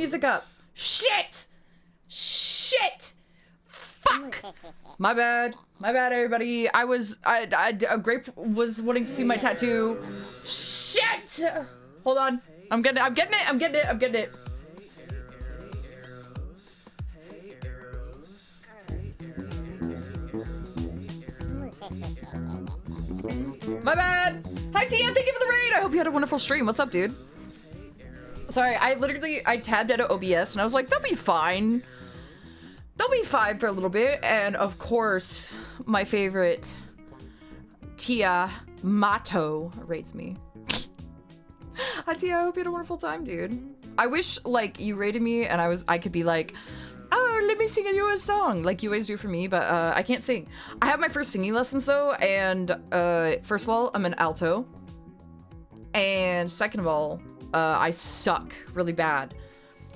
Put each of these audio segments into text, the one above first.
music up. Shit! Shit! Fuck! My bad. My bad, everybody. Grape was wanting to see my tattoo. Shit! Hold on. I'm getting it. My bad. Hi, Tia. Thank you for the raid. I hope you had a wonderful stream. What's up, dude? Sorry, I tabbed out of OBS and I was like, they'll be fine. They'll be fine for a little bit. And of course, my favorite Tia Mato rates me. Hi, Tia. I hope you had a wonderful time, dude. I wish, like, you rated me and I could be like, oh, let me sing you a song like you always do for me, but I can't sing. I have my first singing lessons though, and first of all, I'm an alto, and second of all, I suck really bad.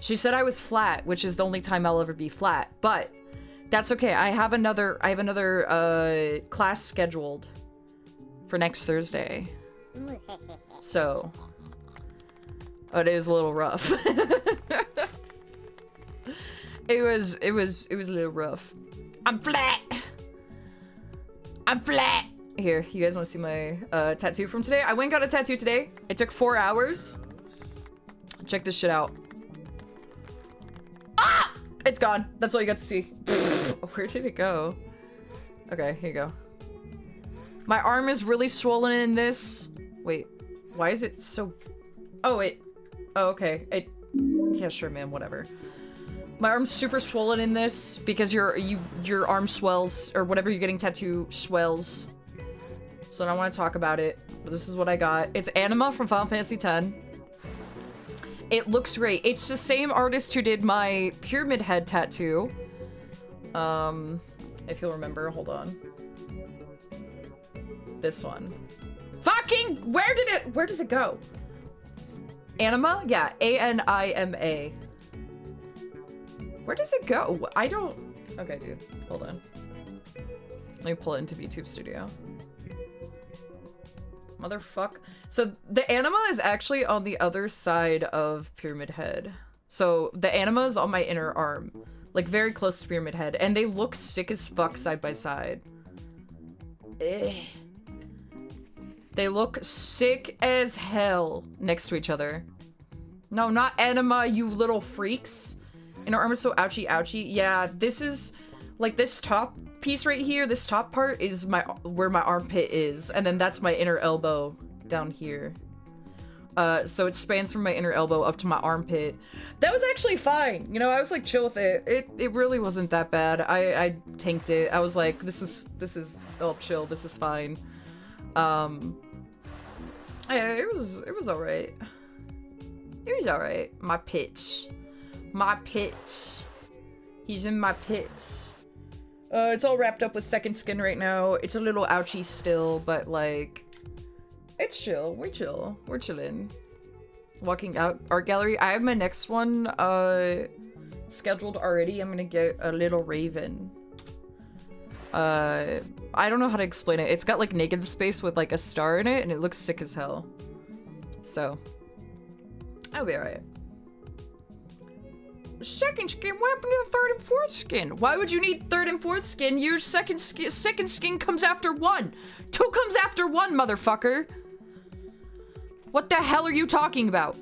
She said I was flat, which is the only time I'll ever be flat, but that's okay. I have another class scheduled for next Thursday, so it is a little rough. It was a little rough. I'm flat. Here, you guys want to see my tattoo from today? I went and got a tattoo today. It took 4 hours. Check this shit out. Ah! It's gone. That's all you got to see. Where did it go? Okay, here you go. My arm is really swollen in this. Wait, why is it so... Oh, wait. Oh, okay. Yeah, sure, man, whatever. My arm's super swollen in this because your arm swells, or whatever you're getting tattooed swells. So I don't want to talk about it, but this is what I got. It's Anima from Final Fantasy X. It looks great. It's the same artist who did my pyramid head tattoo. If you'll remember, hold on. This one. Fucking, where does it go? Anima? Yeah, A-N-I-M-A. Where does it go? I don't... Okay, dude. Hold on. Let me pull it into VTube Studio. Motherfuck. So the anima is actually on the other side of Pyramid Head. So the anima is on my inner arm. Like very close to Pyramid Head. And they look sick as fuck side by side. They look sick as hell next to each other. No, not anima, you little freaks. And our arm is so ouchy ouchy. Yeah, this is like this top piece right here. This top part is where my armpit is, and then that's my inner elbow down here. So it spans from my inner elbow up to my armpit. That was actually fine. You know, I was like chill with it. It really wasn't that bad. I tanked it. I was like, this is oh chill. This is fine. Yeah, it was alright. It was alright. My pits. My pits. He's in my pits. It's all wrapped up with second skin right now. It's a little ouchy still, but like, it's chill. We're chill. We're chilling. Walking out art gallery. I have my next one scheduled already. I'm gonna get a little raven. I don't know how to explain it. It's got like negative space with like a star in it, and it looks sick as hell. So, I'll be alright. Second skin? What happened to the third and fourth skin? Why would you need third and fourth skin? Your second skin comes after one. Two comes after one, motherfucker. What the hell are you talking about?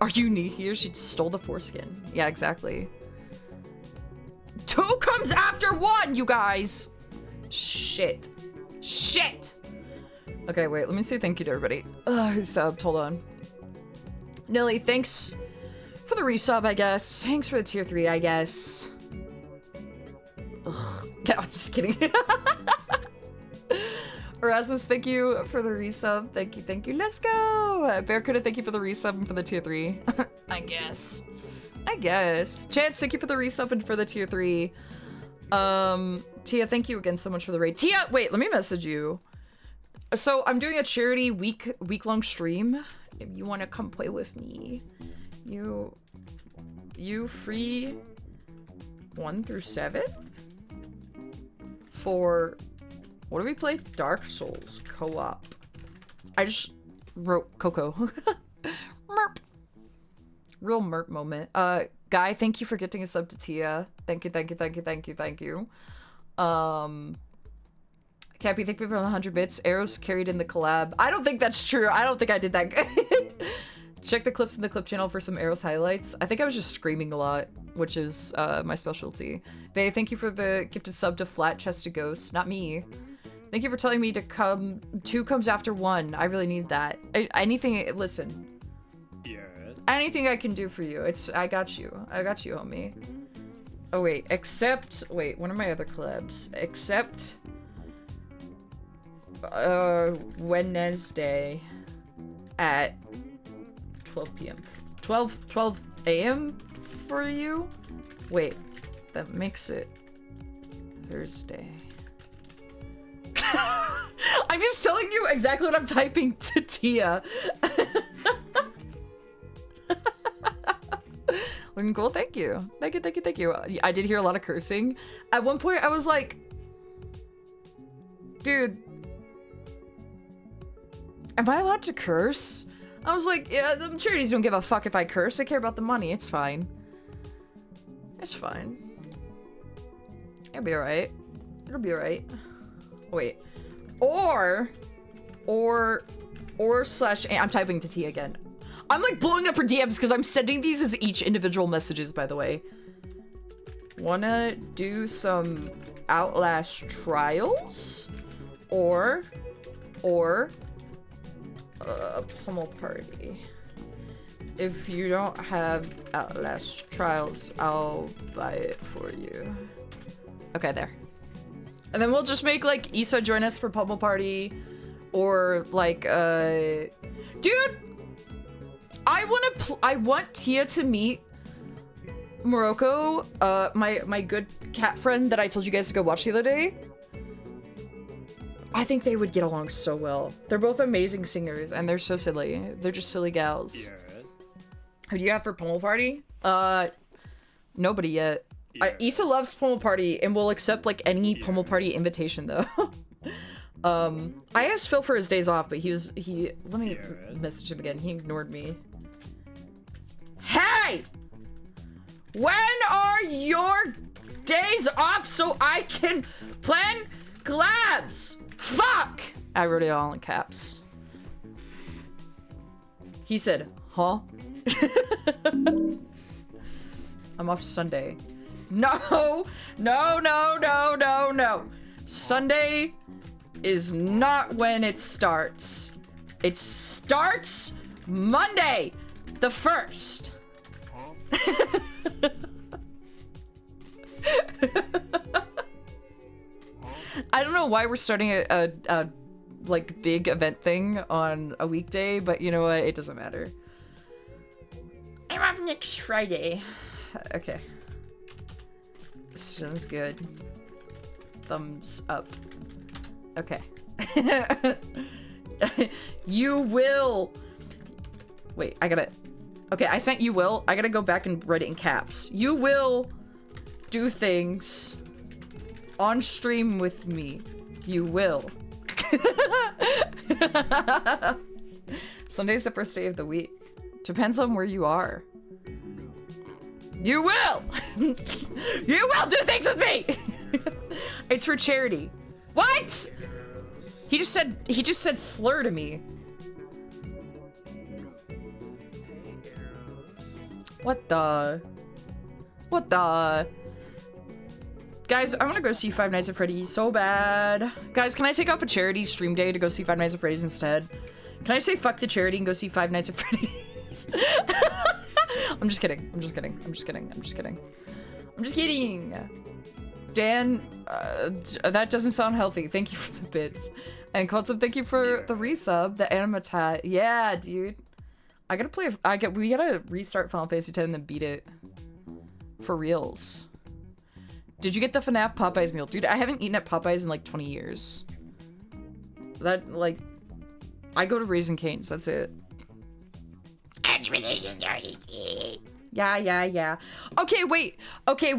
Are you new here? She stole the foreskin. Yeah, exactly. Two comes after one, you guys. Shit. Shit. Okay, wait. Let me say thank you to everybody. Who subbed? Hold on. Nilly, thanks for the resub, I guess. Thanks for the tier 3, I guess. Ugh. I'm just kidding. Erasmus, thank you for the resub. Thank you, thank you. Let's go! Barracuda, thank you for the resub and for the tier 3. I guess. Chance, thank you for the resub and for the tier 3. Tia, thank you again so much for the raid. Tia, wait, let me message you. So, I'm doing a charity week-long stream. If you want to come play with me. You free 1 through 7 for what do we play? Dark Souls co-op. I just wrote Coco. Real Mert moment. Guy, thank you for getting a sub to Tia. Thank you, thank you, thank you, thank you, thank you. Cappy, thank you for the 100 bits. Eros carried in the collab. I don't think that's true. I don't think I did that good. Check the clips in the clip channel for some Eros highlights. I think I was just screaming a lot, which is my specialty. They thank you for the gifted sub to Flat Chested Ghost. Not me. Thank you for telling me to come. 2 comes after 1. I really need that. Anything. Listen. Yeah. Anything I can do for you. I got you. I got you, homie. Oh wait. Except. Wait. One of my other collabs. Except. Wednesday. At 12 p.m. 12 a.m. for you? Wait, that makes it Thursday. I'm just telling you exactly what I'm typing to Tia. Looking cool, thank you. Thank you, thank you, thank you. I did hear a lot of cursing. At one point, I was like, dude, am I allowed to curse? I was like, yeah, the charities don't give a fuck if I curse. They care about the money. It's fine. It's fine. It'll be alright. It'll be alright. Wait. Or slash, I'm typing to T again. I'm like blowing up her DMs because I'm sending these as each individual messages, by the way. Wanna do some Outlast trials? Or pummel party. If you don't have Outlast trials, I'll buy it for you. Okay, there. And then we'll just make like Issa join us for pummel party, or like dude, I want Tia to meet Morocco, my good cat friend that I told you guys to go watch the other day. I think they would get along so well. They're both amazing singers, and they're so silly. They're just silly gals. Yeah. Who do you have for pummel party? Nobody yet. Yeah. Issa loves pummel party and will accept like any pummel party invitation though. I asked Phil for his days off, but let me message him again. He ignored me. Hey! When are your days off so I can plan collabs? Fuck! I wrote it all in caps. He said, huh? I'm off Sunday. No! No, no, no, no, no. Sunday is not when it starts. It starts Monday, the 1st. I don't know why we're starting a like big event thing on a weekday, but you know what? It doesn't matter. I'm off next Friday. Okay. Sounds good. Thumbs up. Okay. You will. Wait, I gotta. Okay, I sent you will. I gotta go back and write it in caps. You will do things on stream with me. You will. Sunday's the first day of the week. Depends on where you are. You will! You will do things with me! It's for charity. What? He just said slur to me. What the? Guys, I want to go see Five Nights at Freddy's so bad. Guys, can I take off a charity stream day to go see Five Nights at Freddy's instead? Can I say fuck the charity and go see Five Nights at Freddy's? I'm just kidding. I'm just kidding. I'm just kidding. I'm just kidding. I'm just kidding. Dan, that doesn't sound healthy. Thank you for the bits. And Quantum, thank you for the resub, the animatat. Yeah, dude. I gotta play. We gotta restart Final Fantasy X and then beat it. For reals. Did you get the FNAF Popeyes meal? Dude, I haven't eaten at Popeyes in like 20 years. That, like, I go to Raising Cane's, that's it. Yeah. Okay, wait. Okay,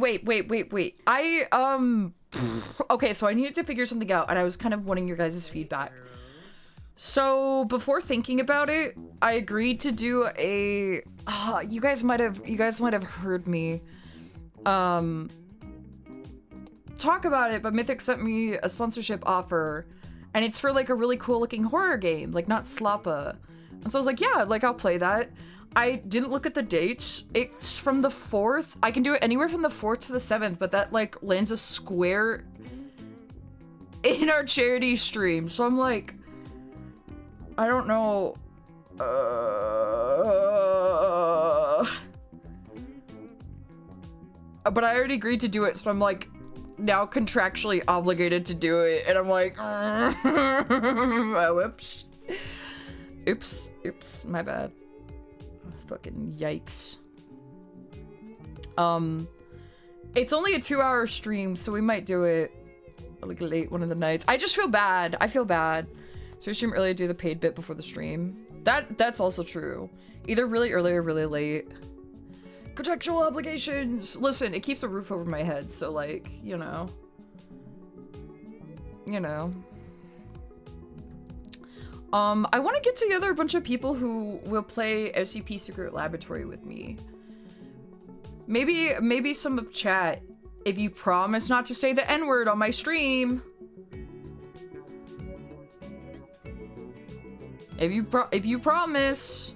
so I needed to figure something out, and I was kind of wanting your guys' feedback. So before thinking about it, I agreed to do a. You guys might have heard me talk about it, but Mythic sent me a sponsorship offer, and it's for like a really cool looking horror game, like not Slappa. And so I was like, yeah, like I'll play that. I didn't look at the dates. It's from the 4th. I can do it anywhere from the 4th to the 7th, but that like lands a square in our charity stream. So I'm like, I don't know. But I already agreed to do it, so I'm like now contractually obligated to do it, and I'm like, whoops. Oops, my bad. Fucking yikes. It's only a 2-hour stream, so we might do it like late one of the nights. I just feel bad. I feel bad. So we stream early, do the paid bit before the stream. That's also true. Either really early or really late. Contractual obligations. Listen, it keeps a roof over my head, so like, you know. I want to get together a bunch of people who will play SCP Secret Laboratory with me. Maybe some of chat, if you promise not to say the N-word on my stream. If you promise.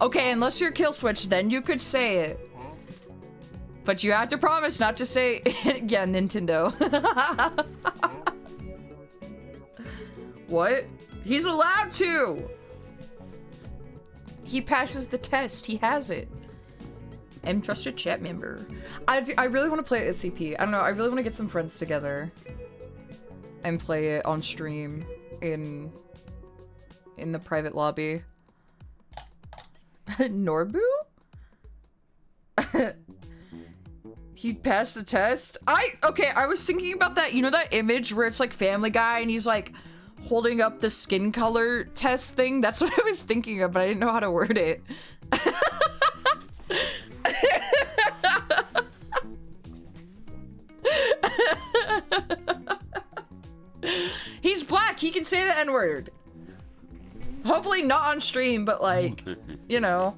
Okay, unless you're kill switch, then you could say it. But you have to promise not to say yeah, Nintendo. What? He's allowed to! He passes the test. He has it. I'm trusted chat member. I really want to play SCP. I don't know. I really want to get some friends together and play it on stream in the private lobby. Norbu? He passed the test? Okay, I was thinking about that. You know that image where it's like Family Guy and he's like holding up the skin color test thing? That's what I was thinking of, but I didn't know how to word it. He's black. He can say the N-word. Hopefully not on stream, but like, you know.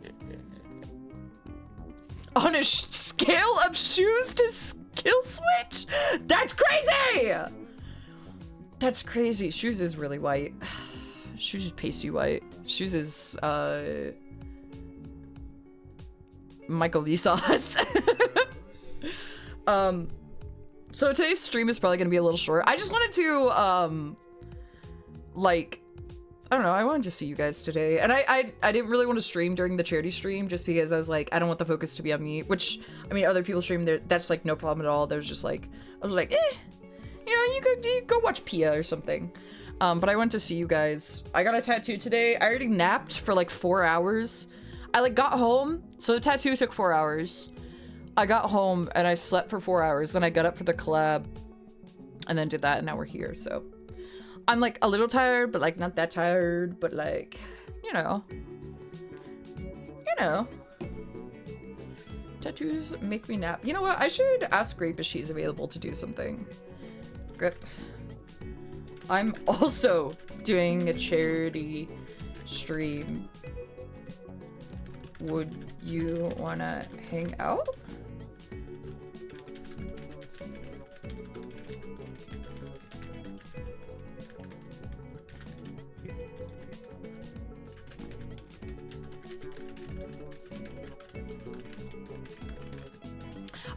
On a scale of shoes to kill switch? That's crazy! That's crazy. Shoes is really white. Shoes is pasty white. Shoes is, Michael Vsauce. So today's stream is probably gonna be a little short. I just wanted to, like, I don't know, I wanted to see you guys today. And I didn't really want to stream during the charity stream just because I was like, I don't want the focus to be on me, which, I mean, other people stream there, that's like no problem at all. There's just like, I was like, you know, you go watch Pia or something. But I went to see you guys. I got a tattoo today. I already napped for like 4 hours. I like got home, so the tattoo took 4 hours. I got home and I slept for 4 hours. Then I got up for the collab and then did that, and now we're here, so. I'm like a little tired, but like not that tired, but like, you know. Tattoos make me nap. You know what? I should ask Grape if she's available to do something. Grip. I'm also doing a charity stream. Would you wanna hang out?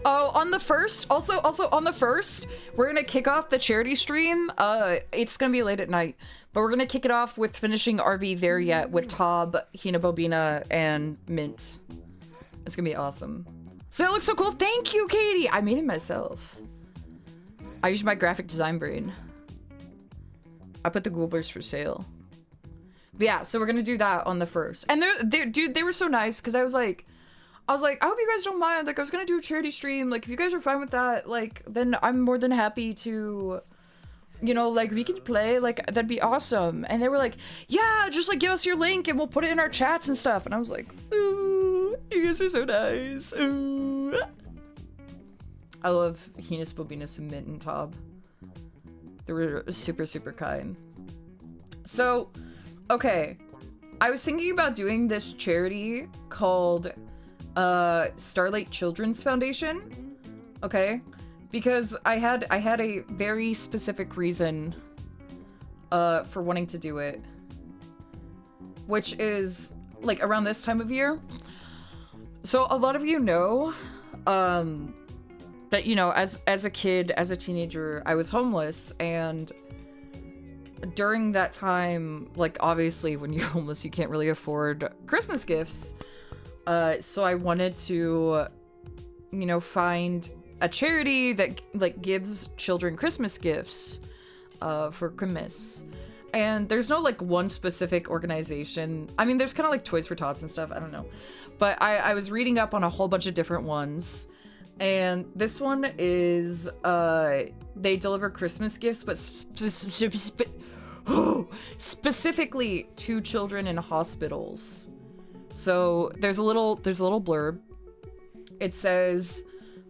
Oh, on the 1st, also on the 1st, we're gonna kick off the charity stream. It's gonna be late at night, but we're gonna kick it off with finishing RV There Yet with Tob, Hinabobina, and Mint. It's gonna be awesome. So it looks so cool. Thank you, Katie. I made it myself. I used my graphic design brain. I put the Gooblers for sale. But yeah, so we're gonna do that on the 1st. And dude, they were so nice because I was like, I hope you guys don't mind. Like, I was gonna do a charity stream. Like, if you guys are fine with that, like, then I'm more than happy to, you know, like, we can play. Like, that'd be awesome. And they were like, yeah, just, like, give us your link and we'll put it in our chats and stuff. And I was like, ooh, you guys are so nice. Ooh. I love Heinous Bobinus and Mint and Tob. They were super, super kind. So, okay. I was thinking about doing this charity called Starlight Children's Foundation. Okay? Because I had a very specific reason for wanting to do it. Which is, like, around this time of year. So a lot of you know that, you know, as a kid, as a teenager, I was homeless, and during that time, like, obviously when you're homeless, you can't really afford Christmas gifts. So I wanted to, you know, find a charity that, like, gives children Christmas gifts for Christmas. And there's no, like, one specific organization. I mean, there's kind of like Toys for Tots and stuff. I don't know. But I was reading up on a whole bunch of different ones. And this one is, they deliver Christmas gifts, but specifically to children in hospitals. So there's a little blurb. It says,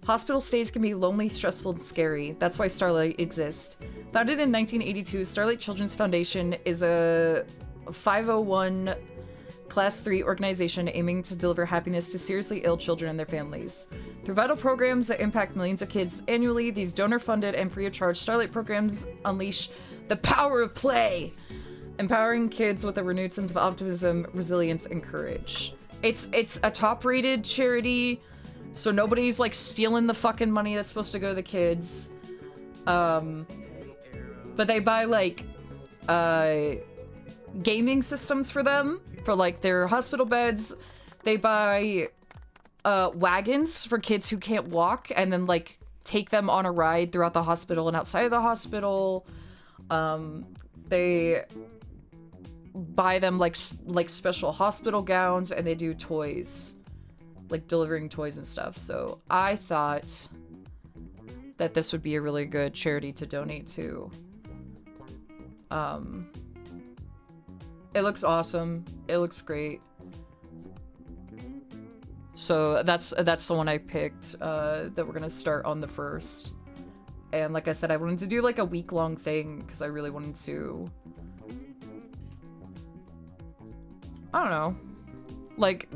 hospital stays can be lonely, stressful, and scary. That's why Starlight exists. Founded in 1982, Starlight Children's Foundation is a 501 Class 3 organization aiming to deliver happiness to seriously ill children and their families. Through vital programs that impact millions of kids annually, these donor-funded and free-of-charge Starlight programs unleash the power of play, empowering kids with a renewed sense of optimism, resilience, and courage. It's a top-rated charity, so nobody's, like, stealing the fucking money that's supposed to go to the kids. But they buy, like, gaming systems for them, for, like, their hospital beds. They buy wagons for kids who can't walk, and then, like, take them on a ride throughout the hospital and outside of the hospital. They buy them, like special hospital gowns, and they do toys, like delivering toys and stuff. So I thought that this would be a really good charity to donate to. It looks awesome. It looks great. So that's the one I picked, that we're gonna start on the 1st. And like I said, I wanted to do like a week-long thing because I really wanted to, I don't know, like,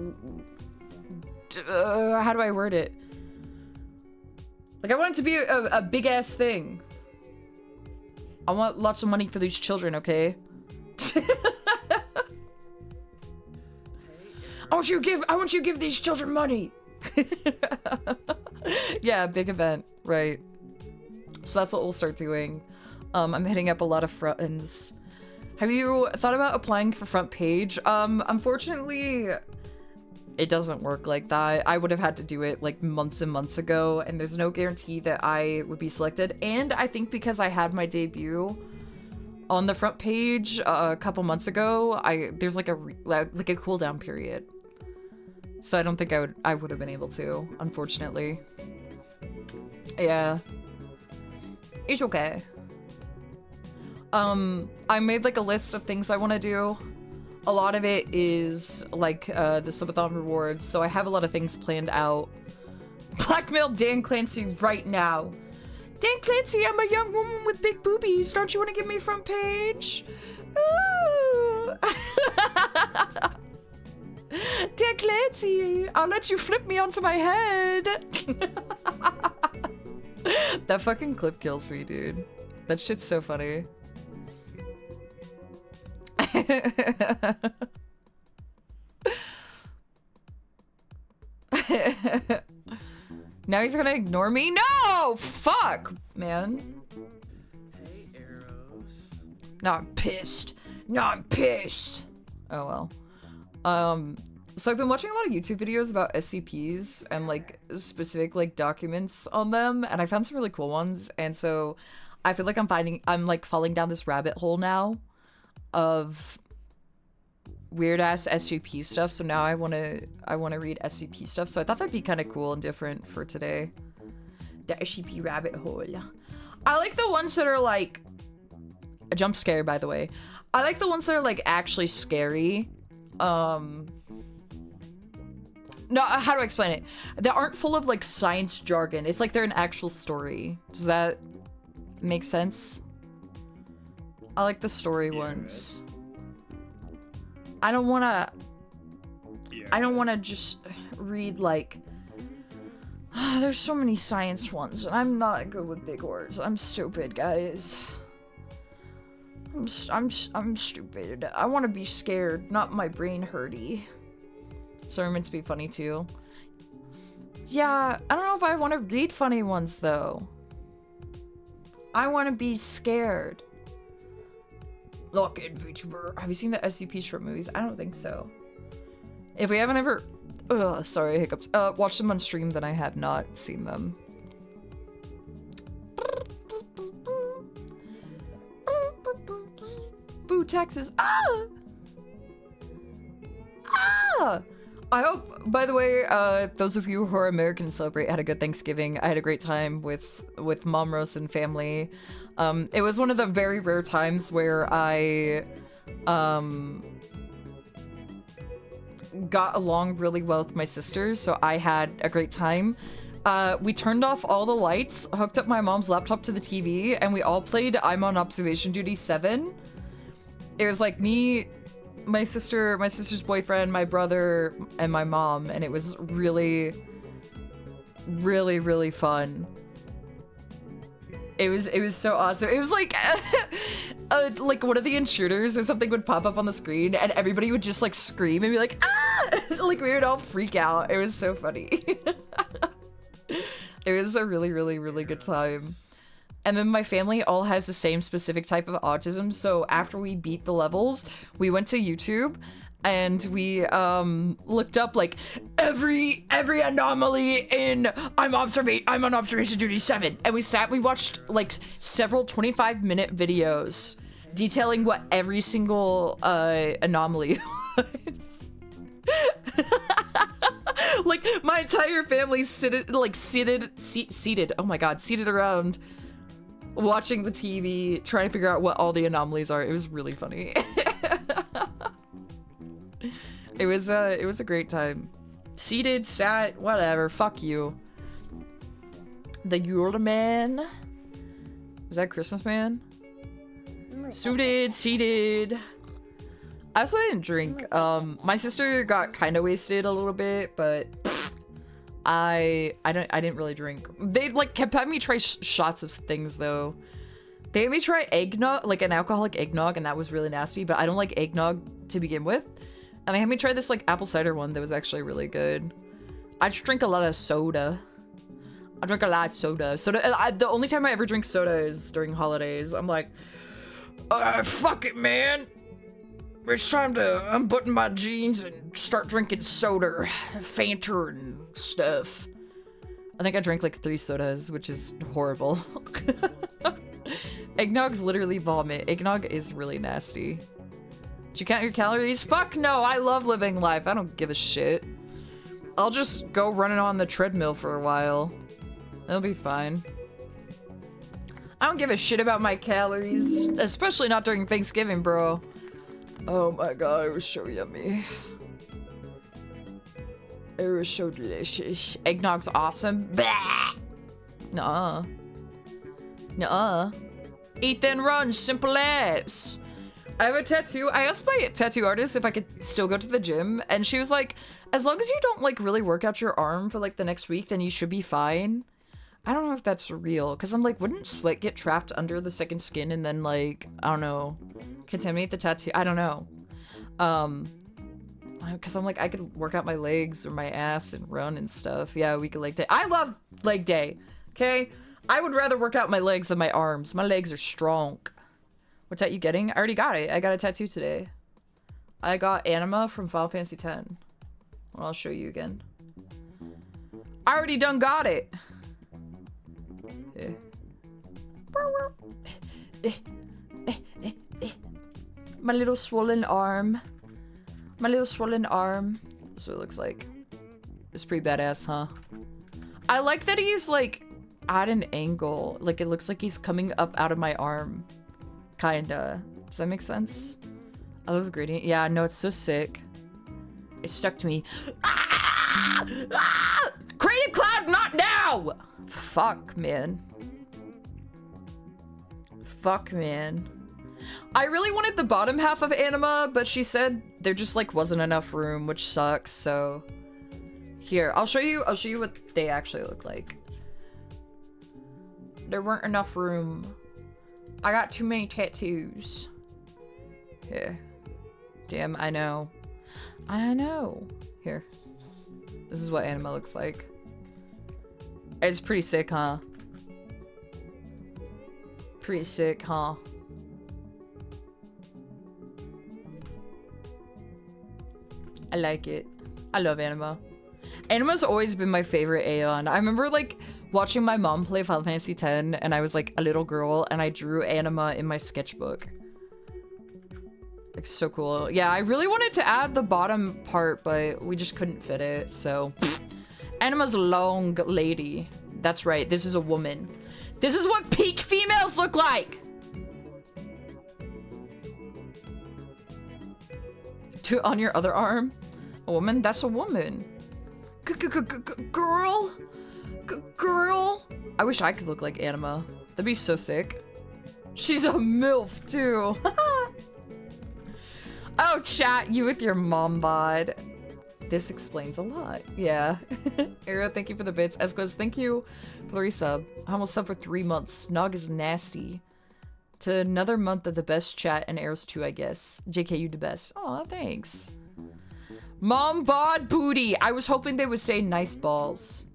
how do I word it? Like, I want it to be a big-ass thing. I want lots of money for these children, okay? I want you to give these children money. Yeah, big event, right? So that's what we'll start doing. I'm hitting up a lot of friends. Have you thought about applying for front page? Unfortunately, it doesn't work like that. I would have had to do it like months and months ago, and there's no guarantee that I would be selected. And I think because I had my debut on the front page a couple months ago, there's like a cooldown period. So I don't think I would have been able to, unfortunately. Yeah. It's okay. I made like a list of things I want to do. A lot of it is like the subathon rewards, so I have a lot of things planned out. Blackmail Dan Clancy right now. Dan Clancy, I'm a young woman with big boobies. Don't you want to give me front page? Ooh. Dan Clancy, I'll let you flip me onto my head. That fucking clip kills me, dude. That shit's so funny. Now he's gonna ignore me? No! Fuck, man. Hey, Eros. Now I'm pissed. Now I'm pissed. Oh well. So I've been watching a lot of YouTube videos about SCPs and like specific like documents on them, and I found some really cool ones, and so I feel like I'm like falling down this rabbit hole now of weird ass SCP stuff. So now I want to read SCP stuff. So I thought that'd be kind of cool and different for today. The SCP rabbit hole. I like the ones that are like a jump scare, by the way. I like the ones that are like actually scary. No, how do I explain it? They aren't full of like science jargon. It's like they're an actual story. Does that make sense? I like the story ones. I don't wanna just read like there's so many science ones and I'm not good with big words. I'm stupid, guys. I'm stupid. I want to be scared, not my brain hurty. Sorry, meant to be funny too. Yeah, I don't know if I want to read funny ones though. I want to be scared. Look in VTuber. Have you seen the SCP short movies? I don't think so. If we haven't ever, sorry, hiccups. Watched them on stream, then I have not seen them. Boo taxes. Ah! Ah! I hope, by the way, those of you who are American and celebrate had a good Thanksgiving. I had a great time with Mom Rose and family. It was one of the very rare times where I got along really well with my sisters, so I had a great time. We turned off all the lights, hooked up my mom's laptop to the TV, and we all played I'm on Observation Duty 7. It was like me, my sister's boyfriend, my brother, and my mom, and it was really, really, really fun. It was so awesome. It was like, like one of the intruders or something would pop up on the screen, and everybody would just like scream and be like, ah! Like we would all freak out. It was so funny. It was a really, really, really good time. And then my family all has the same specific type of autism, so after we beat the levels, we went to YouTube and we looked up like every anomaly in I'm on Observation Duty 7, and we watched like several 25-minute videos detailing what every single anomaly was. Like my entire family seated oh my god, seated around watching the TV, trying to figure out what all the anomalies are. It was really funny. It was a great time. Seated, sat, whatever, fuck you. The Yule Man. Is that Christmas Man? Suited, seated. I also didn't drink. My sister got kind of wasted a little bit, but I didn't really drink. They like kept having me try shots of things though. They had me try eggnog, like an alcoholic eggnog, and that was really nasty, but I don't like eggnog to begin with. And they had me try this like apple cider one that was actually really good. I just drink a lot of soda. I drink a lot of soda. The only time I ever drink soda is during holidays. I'm like, fuck it, man. It's time to unbutton my jeans and start drinking soda, Fanta and stuff. I think I drank like 3 sodas, which is horrible. Eggnog's literally vomit. Eggnog is really nasty. Did you count your calories? Fuck no, I love living life. I don't give a shit. I'll just go running on the treadmill for a while. It'll be fine. I don't give a shit about my calories, especially not during Thanksgiving, bro. Oh my god, it was so yummy. It was so delicious. Eggnog's awesome. Bah! Nuh-uh. Nuh-uh. Eat then run, simple as. I have a tattoo. I asked my tattoo artist if I could still go to the gym, and she was like, as long as you don't like really work out your arm for like the next week, then you should be fine. I don't know if that's real, because I'm like, wouldn't sweat get trapped under the second skin and then like, I don't know, contaminate the tattoo? I don't know. Because I'm like, I could work out my legs or my ass and run and stuff. Yeah, we could leg day. I love leg day, okay? I would rather work out my legs than my arms. My legs are strong. What tattoo you getting? I already got it. I got a tattoo today. I got Anima from Final Fantasy X. Well, I'll show you again. I already done got it. My little swollen arm. My little swollen arm. That's what it looks like. It's pretty badass, huh? I like that he's like at an angle. Like it looks like he's coming up out of my arm. Kinda. Does that make sense? I love the gradient. Yeah, no, it's so sick. It stuck to me. Ah! Ah! Creative Cloud, not now! Fuck, man. Fuck, man. I really wanted the bottom half of Anima, but she said there just like wasn't enough room, which sucks, so. Here, I'll show you what they actually look like. There weren't enough room. I got too many tattoos. Here. Damn, I know. I know. Here. This is what Anima looks like. It's pretty sick, huh? Pretty sick, huh? I like it. I love Anima. Anima's always been my favorite Aeon. I remember like watching my mom play Final Fantasy X and I was like a little girl and I drew Anima in my sketchbook. Like so cool. Yeah, I really wanted to add the bottom part, but we just couldn't fit it, so. Anima's a long lady. That's right, this is a woman. This is what peak females look like! On your other arm? A woman? That's a woman. Girl? Girl? I wish I could look like Anima. That'd be so sick. She's a MILF too. Oh, chat, you with your mom bod. This explains a lot. Yeah. Era, thank you for the bits. Esquez, thank you for the resub. I almost subbed for 3 months. Nog is nasty. To another month of the best chat and Eros 2, I guess. JK, you the best. Aw, thanks. Mom bod booty. I was hoping they would say nice balls.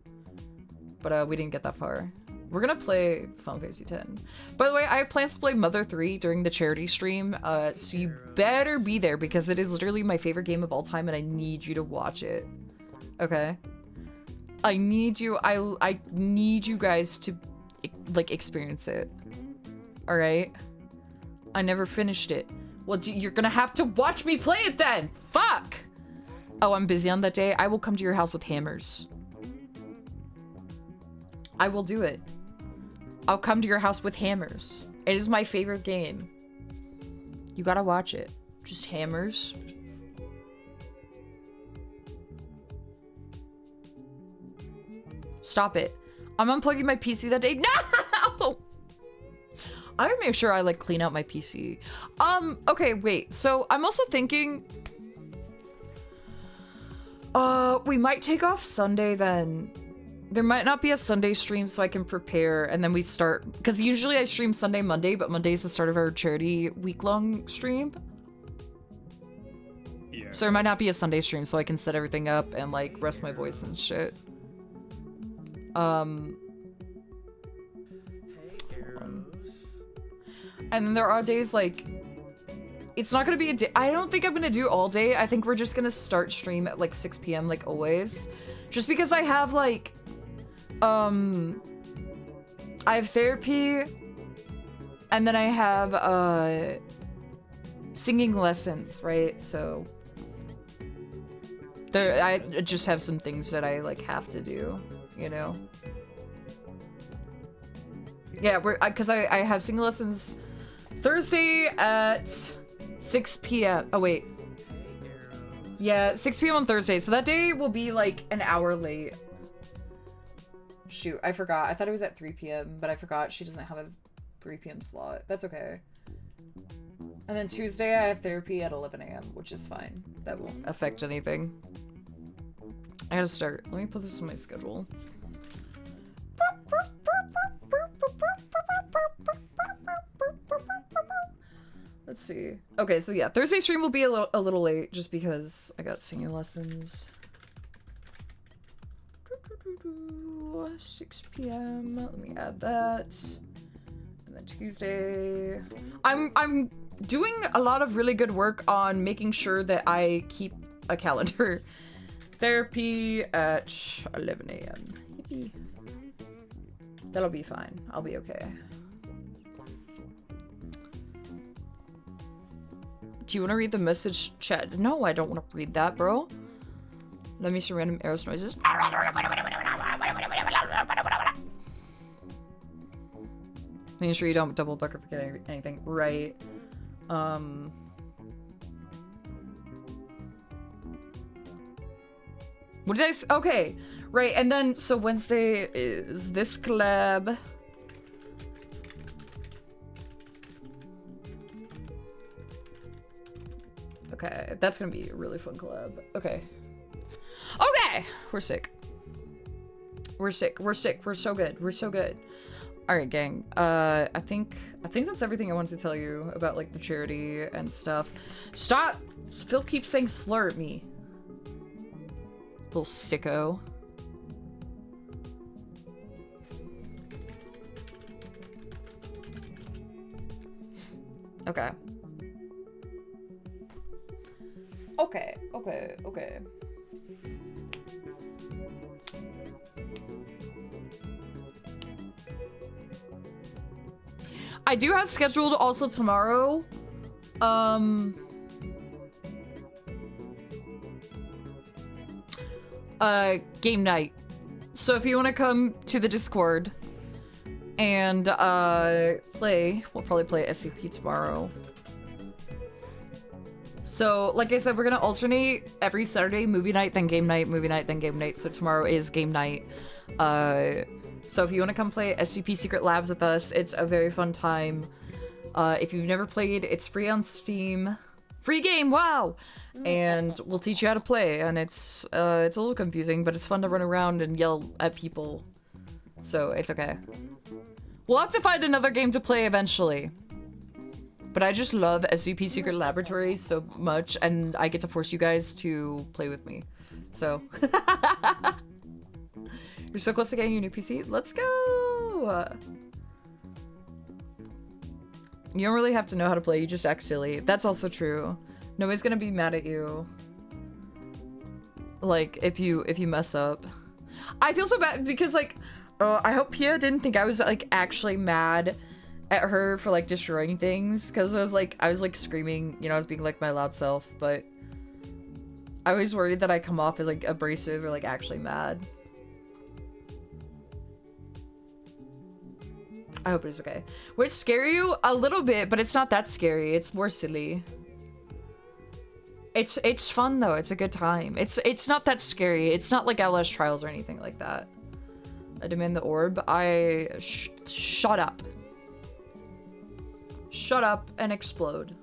But we didn't get that far. We're gonna play Final Fantasy X. By the way, I have plans to play Mother 3 during the charity stream, so you better be there because it is literally my favorite game of all time and I need you to watch it. Okay? I need you, I need you guys to, like, experience it. Alright? I never finished it. Well, you're gonna have to watch me play it then! Fuck! Oh, I'm busy on that day. I will come to your house with hammers. I will do it. I'll come to your house with hammers. It is my favorite game. You gotta watch it. Just hammers. Stop it. I'm unplugging my PC that day. No! I would make sure I like clean out my PC. Okay, wait. So I'm also thinking, we might take off Sunday then. There might not be a Sunday stream so I can prepare and then we start, because usually I stream Sunday, Monday, but Monday is the start of our charity week-long stream. Yeah. So there might not be a Sunday stream so I can set everything up and like rest my voice and shit. And then there are days like, it's not gonna be a day, I don't think I'm gonna do all day. I think we're just gonna start stream at like 6 p.m. like always. Just because I have like, I have therapy and then I have, singing lessons, right? So there, I just have some things that I like have to do, you know? Yeah, cause I have singing lessons Thursday at 6 p.m. Oh wait. Yeah, 6 p.m. on Thursday. So that day will be like an hour late. Shoot, I forgot. I thought it was at 3 p.m., but I forgot she doesn't have a 3 p.m. slot. That's okay. And then Tuesday I have therapy at 11 a.m., which is fine. That won't affect anything. I gotta start. Let me put this in my schedule. Let's see. Okay, so yeah, Thursday stream will be a little late just because I got singing lessons. 6 p.m. Let me add that. And then Tuesday. I'm doing a lot of really good work on making sure that I keep a calendar. Therapy at 11 a.m. Yippee. That'll be fine. I'll be okay. Do you want to read the message chat? No, I don't want to read that, bro. Let me see random Eros noises. Making sure you don't double book or forget anything. Right. What did I s- Okay, right, and then, so Wednesday is this collab. Okay, that's gonna be a really fun collab. Okay. Okay! We're sick. We're sick. We're sick. We're so good. We're so good. Alright, gang. I think that's everything I wanted to tell you about, like, the charity and stuff. Stop! Phil keeps saying slur at me. Little sicko. Okay. Okay, okay, okay. I do have scheduled also tomorrow, game night. So if you want to come to the Discord and, play, we'll probably play SCP tomorrow. So, like I said, we're gonna alternate every Saturday, movie night, then game night, movie night, then game night. So tomorrow is game night. So if you want to come play SCP Secret Labs with us, it's a very fun time. If you've never played, it's free on Steam. Free game, wow! And we'll teach you how to play, and it's a little confusing, but it's fun to run around and yell at people. So it's okay. We'll have to find another game to play eventually. But I just love SCP Secret Laboratory so much, and I get to force you guys to play with me. So. You're so close to getting your new PC? Let's go! You don't really have to know how to play, you just act silly. That's also true. Nobody's gonna be mad at you. Like, if you mess up. I feel so bad because, like, I hope Pia didn't think I was, like, actually mad at her for, like, destroying things, because I was like screaming, you know, I was being like my loud self, but I was worried that I come off as like abrasive or like actually mad. I hope it is okay. Would it scare you? A little bit, but it's not that scary. It's more silly. It's fun though. It's a good time. It's not that scary. It's not like Outlast Trials or anything like that. I demand the orb. Shut up. Shut up and explode.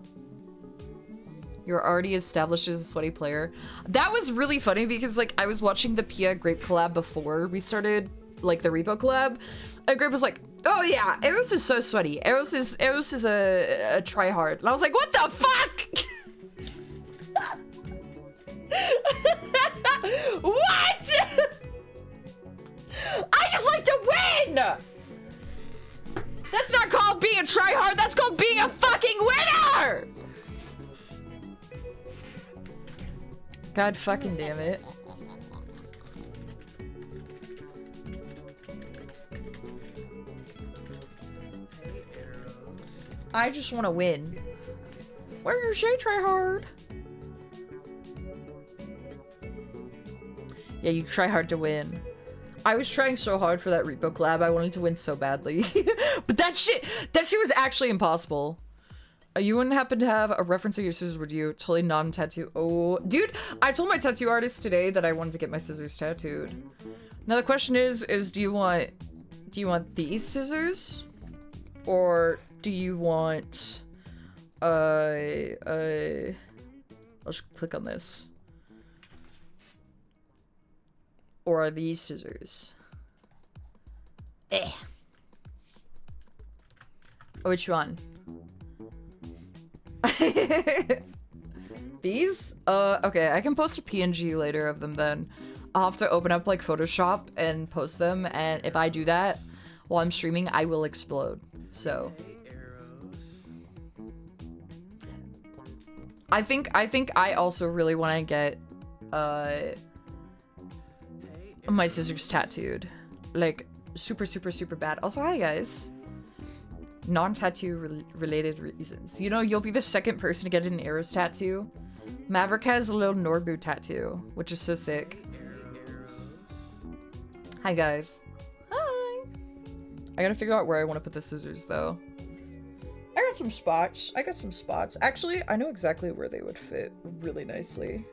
You're already established as a sweaty player. That was really funny because, like, I was watching the Pia Grape collab before we started, like, the Repo collab, and Grape was like, oh yeah, Eros is so sweaty. Eros is a tryhard. And I was like, what the fuck? What? I just like to win! That's not called being a tryhard, that's called being a fucking winner! God fucking damn it. Hey, Eros. I just want to win. Where's your tryhard? Yeah, you try hard to win. I was trying so hard for that Repo collab. I wanted to win so badly. But that shit was actually impossible. You wouldn't happen to have a reference of your scissors, would you? Totally non-tattoo. Oh, dude, I told my tattoo artist today that I wanted to get my scissors tattooed. Now the question is do you want these scissors? Or do you want, I'll just click on this. Or are these scissors? Which one? These? Okay, I can post a PNG later of them then. I'll have to open up like Photoshop and post them, and if I do that while I'm streaming, I will explode. So Hey, Eros. I think I also really want to get my scissors tattooed. Like super bad. Also, hi guys. Non-tattoo related reasons. You know, you'll be the second person to get an Eros tattoo. Maverick has a little Norbu tattoo, which is so sick. Hi guys. Hi. I gotta figure out where I want to put the scissors though. I got some spots. Actually, I know exactly where they would fit really nicely.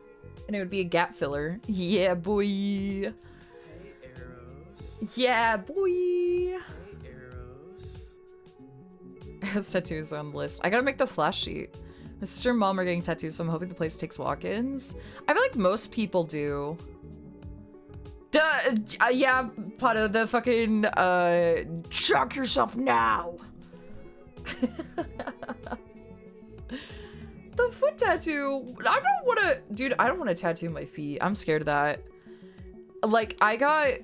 And it would be a gap filler. Yeah, boy. Hey, Eros. Yeah, boy. Hey, Eros. Has tattoos on the list. I gotta make the flash sheet. My sister and mom are getting tattoos, so I'm hoping the place takes walk-ins. I feel like most people do. Yeah, Pato, the fucking, shock yourself now. The foot tattoo, I don't want to, dude, I don't want to tattoo my feet. I'm scared of that. Like, I got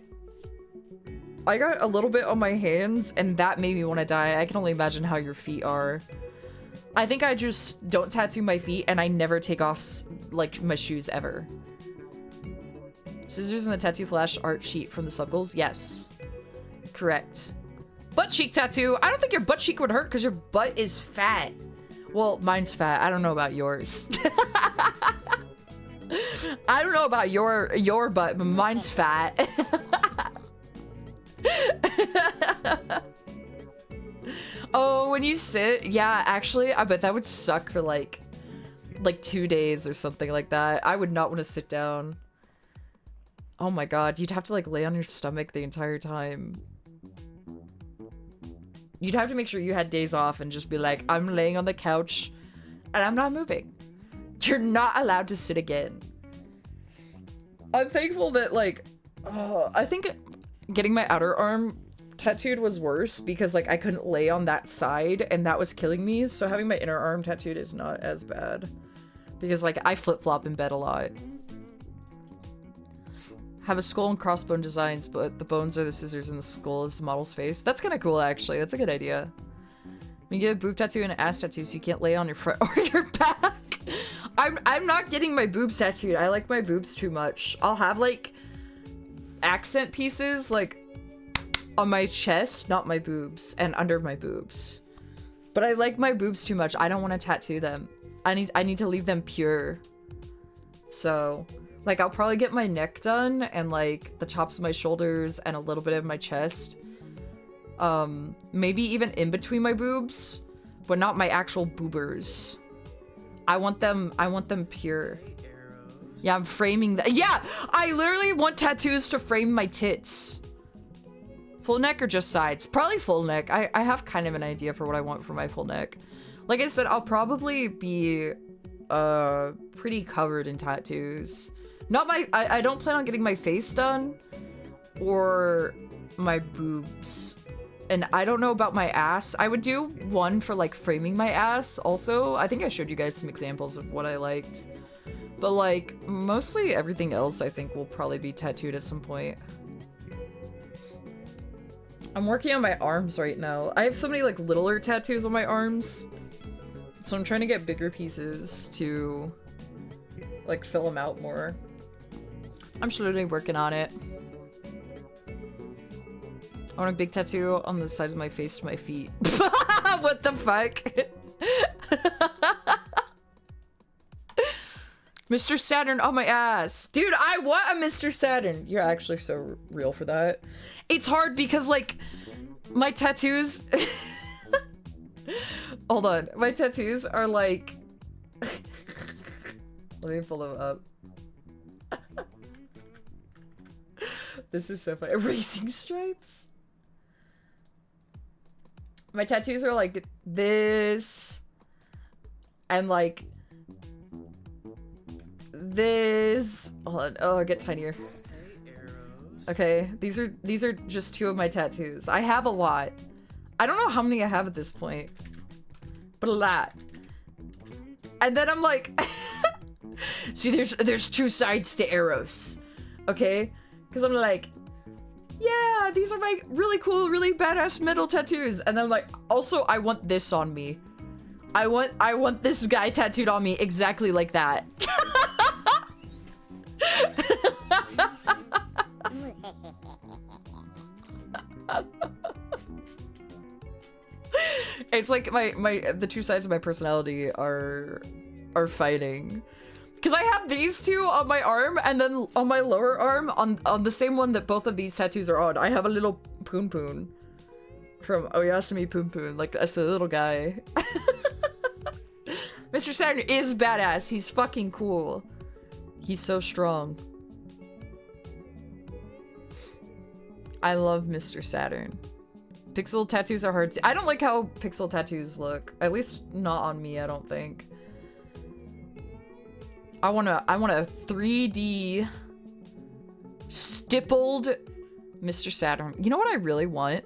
a little bit on my hands, and that made me want to die. I can only imagine how your feet are. I think I just don't tattoo my feet, and I never take off, like, my shoes ever. Scissors and the tattoo flash art sheet from the subgoals? Yes. Correct. Butt cheek tattoo. I don't think your butt cheek would hurt because your butt is fat. Well, mine's fat. I don't know about yours. I don't know about your butt, but mine's fat. Oh, when you sit, yeah, actually, I bet that would suck for like 2 days or something like that. I would not want to sit down. Oh my god, you'd have to like lay on your stomach the entire time. You'd have to make sure you had days off and just be like, I'm laying on the couch and I'm not moving. You're not allowed to sit again. I'm thankful that like, I think getting my outer arm tattooed was worse because like I couldn't lay on that side and that was killing me. So having my inner arm tattooed is not as bad because like I flip-flop in bed a lot. Have a skull and crossbone designs, but the bones are the scissors and the skull is the model's face. That's kind of cool, actually. That's a good idea. When you get a boob tattoo and an ass tattoo, so you can't lay on your front or your back. I'm not getting my boobs tattooed. I like my boobs too much. I'll have like accent pieces like on my chest, not my boobs, and under my boobs. But I like my boobs too much. I don't want to tattoo them. I need to leave them pure. So like, I'll probably get my neck done and, like, the tops of my shoulders and a little bit of my chest. Maybe even in between my boobs, but not my actual boobers. I want them pure. Yeah, I'm framing that. Yeah, I literally want tattoos to frame my tits. Full neck or just sides? Probably full neck. I have kind of an idea for what I want for my full neck. Like I said, I'll probably be, pretty covered in tattoos. Not my, I don't plan on getting my face done or my boobs. And I don't know about my ass. I would do one for like framing my ass also. I think I showed you guys some examples of what I liked. But like mostly everything else I think will probably be tattooed at some point. I'm working on my arms right now. I have so many like littler tattoos on my arms. So I'm trying to get bigger pieces to like fill them out more. I'm slowly working on it. I want a big tattoo on the sides of my face to my feet. What the fuck? Mr. Saturn on my ass. Dude, I want a Mr. Saturn. You're actually so real for that. It's hard because like my tattoos... Hold on. My tattoos are like... Let me pull them up. This is so funny. Racing stripes? My tattoos are like this. And like this. Hold on. Oh, I get tinier. Okay, these are just two of my tattoos. I have a lot. I don't know how many I have at this point, but a lot. And then I'm like, see, there's two sides to Eros, okay? Because I'm like, yeah, these are my really cool, really badass metal tattoos. And then I'm like, also, I want this on me. I want this guy tattooed on me exactly like that. It's like the two sides of my personality are fighting. Because I have these two on my arm, and then on my lower arm, on the same one that both of these tattoos are on, I have a little Poon Poon from Oyasumi Poon Poon. Like, that's a little guy. Mr. Saturn is badass. He's fucking cool. He's so strong. I love Mr. Saturn. Pixel tattoos are hard to— I don't like how pixel tattoos look. At least not on me, I don't think. I want a 3D stippled Mr. Saturn. You know what I really want?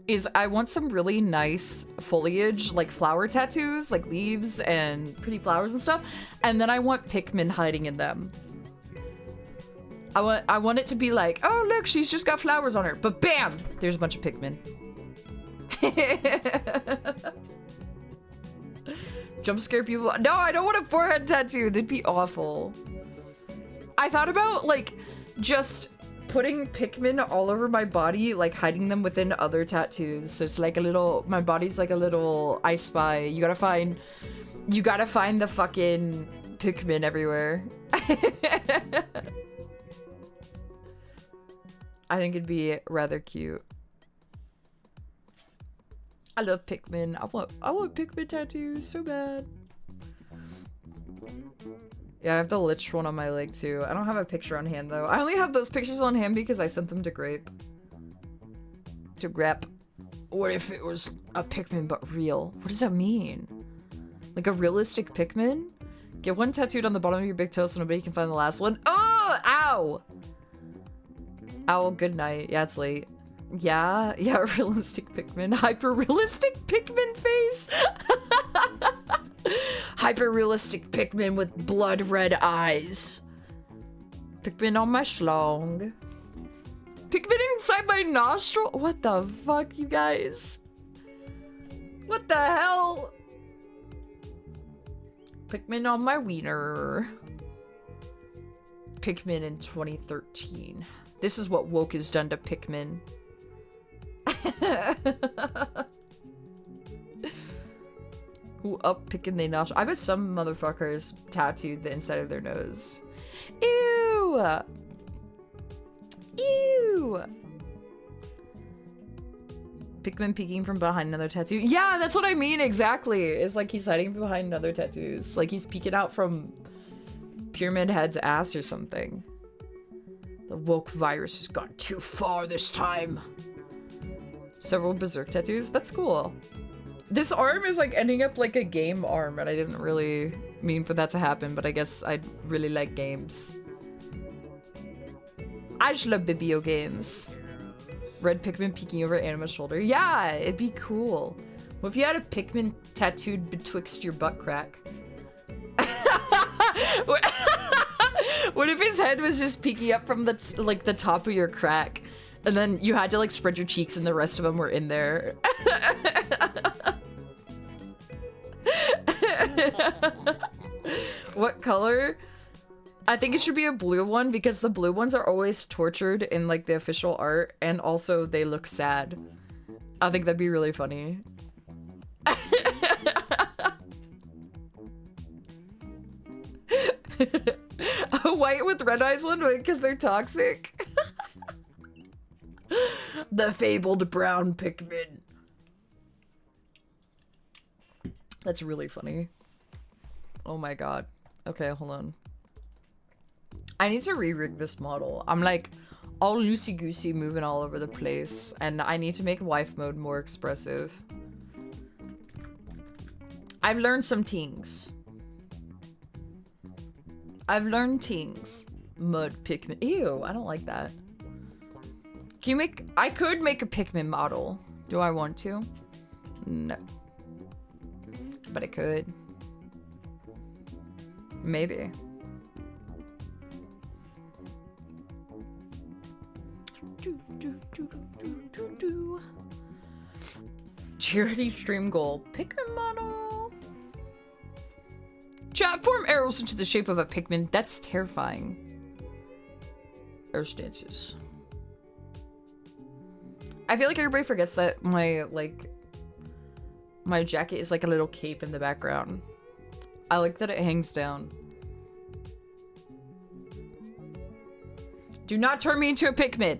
Is I want some really nice foliage, like flower tattoos, like leaves and pretty flowers and stuff. And then I want Pikmin hiding in them. I want it to be like, oh look, she's just got flowers on her. But bam! There's a bunch of Pikmin. Jump scare people. No, I don't want a forehead tattoo. That'd be awful. I thought about like just putting Pikmin all over my body, like hiding them within other tattoos. So it's like a little, my body's like a little I Spy. You gotta find the fucking Pikmin everywhere. I think it'd be rather cute. I love Pikmin. I want Pikmin tattoos so bad. Yeah, I have the Lich one on my leg too. I don't have a picture on hand though. I only have those pictures on hand because I sent them to Grape. To Grep. What if it was a Pikmin but real? What does that mean? Like a realistic Pikmin? Get one tattooed on the bottom of your big toe so nobody can find the last one. Oh! Ow! Owl, good night. Yeah, it's late. Yeah, realistic Pikmin. Hyper-realistic Pikmin face! Hyper-realistic Pikmin with blood red eyes. Pikmin on my schlong. Pikmin inside my nostril? What the fuck, you guys? What the hell? Pikmin on my wiener. Pikmin in 2013. This is what woke has done to Pikmin. Who up picking they nostril? I bet some motherfuckers tattooed the inside of their nose. Ew! Ew! Pikmin peeking from behind another tattoo. Yeah, that's what I mean exactly. It's like he's hiding behind another tattoos. Like he's peeking out from Pyramid Head's ass or something. The woke virus has gone too far this time. Several berserk tattoos. That's cool. This arm is like ending up like a game arm, and I didn't really mean for that to happen, but I guess I really like games. I just love video games. Red Pikmin peeking over Anima's shoulder. Yeah, it'd be cool. What if you had a Pikmin tattooed betwixt your butt crack? What if his head was just peeking up from the top of your crack, and then you had to like spread your cheeks and the rest of them were in there? What color? I think it should be a blue one because the blue ones are always tortured in like the official art, and also they look sad. I think that'd be really funny. A white with red eyes one because they're toxic. The fabled brown Pikmin. That's really funny. Oh my god. Okay, hold on. I need to re-rig this model. I'm like all loosey-goosey moving all over the place, and I need to make wife mode more expressive. I've learned some things. I've learned things. Mud Pikmin. Ew, I don't like that. Can you make— I could make a Pikmin model. Do I want to? No. But I could. Maybe. Charity stream goal. Pikmin model. Chat, form arrows into the shape of a Pikmin. That's terrifying. Air stances. I feel like everybody forgets that my jacket is like a little cape in the background. I like that it hangs down. Do not turn me into a Pikmin.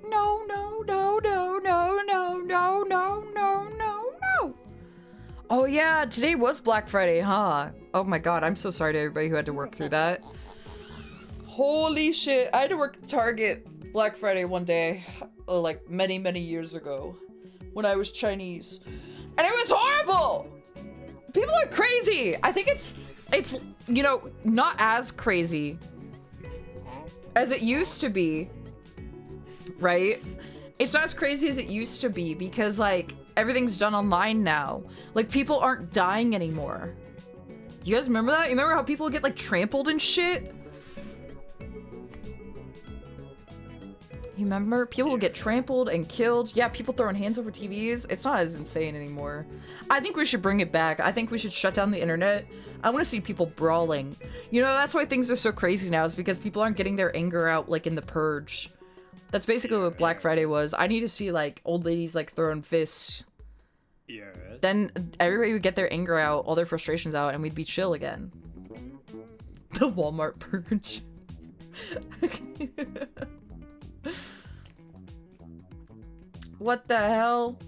No, no, no, no, no, no, no, no, no, no, no. Oh yeah, today was Black Friday, huh? Oh my god, I'm so sorry to everybody who had to work through that. Holy shit, I had to work at Target Black Friday one day, like many, many years ago, when I was Chinese. And it was horrible! People are crazy! I think it's, you know, not as crazy as it used to be, right? It's not as crazy as it used to be because, like, everything's done online now. Like, people aren't dying anymore. You guys remember that? You remember how people get, like, trampled and shit? You remember? People will get trampled and killed. Yeah, people throwing hands over TVs. It's not as insane anymore. I think we should bring it back. I think we should shut down the internet. I want to see people brawling. You know, that's why things are so crazy now, is because people aren't getting their anger out, like, in the purge. That's basically what Black Friday was. I need to see, like, old ladies, like, throwing fists. Yeah. Then everybody would get their anger out, all their frustrations out, and we'd be chill again. The Walmart purge. What the hell?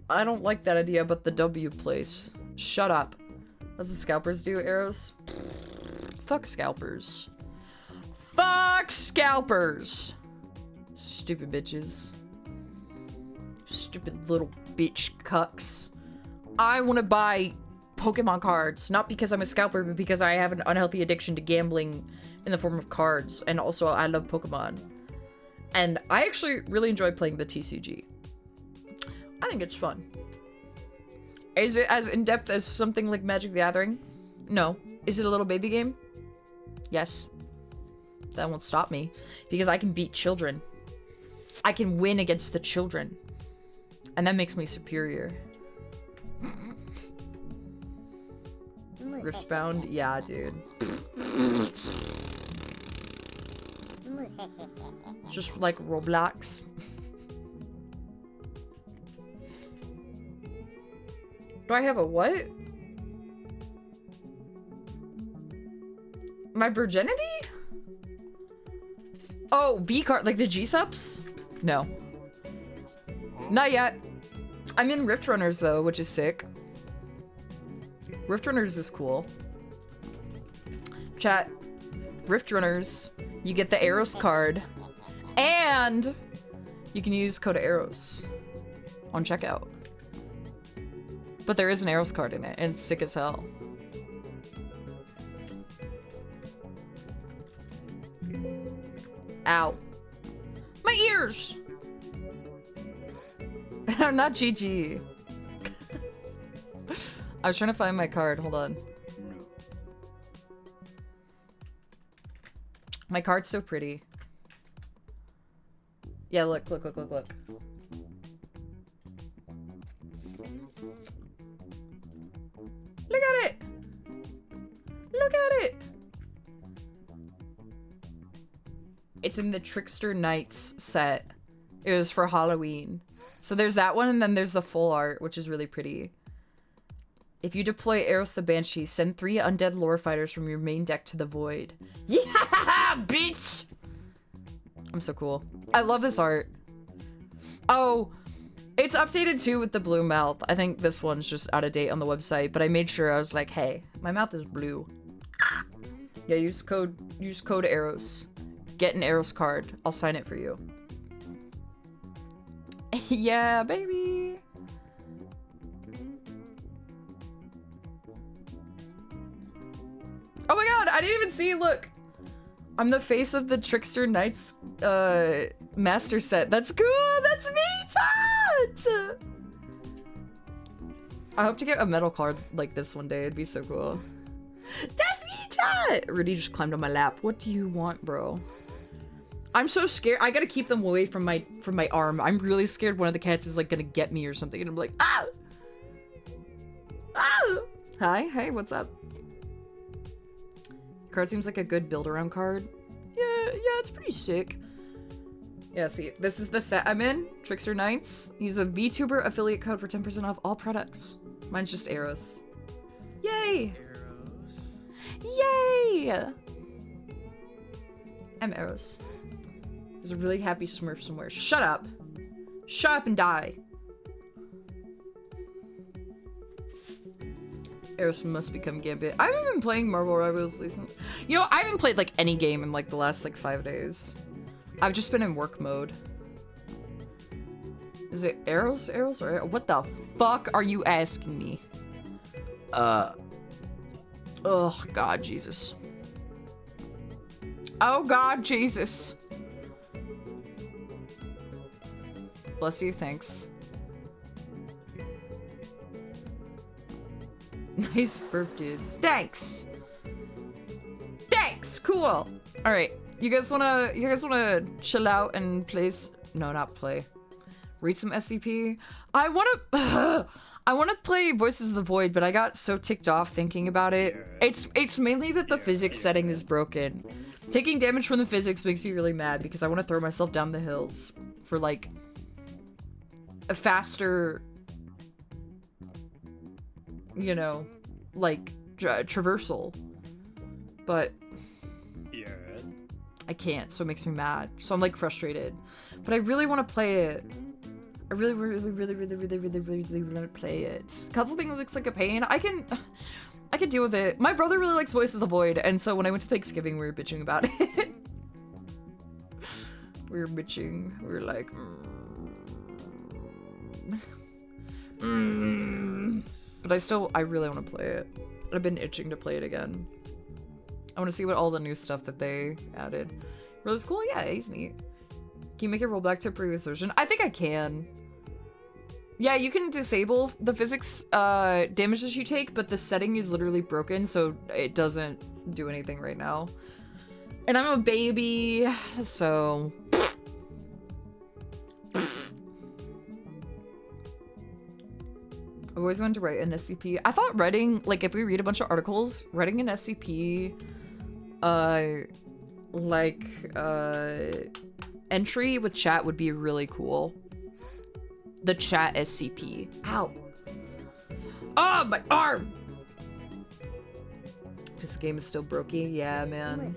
I don't like that idea, but the W place. Shut up. That's what scalpers do, Eros? Fuck scalpers. Fuck scalpers! Stupid bitches. Stupid little bitch cucks. I want to buy Pokemon cards, not because I'm a scalper, but because I have an unhealthy addiction to gambling in the form of cards, and also I love Pokemon. And I actually really enjoy playing the TCG. I think it's fun. Is it as in-depth as something like Magic the Gathering? No. Is it a little baby game? Yes. That won't stop me, because I can beat children. I can win against the children. And that makes me superior. Riftbound? Yeah, dude. Just like Roblox. Do I have a what? My virginity? Oh, V card, like the G-subs? No. Not yet. I'm in Rift Runners though, which is sick. Rift Runners is cool. Chat. Rift Runners, you get the Eros card, and you can use code Eros on checkout. But there is an Eros card in it, and it's sick as hell. Ow. My ears! I'm not GG. I was trying to find my card, hold on. My card's so pretty. Yeah, look, look, look, look, look. Look at it! Look at it! It's in the Trickster Knights set. It was for Halloween. So there's that one, and then there's the full art, which is really pretty. If you deploy Eros the Banshee, send 3 undead lore fighters from your main deck to the void. Yeah, bitch! I'm so cool. I love this art. Oh, it's updated too with the blue mouth. I think this one's just out of date on the website, but I made sure I was like, hey, my mouth is blue. Yeah, use code Eros. Get an Eros card. I'll sign it for you. Yeah, baby. Oh my god, I didn't even see, look. I'm the face of the Trickster Knights master set. That's cool, that's me, Tot! I hope to get a metal card like this one day, it'd be so cool. That's me, Tot! Rudy just climbed on my lap. What do you want, bro? I'm so scared, I gotta keep them away from my arm. I'm really scared one of the cats is like gonna get me or something and I'm like, ah! Ah! Hi, hey, what's up? Card seems like a good build-around card. Yeah, it's pretty sick. Yeah, see, this is the set I'm in. Trickster Knights. Use a VTuber affiliate code for 10% off all products. Mine's just Eros. Yay! Eros. Yay! I'm Eros. There's a really happy Smurf somewhere. Shut up! Shut up and die! Eros must become Gambit. I haven't been playing Marvel Rivals recently. You know, I haven't played like any game in like the last like 5 days. I've just been in work mode. Is it Eros? Eros? Or what the fuck are you asking me? Oh, God, Jesus. Oh, God, Jesus. Bless you, thanks. Nice burp, dude. Thanks. Thanks. Cool. All right, you guys wanna chill out and play? No, not play. Read some SCP. I wanna play Voices of the Void, but I got so ticked off thinking about it. It's mainly that the physics setting is broken. Taking damage from the physics makes me really mad because I want to throw myself down the hills for like a faster, you know, like traversal, but I can't, so it makes me mad. So I'm like frustrated, but I really want to play it. I really want to play it. Console thing looks like a pain. I can deal with it. My brother really likes Voices of the Void, and so when I went to Thanksgiving, we were bitching about it. We were bitching. We were like, But I really want to play it. I've been itching to play it again. I want to see what all the new stuff that they added. Really cool? Yeah, he's neat. Can you make it roll back to a previous version? I think I can. Yeah, you can disable the physics damage that you take, but the setting is literally broken, so it doesn't do anything right now. And I'm a baby, so... I've always wanted to write an SCP. I thought writing, like, if we read a bunch of articles, writing an SCP, entry with chat would be really cool. The chat SCP. Ow. Oh, my arm! This game is still brokey? Yeah, man.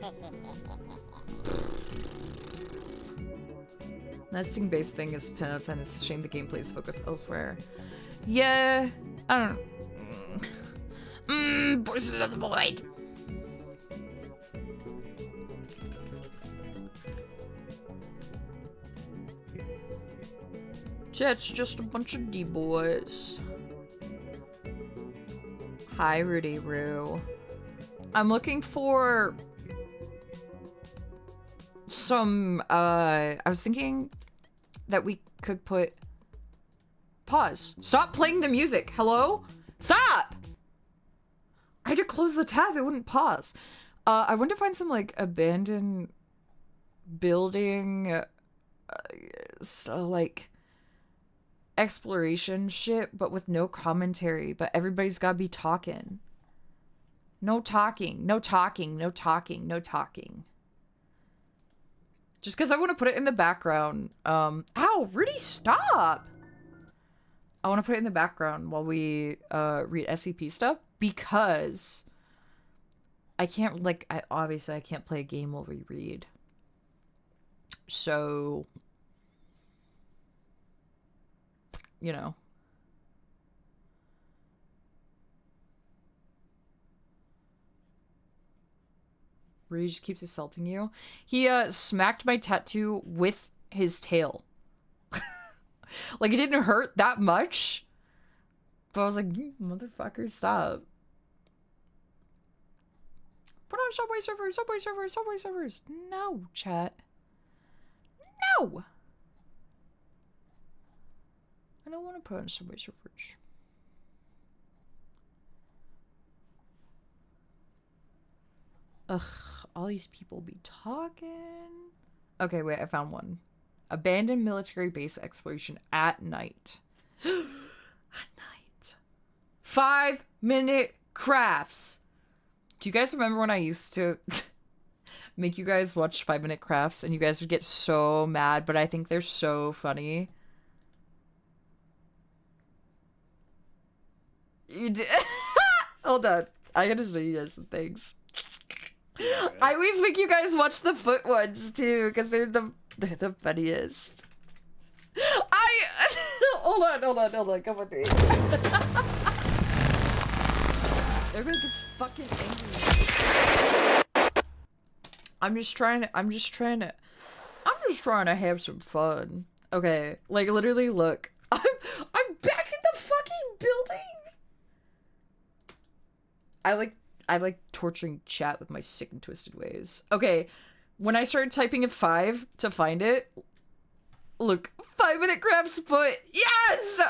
Nesting-based thing is 10 out of 10. It's a shame the gameplay is focused elsewhere. Yeah, I don't... Voices of the Void. Chat's just a bunch of D-boys. Hi, Rudy Roo. I'm looking for some, I was thinking that we could put... Pause. Stop playing the music. Hello? Stop! I had to close the tab. It wouldn't pause. I wanted to find some, like, abandoned building, like, exploration shit, but with no commentary. But everybody's gotta be talking. No talking. No talking. No talking. No talking. Just because I want to put it in the background. Ow, Rudy, stop! I want to put it in the background while we read SCP stuff because I can't, like, obviously I can't play a game while we read. So, you know. Rudy just keeps assaulting you. He smacked my tattoo with his tail. Like, it didn't hurt that much. But I was like, motherfucker, stop. Put on Subway servers, Subway servers, Subway servers. No, chat. No! I don't want to put on Subway servers. Ugh, all these people be talking. Okay, wait, I found one. Abandoned military base exploration at night. At night. 5-minute crafts. Do you guys remember when I used to make you guys watch 5-minute crafts and you guys would get so mad, but I think they're so funny. You did. Hold on. I gotta show you guys some things. I always make you guys watch the foot ones too, because they're the funniest. hold on, come with me. Everybody gets fucking angry. I'm just trying to have some fun. Okay, like literally, look. I'm back in the fucking building. I like torturing chat with my sick and twisted ways. Okay, when I started typing in 5 to find it, look, 5-minute grabs foot. Yes!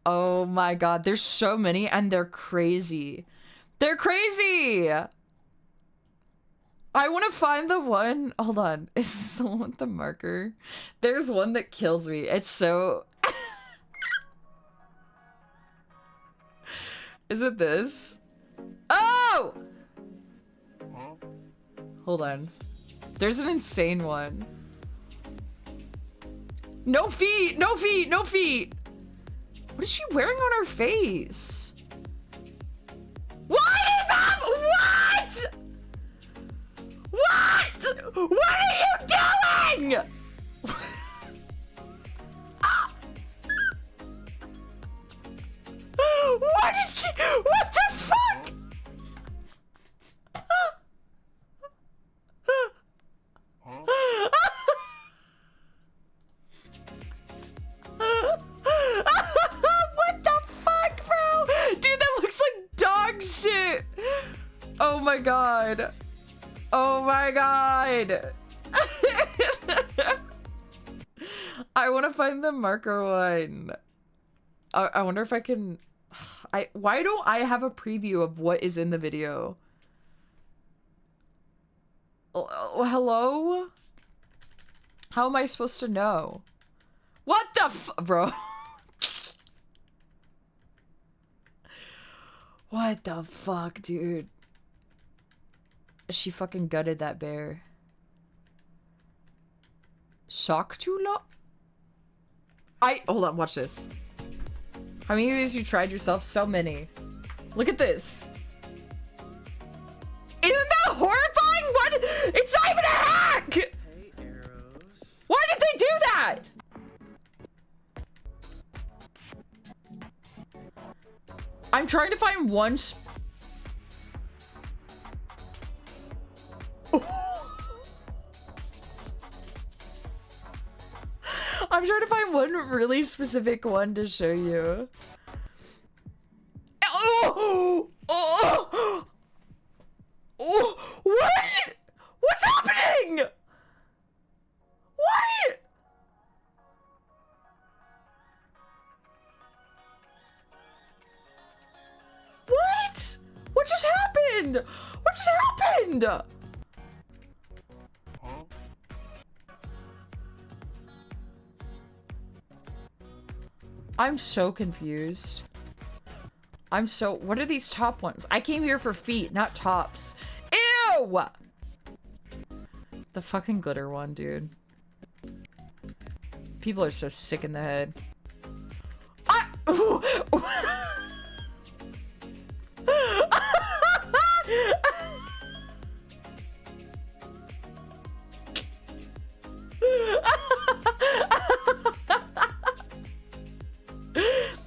Oh my god, there's so many and they're crazy. They're crazy! I want to find the one. Hold on. Is this the one with the marker? There's one that kills me. It's so... Is it this? Oh! Hold on. There's an insane one. No feet! No feet! No feet! What is she wearing on her face? What is up? What? What? What are you doing? What is she? What the fuck? What the fuck, bro? Dude, that looks like dog shit. Oh my god. Oh my god. I want to find the marker one. I wonder if I can... Why don't I have a preview of what is in the video? Oh, hello? How am I supposed to know? What the f- bro? What the fuck, dude? She fucking gutted that bear. Shocktula? Hold on, watch this. How many of these you tried yourself? So many. Look at this. Isn't that horrifying? What? It's not even a hack! Hey, Eros. Why did they do that? I'm trying to find one I'm trying to find one really specific one to show you. Oh! Oh! Oh! What? What's happening? What? What? What just happened? What just happened? I'm so confused. What are these top ones? I came here for feet, not tops. Ew! The fucking glitter one, dude. People are so sick in the head.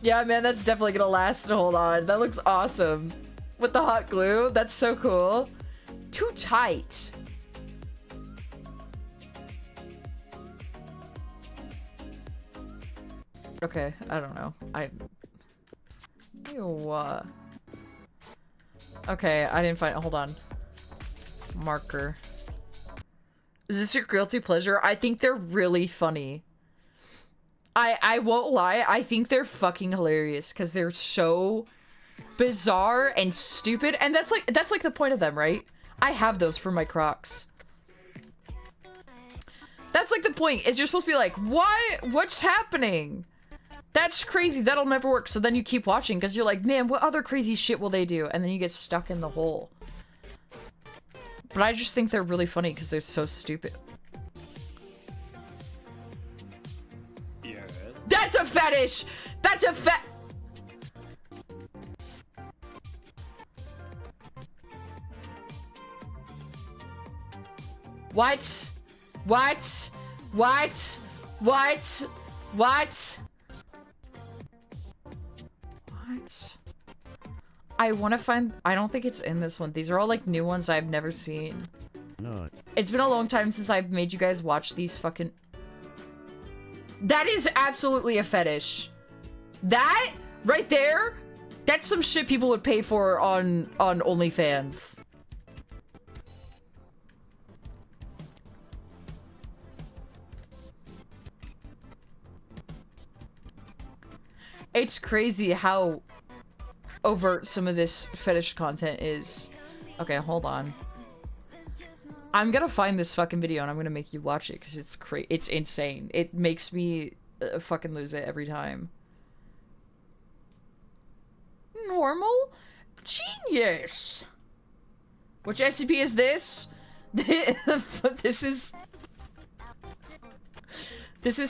Yeah, man, that's definitely gonna last. Hold on. That looks awesome. With the hot glue. That's so cool. Too tight. Okay, I don't know. Ew. Okay, I didn't find it. Hold on. Marker. Is this your guilty pleasure? I think they're really funny. I won't lie, I think they're fucking hilarious because they're so bizarre and stupid, and that's like the point of them, right? I have those for my Crocs. That's like the point, is you're supposed to be like, what? What's happening? That's crazy, that'll never work. So then you keep watching because you're like, man, what other crazy shit will they do? And then you get stuck in the hole. But I just think they're really funny because they're so stupid. That's a fetish! That's a What? What? What? What? What? What? I want to find... I don't think it's in this one. These are all, like, new ones I've never seen. No. It's been a long time since I've made you guys watch these fucking... That is absolutely a fetish. That, right there, that's some shit people would pay for on OnlyFans. It's crazy how overt some of this fetish content is. Okay, hold on. I'm gonna find this fucking video and I'm gonna make you watch it because it's insane. It makes me fucking lose it every time. Normal? Genius! Which SCP is this? This is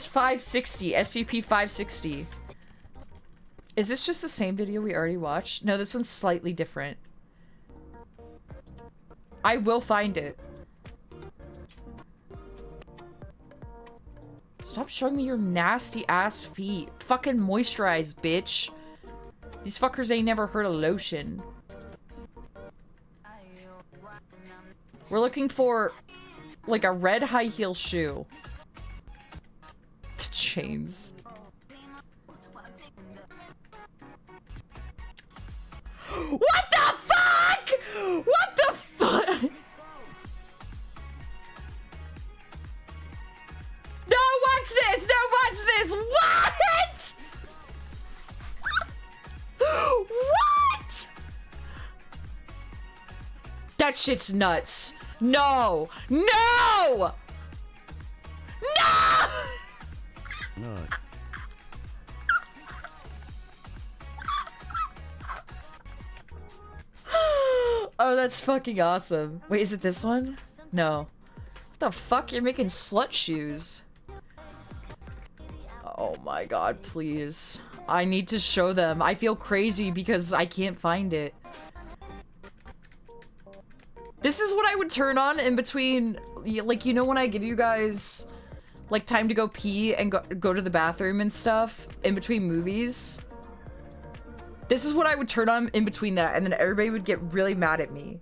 560, SCP 560. Is this just the same video we already watched? No, this one's slightly different. I will find it. Stop showing me your nasty ass feet. Fucking moisturize, bitch. These fuckers ain't never heard of lotion. We're looking for, like, a red high heel shoe. The chains. What the fuck? What the fuck? No, watch this! No, watch this! What? What? That shit's nuts. No! No! No! No. Oh, that's fucking awesome. Wait, is it this one? No. What the fuck? You're making slut shoes. Oh my god, please. I need to show them. I feel crazy because I can't find it. This is what I would turn on in between, like, you know when I give you guys, like, time to go pee and go to the bathroom and stuff in between movies? This is what I would turn on in between that, and then everybody would get really mad at me.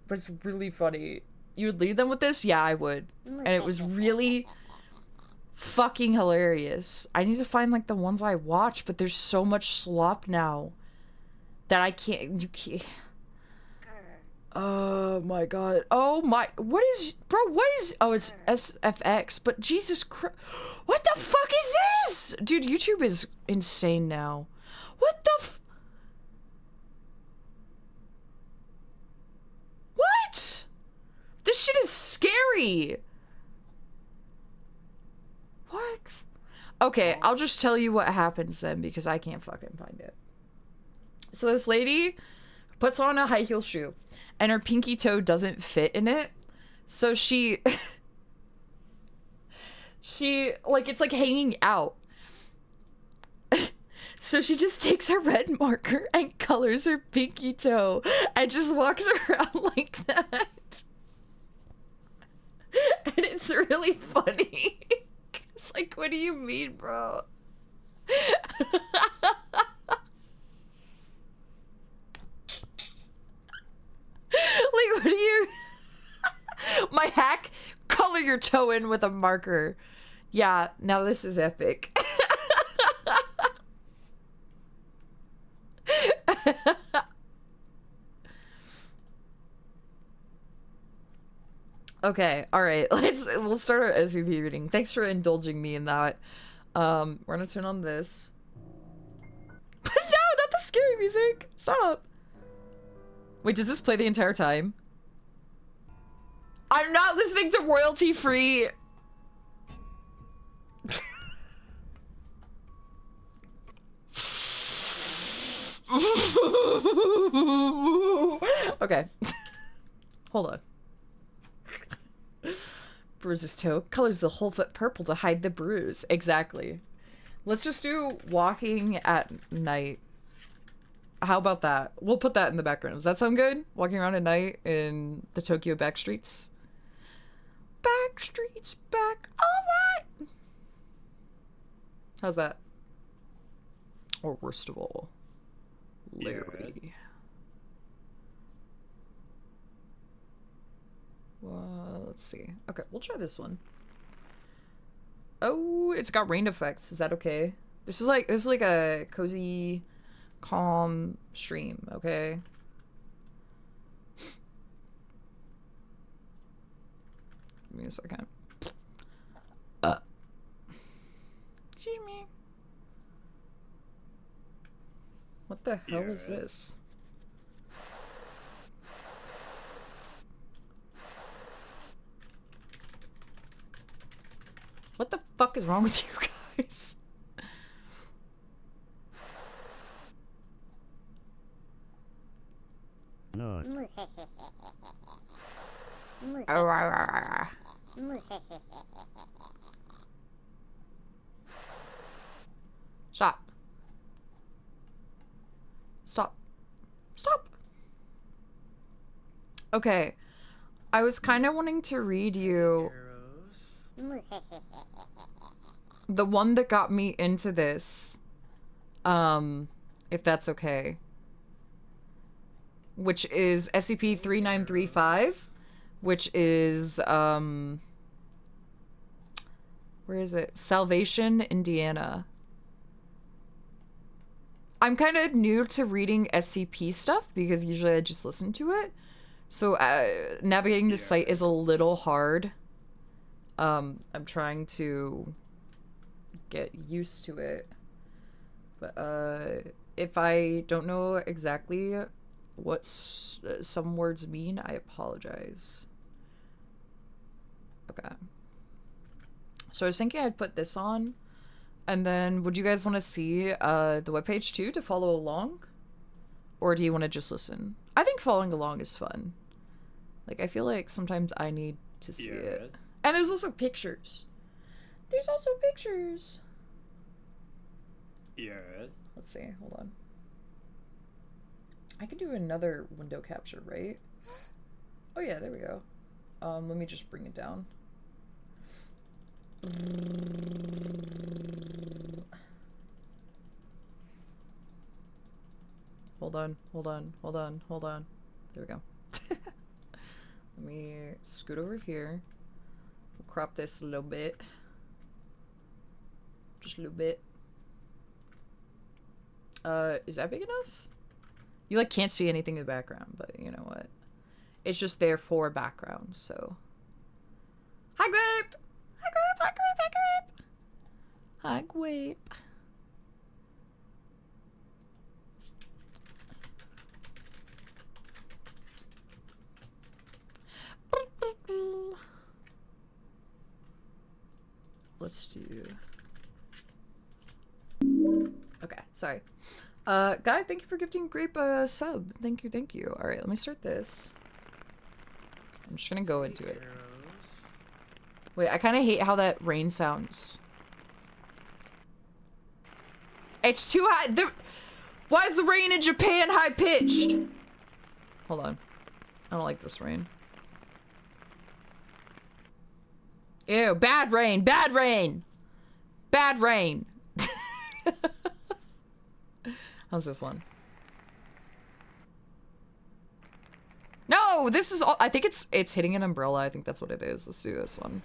But it's really funny. You would lead them with this? Yeah, I would. And it was really fucking hilarious. I need to find, like, the ones I watch, but there's so much slop now that I can't... You can't... Oh my god. Oh my... What is... Bro, what is... Oh, it's SFX, but Jesus Christ... What the fuck is this? Dude, YouTube is insane now. What the f... What? This shit is scary. What? Okay, I'll just tell you what happens then because I can't fucking find it. So this lady puts on a high heel shoe and her pinky toe doesn't fit in it. So she... like, it's like hanging out. So she just takes her red marker and colors her pinky toe and just walks around like that. And it's really funny. It's like, what do you mean, bro? Like, what do you... My hack, color your toe in with a marker. Yeah, now this is epic. Okay, alright, we'll start our SCP reading. Thanks for indulging me in that. We're gonna turn on this. No, not the scary music! Stop! Wait, does this play the entire time? I'm not listening to royalty-free... Okay. Hold on. Bruises toe. Colors the whole foot purple to hide the bruise. Exactly. Let's just do walking at night. How about that? We'll put that in the background. Does that sound good? Walking around at night in the Tokyo back streets. Back streets back. Alright. How's that? Or worst of all, Larry. Well, let's see. Okay, we'll try this one. Oh, it's got rain effects. Is that okay? This is like a cozy, calm stream, okay? Give me a second. Excuse me. What the hell is this? What the fuck is wrong with you guys? Not. Stop. Stop. Stop. Okay. I was kind of wanting to read you Eros. the one that got me into this. If that's okay. Which is SCP-3935, which is, where is it? Salvation, Indiana. I'm kind of new to reading SCP stuff because usually I just listen to it. So navigating this site is a little hard. I'm trying to get used to it. But if I don't know exactly what some words mean, I apologize. Okay. So I was thinking I'd put this on. And then, would you guys want to see the webpage too to follow along? Or do you want to just listen? I think following along is fun. Like, I feel like sometimes I need to see it. And there's also pictures. There's also pictures. Yeah. Let's see, hold on. I could do another window capture, right? Oh yeah, there we go. Let me just bring it down. Hold on, hold on, hold on, hold on. There we go. Let me scoot over here. We'll crop this a little bit. Just a little bit. Is that big enough? You like can't see anything in the background, but you know what? It's just there for background, so. Hi Grape! Hi Grape! Hi Grape! Hi Grape! Hi Grape! Let's do. Okay, sorry. Guy, thank you for gifting Grape a sub. Thank you, thank you. Alright, let me start this. I'm just gonna go into it. Eros. Wait, I kind of hate how that rain sounds. It's too high. Why is the rain in Japan high-pitched? Hold on. I don't like this rain. Ew, bad rain, bad rain! Bad rain! How's this one? No, this is all, I think it's hitting an umbrella. I think that's what it is. Let's do this one.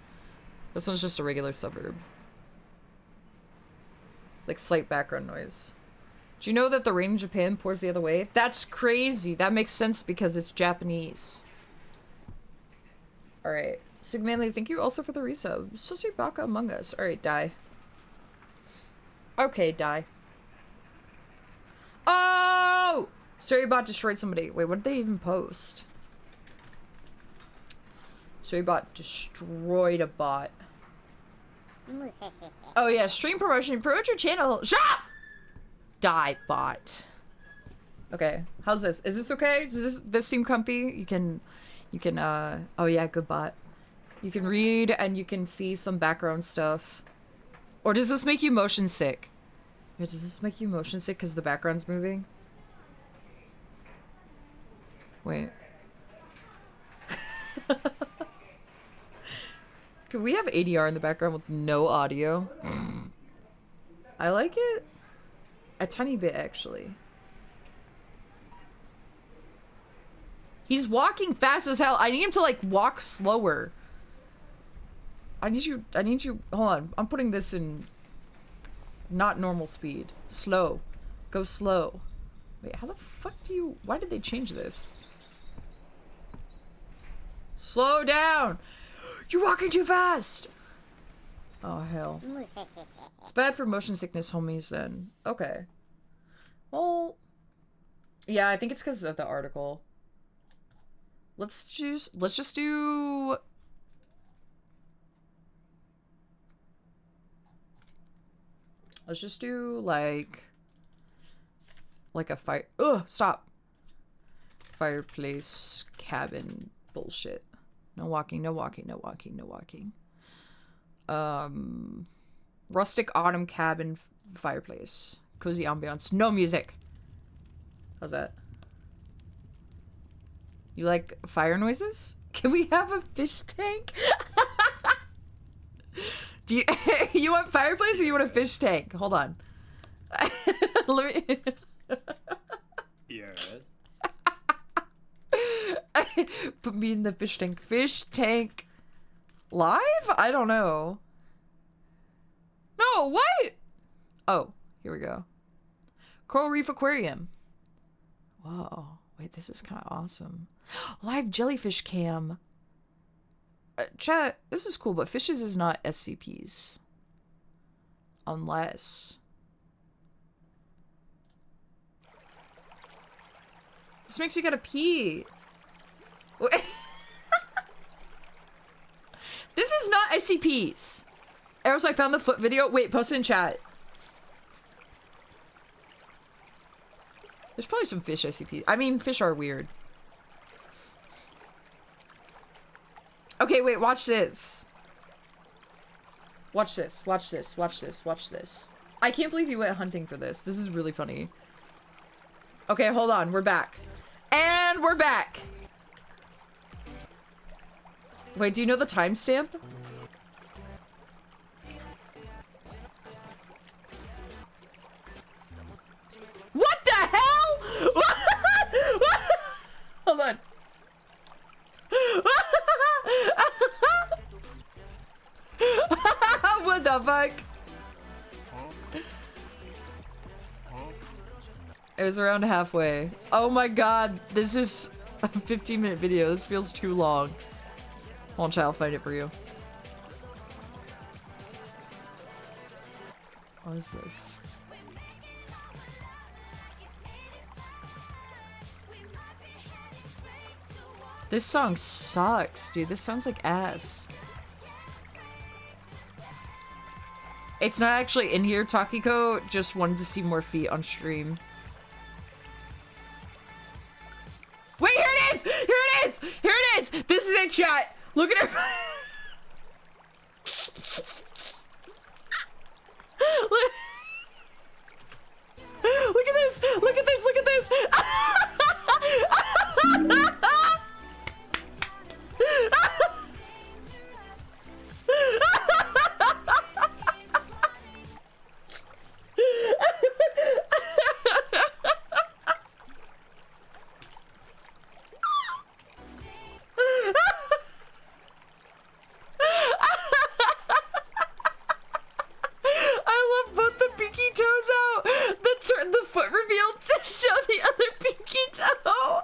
This one's just a regular suburb. Like slight background noise. Do you know that the rain in Japan pours the other way? That's crazy. That makes sense because it's Japanese. Alright. Sigmanly, thank you also for the resub. Sushi Baka Among Us. Alright, die. Okay, die. Oh! Storybot destroyed somebody. Wait, what did they even post? Storybot destroyed a bot. Oh yeah, stream promotion. Promote your channel. Shut up! Die, bot. Okay, how's this? Is this okay? Does this seem comfy? You can, oh yeah, good bot. You can read and you can see some background stuff. Or does this make you motion sick? Wait, does this make you motion sick because the background's moving? Wait. Could we have ADR in the background with no audio? I like it. A tiny bit, actually. He's walking fast as hell. I need him to like walk slower. I need you, hold on. I'm putting this in not normal speed. Slow. Go slow. Wait, how the fuck do you, why did they change this? Slow down! You're walking too fast! Oh, hell. It's bad for motion sickness homies then. Okay. Well, yeah, I think it's because of the article. Let's just do... Let's just do, like a fire... Ugh, stop! Fireplace, cabin, bullshit. No walking, no walking, no walking, no walking. Rustic autumn cabin, fireplace. Cozy ambiance. No music! How's that? You like fire noises? Can we have a fish tank? Do you you want fireplace or you want a fish tank? Hold on. Let me Yes. put me in the fish tank. Fish tank live? I don't know. No, what? Oh, here we go. Coral Reef Aquarium. Whoa. Wait, this is kind of awesome. Live jellyfish cam. Chat, this is cool, but fishes is not SCPs. Unless... This makes you gotta pee. This is not SCPs. Eros, I found the foot video. Wait, post it in chat. There's probably some fish SCPs. I mean, fish are weird. Okay, wait, watch this. Watch this, watch this, watch this, watch this. I can't believe you went hunting for this. This is really funny. Okay, hold on, we're back. And we're back! Wait, do you know the timestamp? What the hell?! Hold on. What the fuck? It was around halfway. Oh my god, this is a 15-minute video. This feels too long. Hold on, I'll find it for you. What is this? This song sucks, dude. This sounds like ass. It's not actually in here, Takiko. Just wanted to see more feet on stream. Wait, here it is! Here it is! Here it is! This is it, chat! Look at it! Look at this! Look at this! Look at this! I love both the pinky toes out. The foot revealed to show the other pinky toe.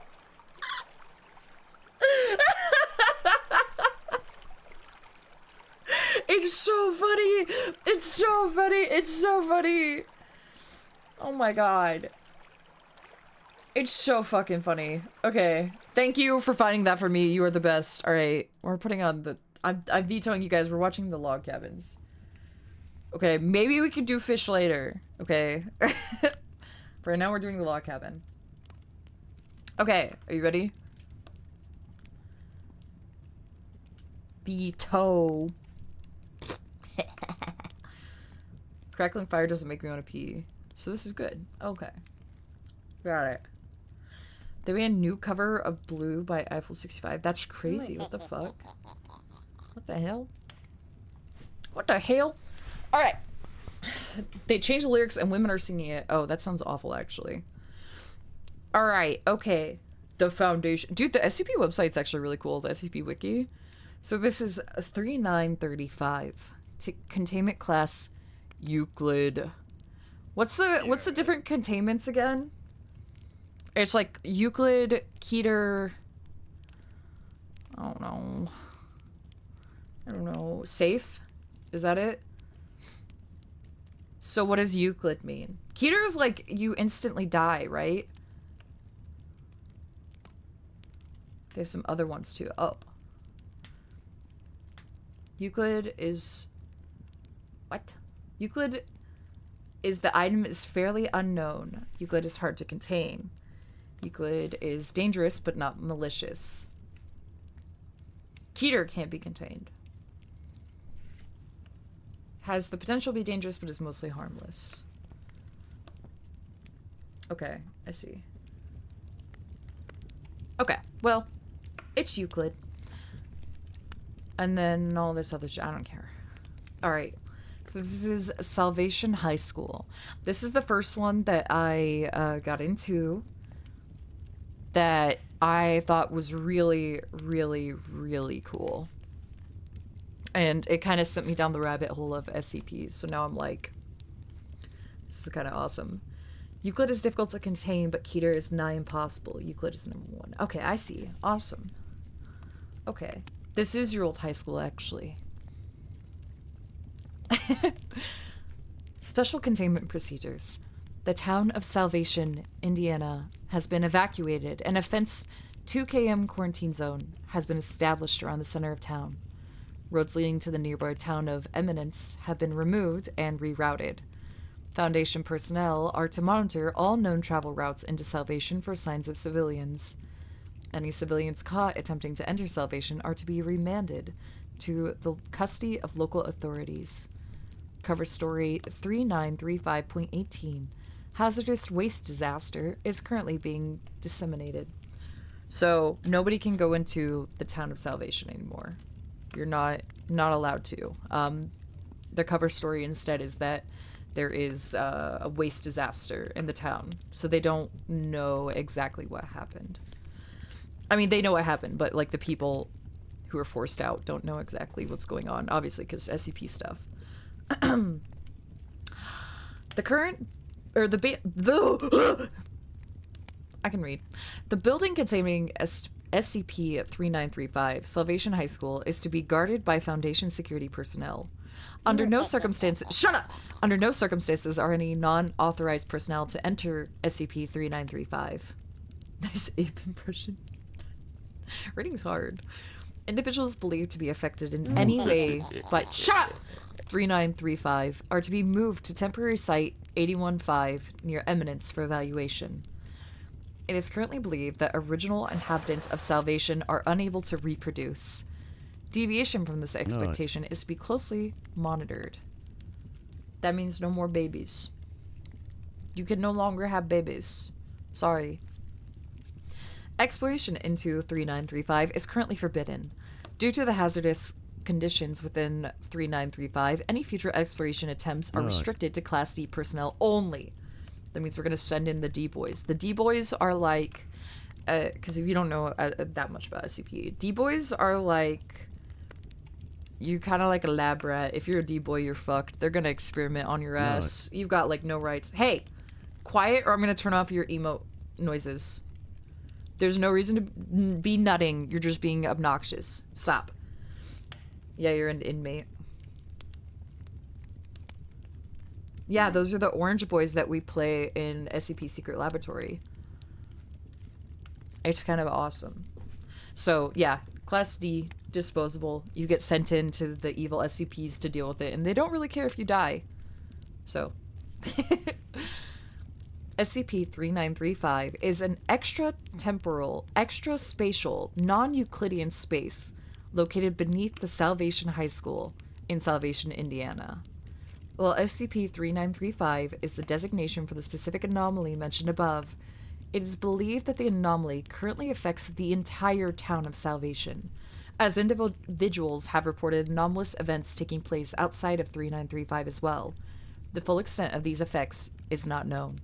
It's so funny. It's so funny. It's so funny. Oh my god. It's so fucking funny. Okay. Thank you for finding that for me. You are the best. Alright. We're putting on the... I'm vetoing you guys. We're watching the log cabins. Okay. Maybe we could do fish later. Okay. For right now, we're doing the log cabin. Okay. Are you ready? Veto. Crackling fire doesn't make me want to pee. So this is good. Okay. Got it. They made a new cover of Blue by Eiffel 65. That's crazy. What the fuck? What the hell? What the hell? Alright. They changed the lyrics and women are singing it. Oh, that sounds awful, actually. Alright, okay. the Foundation. Dude, the SCP website's actually really cool, the SCP Wiki. So this is 3935. Containment class Euclid. What's the different containments again? It's like Euclid, Keter. I don't know. Safe? Is that it? So what does Euclid mean? Keter's like you instantly die, right? They have some other ones too. Oh. Euclid is... What? Euclid is the item is fairly unknown. Euclid is hard to contain. Euclid is dangerous but not malicious. Keter can't be contained. Has the potential to be dangerous but is mostly harmless. Okay, I see. Okay, well, it's Euclid. And then all this other shit, I don't care. Alright, so this is Salvation High School. This is the first one that I got into that I thought was really, really, really cool. And it kind of sent me down the rabbit hole of SCPs, so now I'm like, this is kind of awesome. Euclid is difficult to contain, but Keter is nigh impossible. Euclid is number 1. Okay, I see. Awesome. Okay. This is your old high school, actually. Special containment procedures. The town of Salvation, Indiana, has been evacuated, and a fenced 2 km quarantine zone has been established around the center of town. Roads leading to the nearby town of Eminence have been removed and rerouted. Foundation personnel are to monitor all known travel routes into Salvation for signs of civilians. Any civilians caught attempting to enter Salvation are to be remanded to the custody of local authorities. Cover story 3935.18. Hazardous waste disaster is currently being disseminated. So nobody can go into the town of Salvation anymore. You're not allowed to. The cover story instead is that there is a waste disaster in the town, so they don't know exactly what happened. I mean, they know what happened, but like the people who are forced out don't know exactly what's going on, obviously, because SCP stuff. The current, or I can read. The building containing SCP 3935, Salvation High School, is to be guarded by Foundation security personnel. Under no circumstances, shut up! Under no circumstances are any non-authorized personnel to enter SCP 3935. Nice ape impression. Reading's hard. Individuals believed to be affected in any way by shut up! 3935 are to be moved to temporary site 815 near Eminence for evaluation. It is currently believed that original inhabitants of Salvation are unable to reproduce. Deviation from this expectation is to be closely monitored. That means no more babies. You can no longer have babies. Sorry. Exploration into 3935 is currently forbidden. Due to the hazardous conditions within 3935, any future exploration attempts are restricted to Class D personnel only. That means we're going to send in the D-boys. The D-boys are like... because if you don't know that much about SCP, D-boys are like... You're kind of like a lab rat. If you're a D-boy, you're fucked. They're going to experiment on your ass. You've got, like, no rights. Hey, quiet or I'm going to turn off your emote noises. There's no reason to be nutting. You're just being obnoxious. Stop. Yeah, you're an inmate. Yeah, those are the orange boys that we play in SCP Secret Laboratory. It's kind of awesome. So, yeah, Class D, disposable. You get sent in to the evil SCPs to deal with it, and they don't really care if you die. So. SCP-3935 is an extra-temporal, extra-spatial, non-Euclidean space located beneath the Salvation High School in Salvation, Indiana. While SCP-3935 is the designation for the specific anomaly mentioned above, it is believed that the anomaly currently affects the entire town of Salvation, as individuals have reported anomalous events taking place outside of 3935 as well. The full extent of these effects is not known.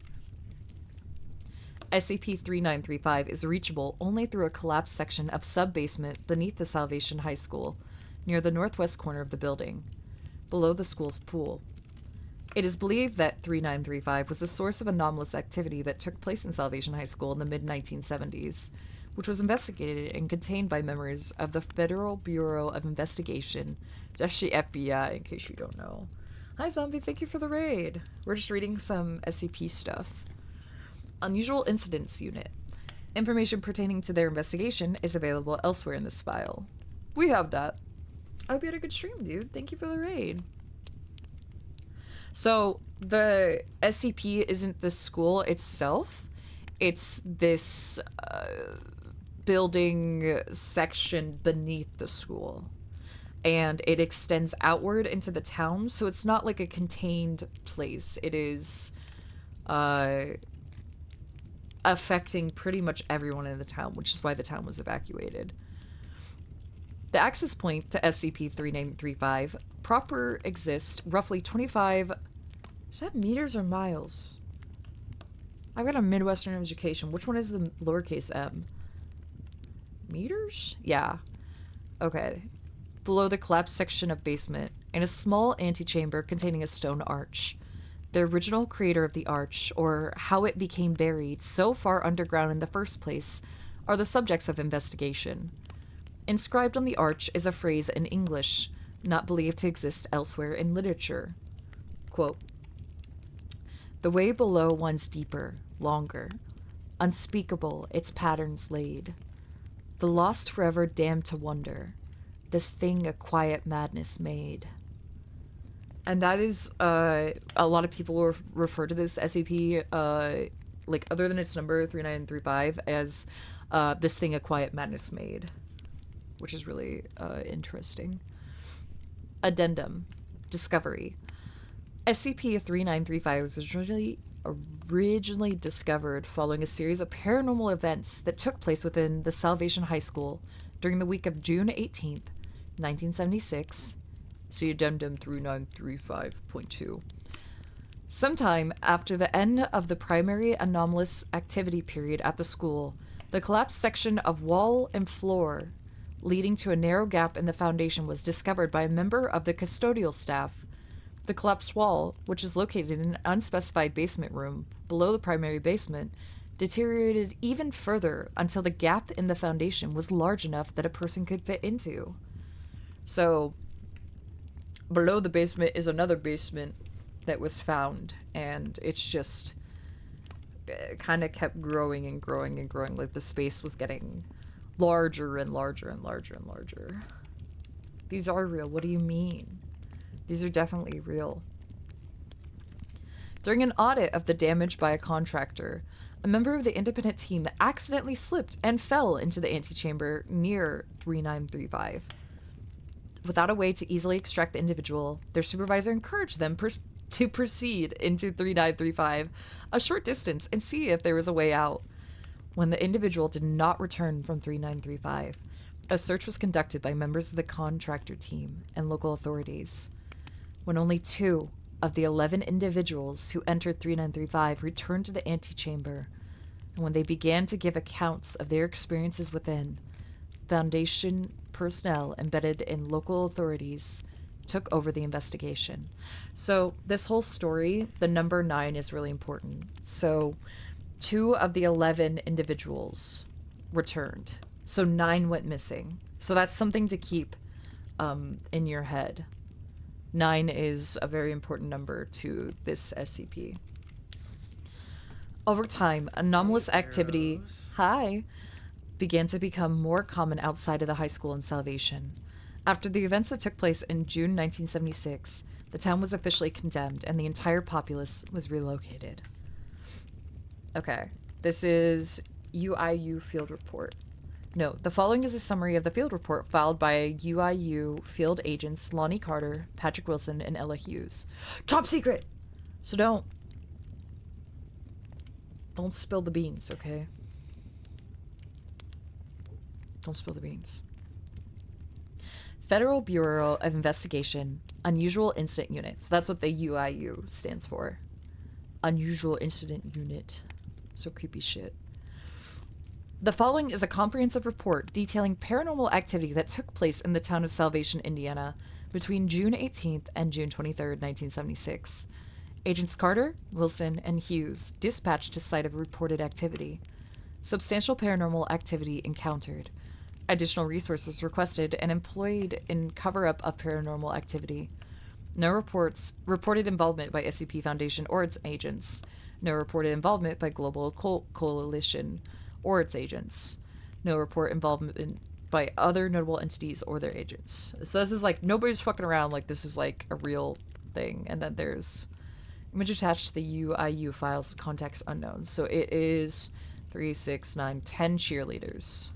SCP-3935 is reachable only through a collapsed section of sub-basement beneath the Salvation High School, near the northwest corner of the building, below the school's pool. It is believed that 3935 was the source of anomalous activity that took place in Salvation High School in the mid-1970s, which was investigated and contained by members of the Federal Bureau of Investigation, actually FBI, in case you don't know. Hi, Zombie, thank you for the raid. We're just reading some SCP stuff. Unusual Incidents Unit. Information pertaining to their investigation is available elsewhere in this file. We have that. I hope you had a good stream, dude. Thank you for the raid. So, the SCP isn't the school itself. It's this building section beneath the school. And it extends outward into the town, so it's not like a contained place. It is affecting pretty much everyone in the town, which is why the town was evacuated. The access point to SCP-3935 proper exists roughly 25... Is that meters or miles? I've got a Midwestern education. Which one is the lowercase m? Meters? Yeah. Okay. Below the collapsed section of basement, in a small antechamber containing a stone arch. The original creator of the arch, or how it became buried so far underground in the first place, are the subjects of investigation. Inscribed on the arch is a phrase in English, not believed to exist elsewhere in literature. Quote, "The way below one's deeper, longer, unspeakable its patterns laid. The lost forever damned to wonder, this thing a quiet madness made." And that is, a lot of people refer to this SCP, like, other than its number, 3935, as, this thing a quiet madness made. Which is really, interesting. Addendum. Discovery. SCP-3935 was originally discovered following a series of paranormal events that took place within the Salvation High School during the week of June 18th, 1976. See Addendum 3935.2. Sometime after the end of the primary anomalous activity period at the school, the collapsed section of wall and floor leading to a narrow gap in the foundation was discovered by a member of the custodial staff. The collapsed wall, which is located in an unspecified basement room below the primary basement, deteriorated even further until the gap in the foundation was large enough that a person could fit into. So, below the basement is another basement that was found, and it's just kind of kept growing and growing and growing. Like, the space was getting larger and larger and larger and larger. These are real. What do you mean? These are definitely real. During an audit of the damage by a contractor, a member of the independent team accidentally slipped and fell into the antechamber near 3935. Without a way to easily extract the individual, their supervisor encouraged them to proceed into 3935 a short distance and see if there was a way out. When the individual did not return from 3935, a search was conducted by members of the contractor team and local authorities. When only 2 of the 11 individuals who entered 3935 returned to the antechamber, and when they began to give accounts of their experiences within, Foundation personnel embedded in local authorities took over the investigation. So this whole story, the number 9 is really important. So 2 of the 11 individuals returned. So 9 went missing. So that's something to keep in your head. 9 is a very important number to this SCP. Over time, anomalous activity began to become more common outside of the high school in Salvation. After the events that took place in June 1976, the town was officially condemned and the entire populace was relocated. Okay, this is UIU field report. Note, the following is a summary of the field report filed by UIU field agents Lonnie Carter, Patrick Wilson, and Ella Hughes. Top secret! So don't spill the beans, okay? Don't spill the beans. Federal Bureau of Investigation, Unusual Incident Unit. So that's what the UIU stands for. Unusual Incident Unit. So creepy shit. The following is a comprehensive report detailing paranormal activity that took place in the town of Salvation, Indiana, between June 18th and June 23rd, 1976. Agents Carter, Wilson, and Hughes dispatched to site of reported activity. Substantial paranormal activity encountered. Additional resources requested and employed in cover-up of paranormal activity. No reported involvement by SCP Foundation or its agents. No reported involvement by Global Occult Coalition or its agents. No report involvement by other notable entities or their agents. So this is like, nobody's fucking around, like this is like a real thing. And then there's image attached to the UIU files, contacts unknown. So it is 3, 6, 9, 10 cheerleaders.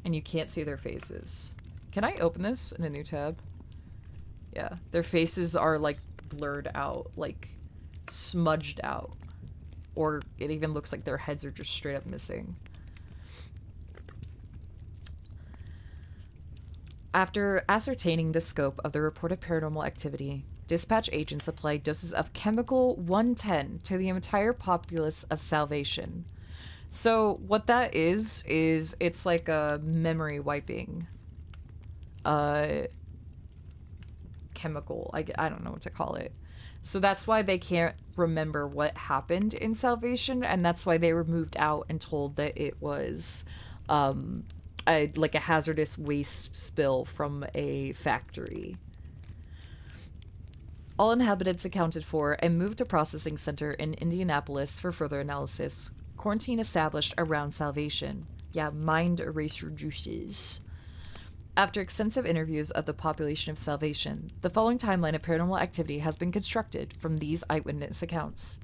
And you can't see their faces. Can I open this in a new tab? Yeah, their faces are like blurred out, like smudged out. Or it even looks like their heads are just straight up missing. After ascertaining the scope of the reported paranormal activity, dispatch agents applied doses of chemical 110 to the entire populace of Salvation. So what that is it's like a memory wiping chemical. I don't know what to call it. So that's why they can't remember what happened in Salvation, and that's why they were moved out and told that it was like a hazardous waste spill from a factory. All inhabitants accounted for and moved to processing center in Indianapolis for further analysis. Quarantine established around Salvation. Yeah, mind eraser juices. After extensive interviews of the population of Salvation, the following timeline of paranormal activity has been constructed from these eyewitness accounts.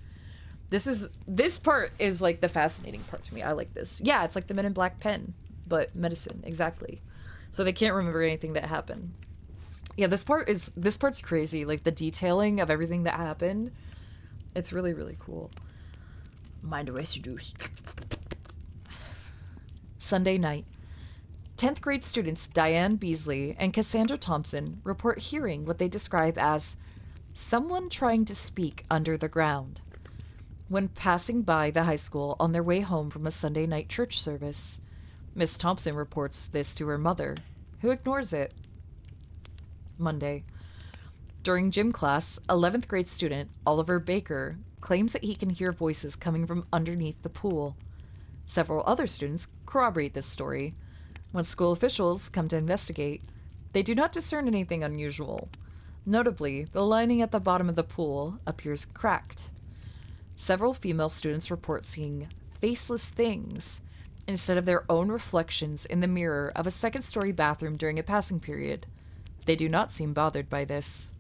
This part is like the fascinating part to me. I like this. Yeah, it's like the Men in Black pen, but medicine, exactly. So they can't remember anything that happened. Yeah, this part's crazy. Like the detailing of everything that happened. It's really, really cool. Mind eraser juice. Sunday night. 10th grade students Diane Beasley and Cassandra Thompson report hearing what they describe as someone trying to speak under the ground when passing by the high school on their way home from a Sunday night church service. Miss Thompson reports this to her mother, who ignores it. Monday. During gym class, 11th grade student Oliver Baker claims that he can hear voices coming from underneath the pool. Several other students corroborate this story. When school officials come to investigate, they do not discern anything unusual. Notably, the lining at the bottom of the pool appears cracked. Several female students report seeing faceless things instead of their own reflections in the mirror of a second-story bathroom during a passing period. They do not seem bothered by this.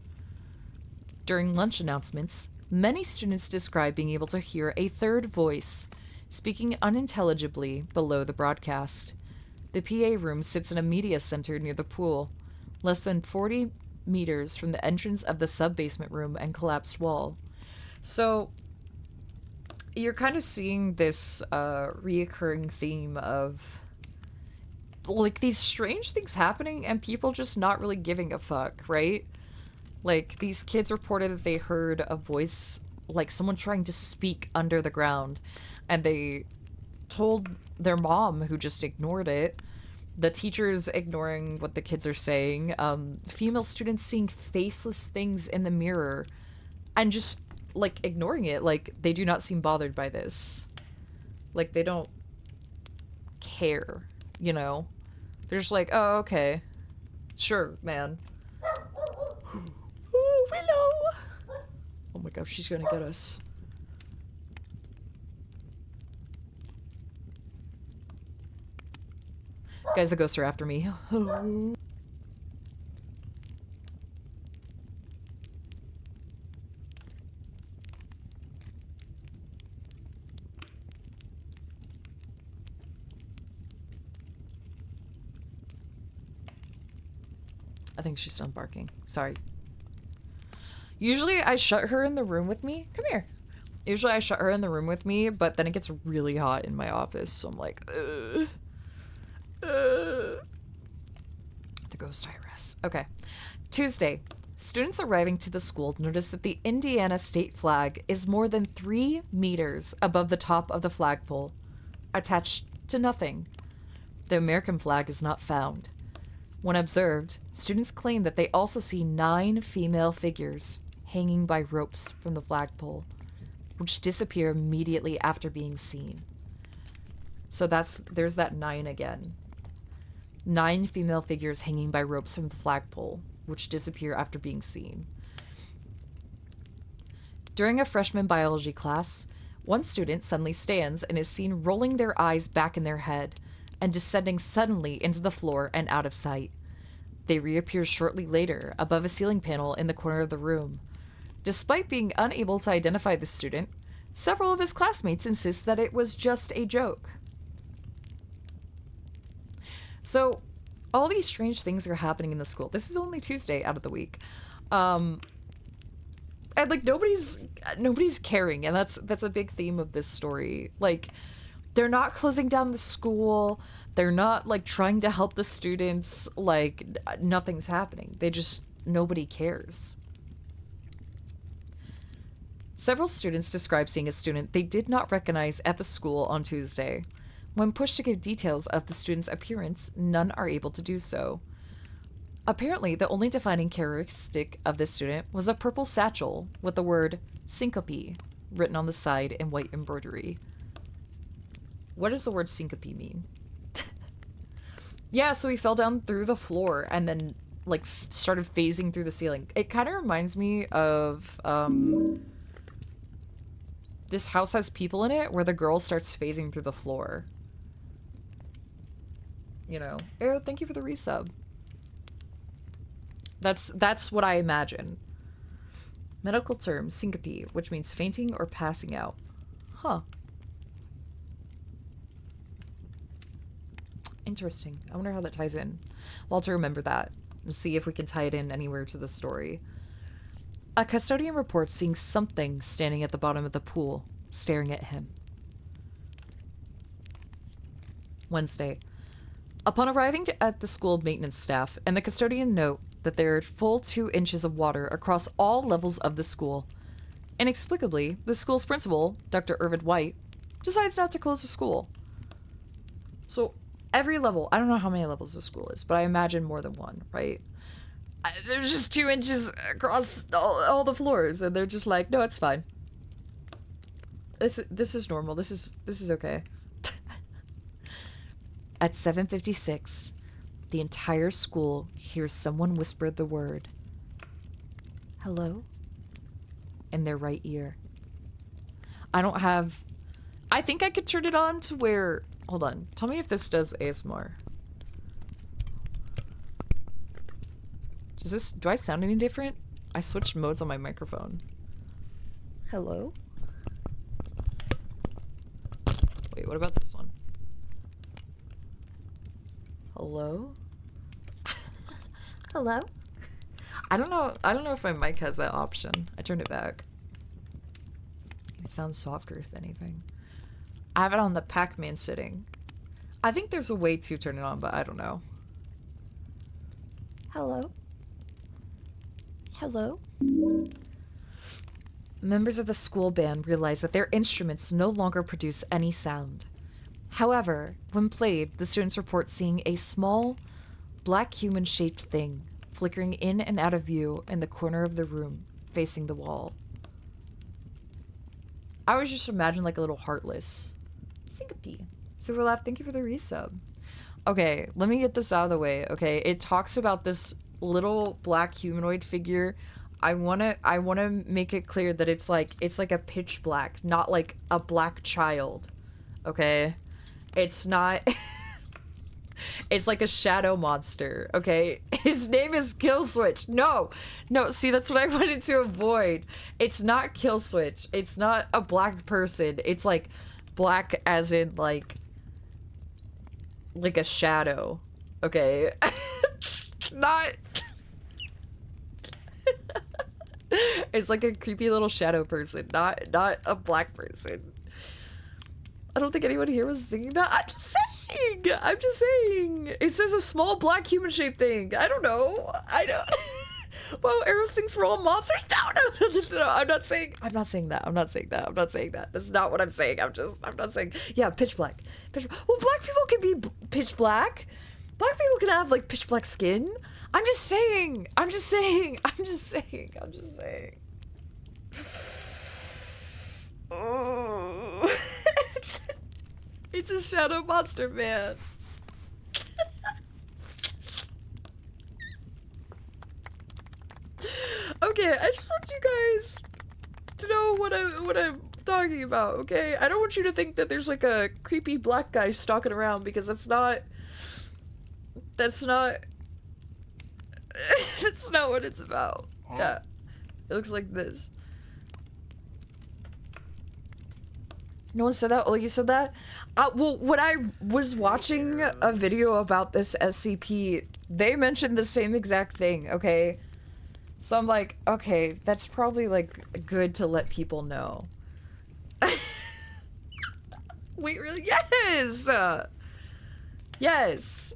During lunch announcements, many students describe being able to hear a third voice speaking unintelligibly below the broadcast. The PA room sits in a media center near the pool, less than 40 meters from the entrance of the sub-basement room and collapsed wall. So you're kind of seeing this reoccurring theme of like these strange things happening and people just not really giving a fuck, right? Like these kids reported that they heard a voice, like someone trying to speak under the ground, and they told their mom, who just ignored it. The teachers ignoring what the kids are saying. Female students seeing faceless things in the mirror and just like ignoring it. Like they do not seem bothered by this. Like they don't care, you know? They're just like, oh, okay. Sure, man. Oh, Willow! Oh my gosh, she's gonna get us. Guys, the ghosts are after me. I think she's done barking. Sorry. Usually I shut her in the room with me. Come here. Usually I shut her in the room with me, but then it gets really hot in my office, so I'm like, ugh. The ghost IRS. Okay. Tuesday, Students arriving to the school notice that the Indiana state flag is more than 3 meters above the top of the flagpole, attached to nothing. The American flag is not found. When observed, students claim that they also see 9 female figures hanging by ropes from the flagpole, which disappear immediately after being seen. So there's that 9 again. 9 female figures hanging by ropes from the flagpole, which disappear after being seen. During a freshman biology class, one student suddenly stands and is seen rolling their eyes back in their head and descending suddenly into the floor and out of sight. They reappear shortly later above a ceiling panel in the corner of the room. Despite being unable to identify the student, several of his classmates insist that it was just a joke. So, all these strange things are happening in the school. This is only Tuesday out of the week. And like nobody's caring, and that's a big theme of this story. Like, they're not closing down the school. They're not like trying to help the students. Like, nothing's happening. Nobody cares. Several students describe seeing a student they did not recognize at the school on Tuesday. When pushed to give details of the student's appearance, none are able to do so. Apparently, the only defining characteristic of this student was a purple satchel with the word syncope written on the side in white embroidery. What does the word syncope mean? Yeah, so he fell down through the floor and then like started phasing through the ceiling. It kind of reminds me of This House Has People in It, where the girl starts phasing through the floor. You know. Oh, thank you for the resub. That's what I imagine. Medical term, syncope, which means fainting or passing out. Huh. Interesting. I wonder how that ties in. We'll have to remember that and see if we can tie it in anywhere to the story. A custodian reports seeing something standing at the bottom of the pool, staring at him. Wednesday. Upon arriving at the school maintenance staff and the custodian note that there are full 2 inches of water across all levels of the school. Inexplicably, the school's principal, Dr. Irvid White, decides not to close the school. So every level, I don't know how many levels the school is, but I imagine more than one, right? There's just 2 inches across all the floors, and they're just like, no, it's fine. This is normal. This is okay. At 7:56, the entire school hears someone whisper the word, "Hello?" in their right ear. I think I could turn it on to where, hold on, tell me if this does ASMR. Do I sound any different? I switched modes on my microphone. Hello? Wait, what about this one? Hello? Hello? I don't know if my mic has that option. I turned it back. It sounds softer, if anything. I have it on the Pac-Man setting. I think there's a way to turn it on, but I don't know. Hello? Hello? Members of the school band realize that their instruments no longer produce any sound. However, when played, the students report seeing a small, black human-shaped thing flickering in and out of view in the corner of the room, facing the wall. I always just imagine like a little heartless. Syncope. Silverlaugh, thank you for the resub. Okay, let me get this out of the way, okay? It talks about this little black humanoid figure. I wanna make it clear that it's like a pitch black, not like a black child. Okay? It's not it's like a shadow monster, okay? His name is Killswitch. No, see, that's what I wanted to avoid. It's not Killswitch. It's not a black person. It's like black as in like a shadow, okay? Not it's like a creepy little shadow person, not a black person. I don't think anyone here was thinking that. I'm just saying. It says a small black human-shaped thing. I don't know. Well, Eros thinks we're all monsters. No, I'm not saying that. That's not what I'm saying. I'm not saying, yeah, pitch black. Well, black people can be pitch black. Black people can have, like, pitch black skin. I'm just saying. Oh. It's a shadow monster, man. Okay, I just want you guys to know what I'm talking about, okay? I don't want you to think that there's like a creepy black guy stalking around, because that's not that's not what it's about. Yeah. It looks like this. No one said that? Oh, you said that? Well, when I was watching a video about this SCP, they mentioned the same exact thing, okay? So I'm like, okay, that's probably, like, good to let people know. Wait, really? Yes! Yes!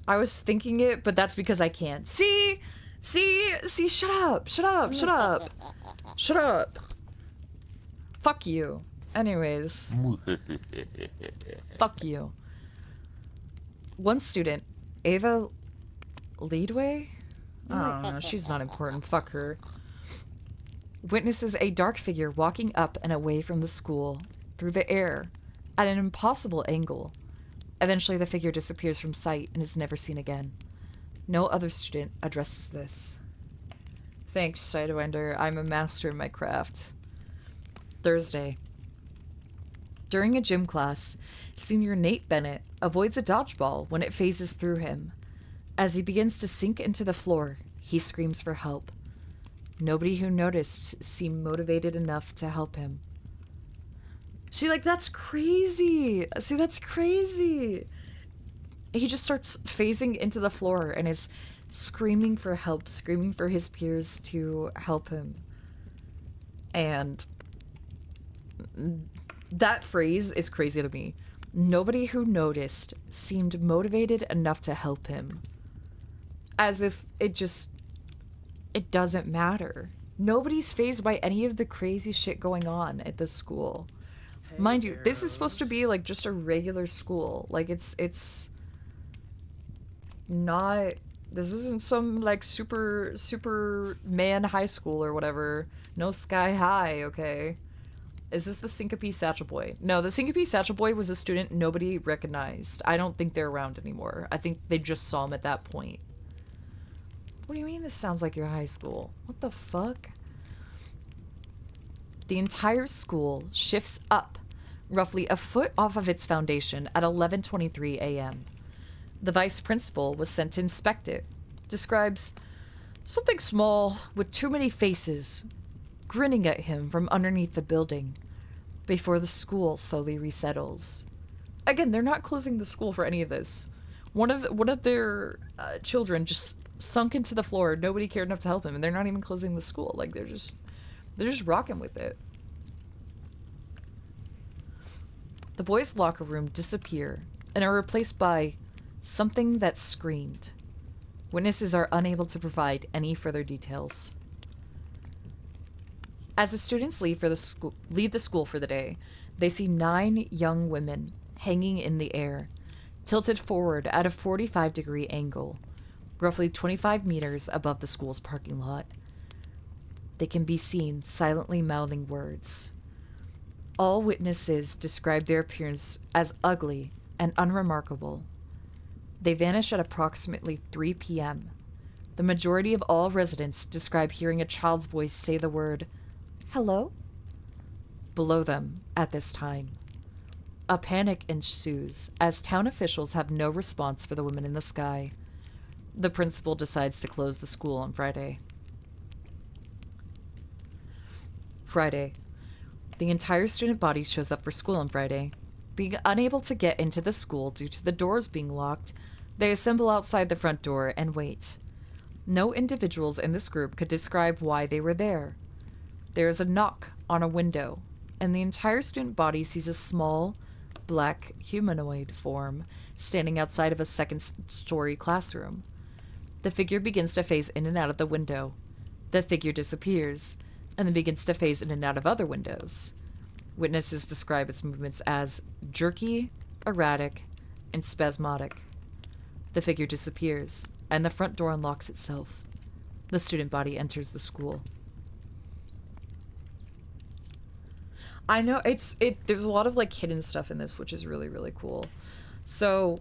I was thinking it, but that's because I can't. See, shut up. Fuck you. Anyways. Fuck you. One student, Ava Leadway? I don't know, she's not important, fuck her. Witnesses a dark figure walking up and away from the school, through the air, at an impossible angle. Eventually the figure disappears from sight and is never seen again. No other student addresses this. Thanks, Sidewinder, I'm a master in my craft. Thursday. During a gym class, senior Nate Bennett avoids a dodgeball when it phases through him. As he begins to sink into the floor, he screams for help. Nobody who noticed seemed motivated enough to help him. See, like, that's crazy. See, that's crazy. He just starts phasing into the floor and is screaming for help, screaming for his peers to help him. And that phrase is crazy to me. Nobody who noticed seemed motivated enough to help him. As if it doesn't matter. Nobody's fazed by any of the crazy shit going on at this school. Hey, Mind you, this is Eros. supposed to be like just a regular school. Like it's not, this isn't some like super man high school or whatever. No Sky High, okay? Is this the Syncope Satchel Boy? No, the Syncope Satchel Boy was a student nobody recognized. I don't think they're around anymore. I think they just saw him at that point. What do you mean this sounds like your high school? What the fuck? The entire school shifts up, roughly a foot off of its foundation at 11:23 a.m. The vice principal was sent to inspect it. Describes something small with too many faces grinning at him from underneath the building before the school slowly resettles. Again, they're not closing the school for any of this. One of their children just sunk into the floor. Nobody cared enough to help him, and they're not even closing the school. Like, they're just rocking with it. The boys' locker room disappear and are replaced by something that screamed. Witnesses are unable to provide any further details. As the students leave the school for the day, they see 9 young women hanging in the air, tilted forward at a 45-degree angle, roughly 25 meters above the school's parking lot. They can be seen silently mouthing words. All witnesses describe their appearance as ugly and unremarkable. They vanish at approximately 3 p.m. The majority of all residents describe hearing a child's voice say the word, "Hello?" below them at this time. A panic ensues as town officials have no response for the women in the sky. The principal decides to close the school on Friday. Friday. The entire student body shows up for school on Friday. Being unable to get into the school due to the doors being locked, they assemble outside the front door and wait. No individuals in this group could describe why they were there. There is a knock on a window, and the entire student body sees a small, black humanoid form standing outside of a second-story classroom. The figure begins to phase in and out of the window. The figure disappears, and then begins to phase in and out of other windows. Witnesses describe its movements as jerky, erratic, and spasmodic. The figure disappears, and the front door unlocks itself. The student body enters the school. I know there's a lot of like hidden stuff in this, which is really, really cool. So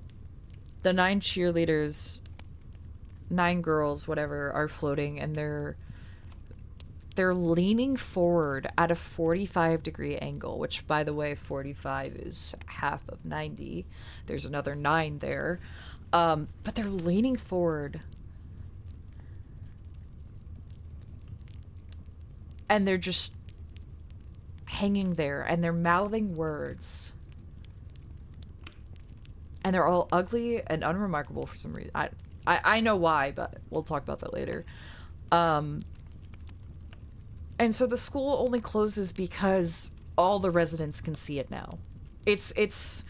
the 9 cheerleaders, 9 girls, whatever, are floating, and they're leaning forward at a 45-degree angle, which, by the way, 45 is half of 90. There's another 9 there. But they're leaning forward. And they're just hanging there, and they're mouthing words. And they're all ugly and unremarkable for some reason. I know why, but we'll talk about that later. And so the school only closes because all the residents can see it now. It's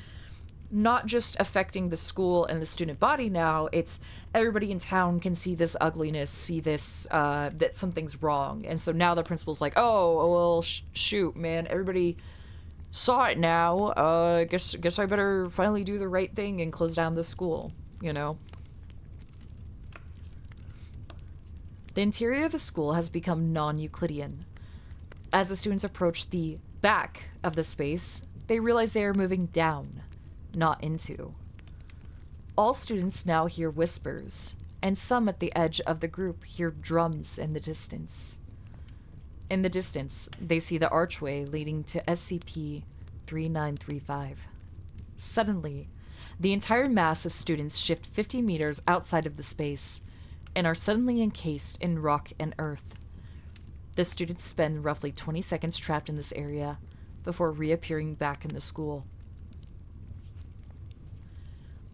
not just affecting the school and the student body now, it's everybody in town can see this ugliness, see this, that something's wrong. And so now the principal's like, oh, well, shoot, man, everybody saw it now. Guess I better finally do the right thing and close down the school, you know? The interior of the school has become non-Euclidean. As the students approach the back of the space, they realize they are moving down, not into. All students now hear whispers, and some at the edge of the group hear drums in the distance. In the distance, they see the archway leading to SCP-3935. Suddenly, the entire mass of students shift 50 meters outside of the space and are suddenly encased in rock and earth. The students spend roughly 20 seconds trapped in this area before reappearing back in the school.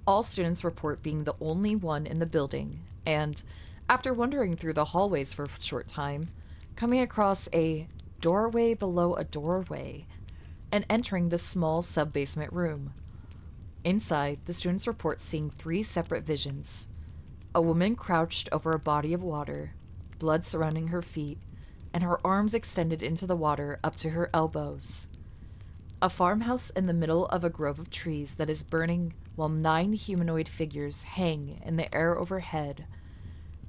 All students report being the only one in the building, and, after wandering through the hallways for a short time, coming across a doorway below a doorway, and entering the small sub-basement room. Inside, the students report seeing 3 separate visions. A woman crouched over a body of water, blood surrounding her feet, and her arms extended into the water up to her elbows. A farmhouse in the middle of a grove of trees that is burning while 9 humanoid figures hang in the air overhead,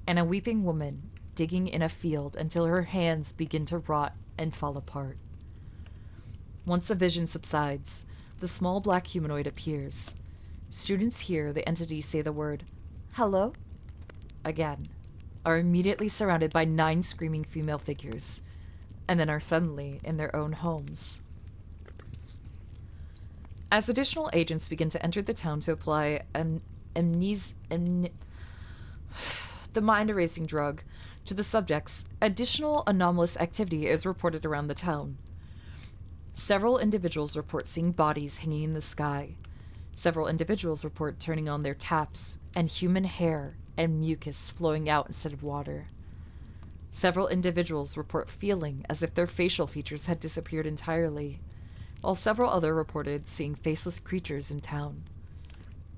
and a weeping woman digging in a field until her hands begin to rot and fall apart. Once the vision subsides, the small black humanoid appears. Students hear the entity say the word, "Hello?" again, are immediately surrounded by 9 screaming female figures, and then are suddenly in their own homes. As additional agents begin to enter the town to apply the mind-erasing drug to the subjects, additional anomalous activity is reported around the town. Several individuals report seeing bodies hanging in the sky. Several individuals report turning on their taps and human hair and mucus flowing out instead of water. Several individuals report feeling as if their facial features had disappeared entirely, while several others reported seeing faceless creatures in town.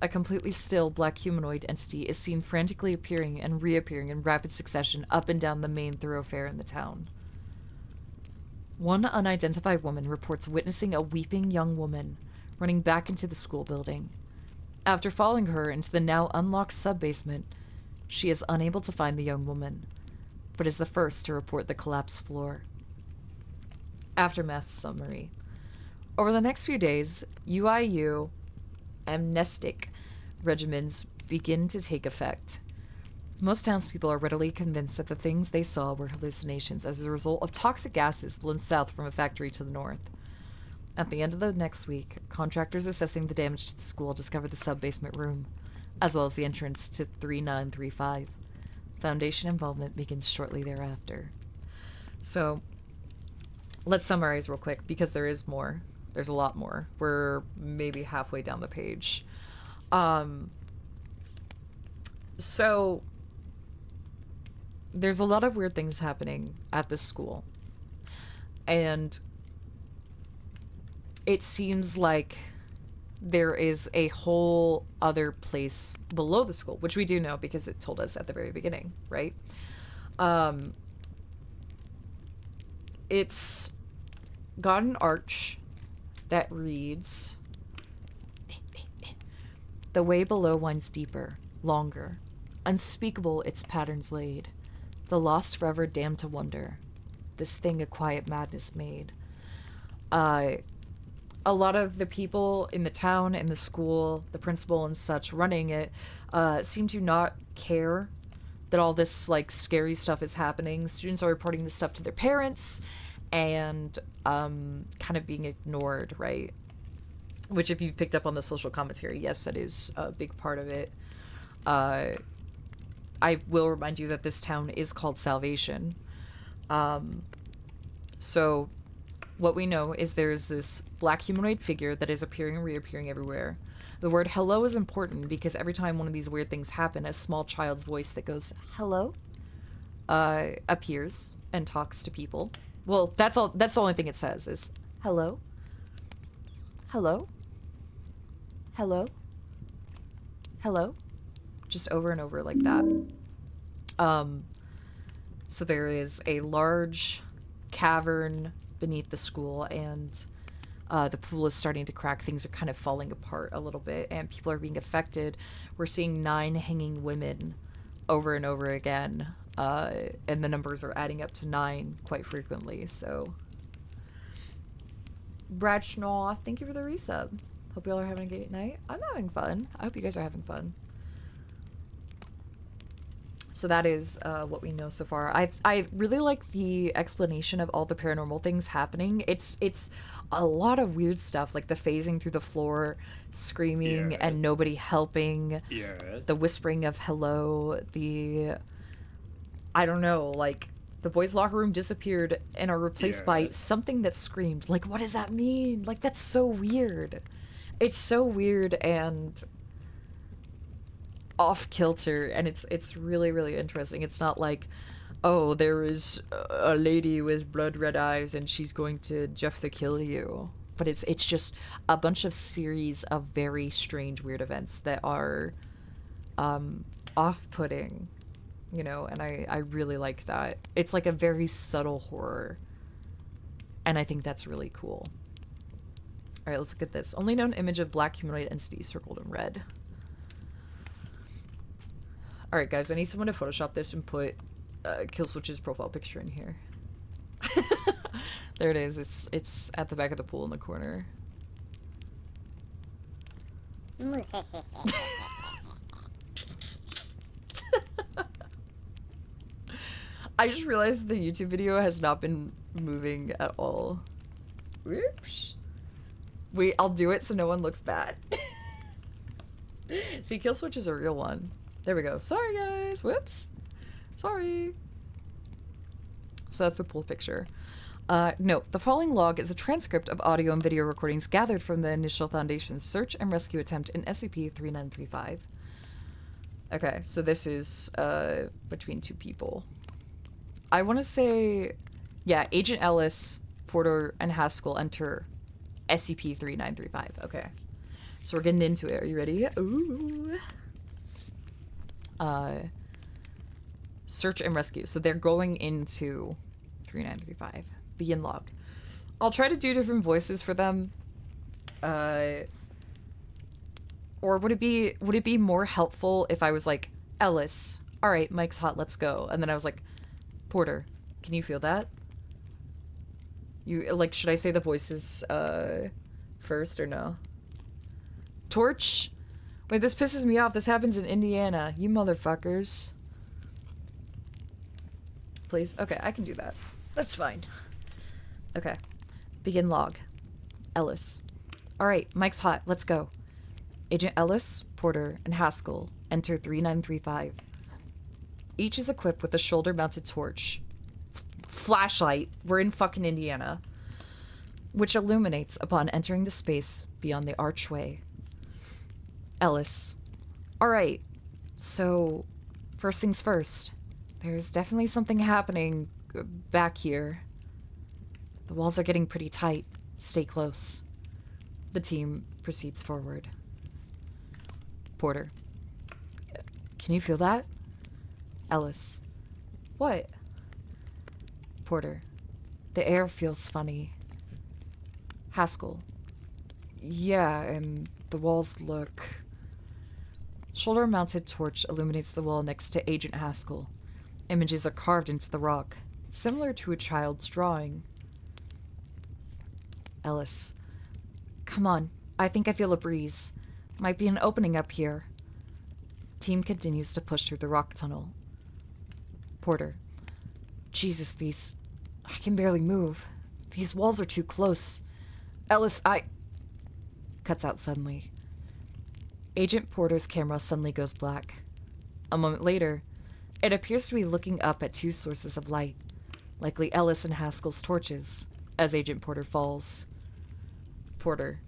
A completely still black humanoid entity is seen frantically appearing and reappearing in rapid succession up and down the main thoroughfare in the town. One unidentified woman reports witnessing a weeping young woman running back into the school building. After following her into the now unlocked sub-basement, she is unable to find the young woman, but is the first to report the collapsed floor. Aftermath summary. Over the next few days, UIU amnestic regimens begin to take effect. Most townspeople are readily convinced that the things they saw were hallucinations as a result of toxic gases blown south from a factory to the north. At the end of the next week, contractors assessing the damage to the school discover the sub-basement room, as well as the entrance to 3935. Foundation involvement begins shortly thereafter. So, let's summarize real quick, because there is more. There's a lot more. We're maybe halfway down the page. So, there's a lot of weird things happening at this school. And it seems like there is a whole other place below the school, which we do know because it told us at the very beginning, right? It's got an arch that reads, "The way below winds deeper, longer, unspeakable its patterns laid, the lost forever damned to wonder, this thing a quiet madness made." A lot of the people in the town and the school, the principal and such running it, seem to not care that all this like scary stuff is happening. Students are reporting this stuff to their parents and kind of being ignored, right? Which, if you've picked up on the social commentary, yes, that is a big part of it. I will remind you that this town is called Salvation. So what we know is there's this black humanoid figure that is appearing and reappearing everywhere. The word hello is important because every time one of these weird things happen, a small child's voice that goes, hello, appears and talks to people. Well, that's the only thing it says is, hello, hello, hello, hello, just over and over like that. So there is a large cavern beneath the school, and the pool is starting to crack. Things are kind of falling apart a little bit, and people are being affected. We're seeing 9 hanging women over and over again, and the numbers are adding up to 9 quite frequently. So, Bradshaw, thank you for the resub. Hope y'all are having a great night. I'm having fun. I hope you guys are having fun. So that is what we know so far. I really like the explanation of all the paranormal things happening. It's a lot of weird stuff, like the phasing through the floor, screaming and nobody helping, the whispering of hello, I don't know, like the boys' locker room disappeared and are replaced by something that screamed. Like, what does that mean? Like, that's so weird. It's so weird and off kilter, and it's really, really interesting. It's not like, oh, there is a lady with blood red eyes and she's going to Jeff the kill you. But it's just a bunch of series of very strange, weird events that are off-putting, you know, and I really like that. It's like a very subtle horror, and I think that's really cool. All right, let's look at this. Only known image of black humanoid entity circled in red. All right, guys, I need someone to Photoshop this and put Killswitch's profile picture in here. There it is. It's at the back of the pool in the corner. I just realized the YouTube video has not been moving at all. Whoops. Wait, I'll do it so no one looks bad. See, Killswitch is a real one. There we go. Sorry, guys. Whoops. Sorry. So that's the pool picture. Note, the following log is a transcript of audio and video recordings gathered from the initial Foundation's search and rescue attempt in SCP-3935. Okay, so this is between 2 people. I want to say, yeah, Agent Ellis, Porter, and Haskell enter SCP-3935. Okay. So we're getting into it. Are you ready? Ooh. Search and rescue. So they're going into 3935. Begin log. I'll try to do different voices for them. Or would it be more helpful if I was like, Ellis, all right, Mike's hot, let's go. And then I was like, Porter, can you feel that? You like, should I say the voices first or no? Torch? Wait, this pisses me off. This happens in Indiana. You motherfuckers. Please? Okay, I can do that. That's fine. Okay. Begin log. Ellis. Alright, Mike's hot. Let's go. Agent Ellis, Porter, and Haskell enter 3935. Each is equipped with a shoulder-mounted torch. Flashlight. We're in fucking Indiana. Which illuminates upon entering the space beyond the archway. Ellis. Alright, so first things first. There's definitely something happening back here. The walls are getting pretty tight. Stay close. The team proceeds forward. Porter. Can you feel that? Ellis. What? Porter. The air feels funny. Haskell. Yeah, and the walls look... Shoulder-mounted torch illuminates the wall next to Agent Haskell. Images are carved into the rock, similar to a child's drawing. Ellis. Come on, I think I feel a breeze. Might be an opening up here. Team continues to push through the rock tunnel. Porter. Jesus, I can barely move. These walls are too close. Ellis, Cuts out suddenly. Agent Porter's camera suddenly goes black. A moment later, it appears to be looking up at two sources of light, likely Ellis and Haskell's torches, as Agent Porter falls. Porter.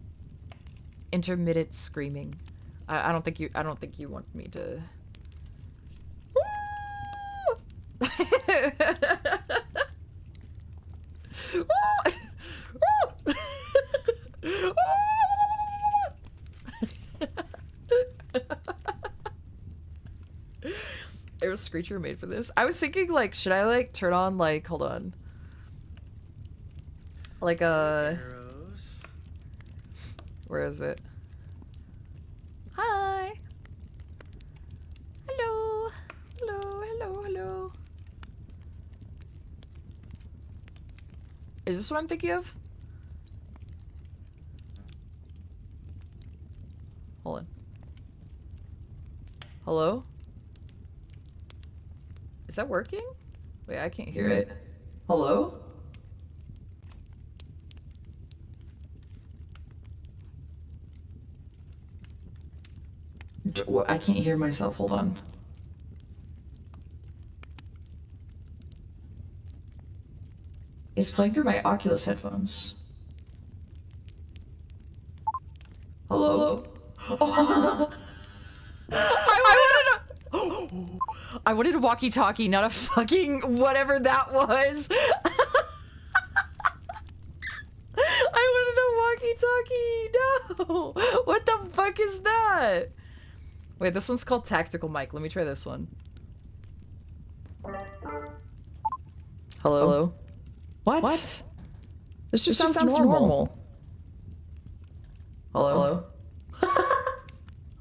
Intermittent screaming. I don't think you want me to... It was Screecher made for this. I was thinking, like, should I, like, turn on, like, hold on. Like, Eros. where is it? Hi. Hello. Hello, hello, hello. Is this what I'm thinking of? Hold on. Hello? Is that working? Wait, I can't hear it. Hello? I can't hear myself. Hold on. It's playing through my Oculus headphones. Hello? Oh. I wanted a walkie-talkie, not a fucking whatever that was. I wanted a walkie-talkie. No. What the fuck is that? Wait, this one's called Tactical Mic. Let me try this one. Hello? What? This just sounds normal. Hello?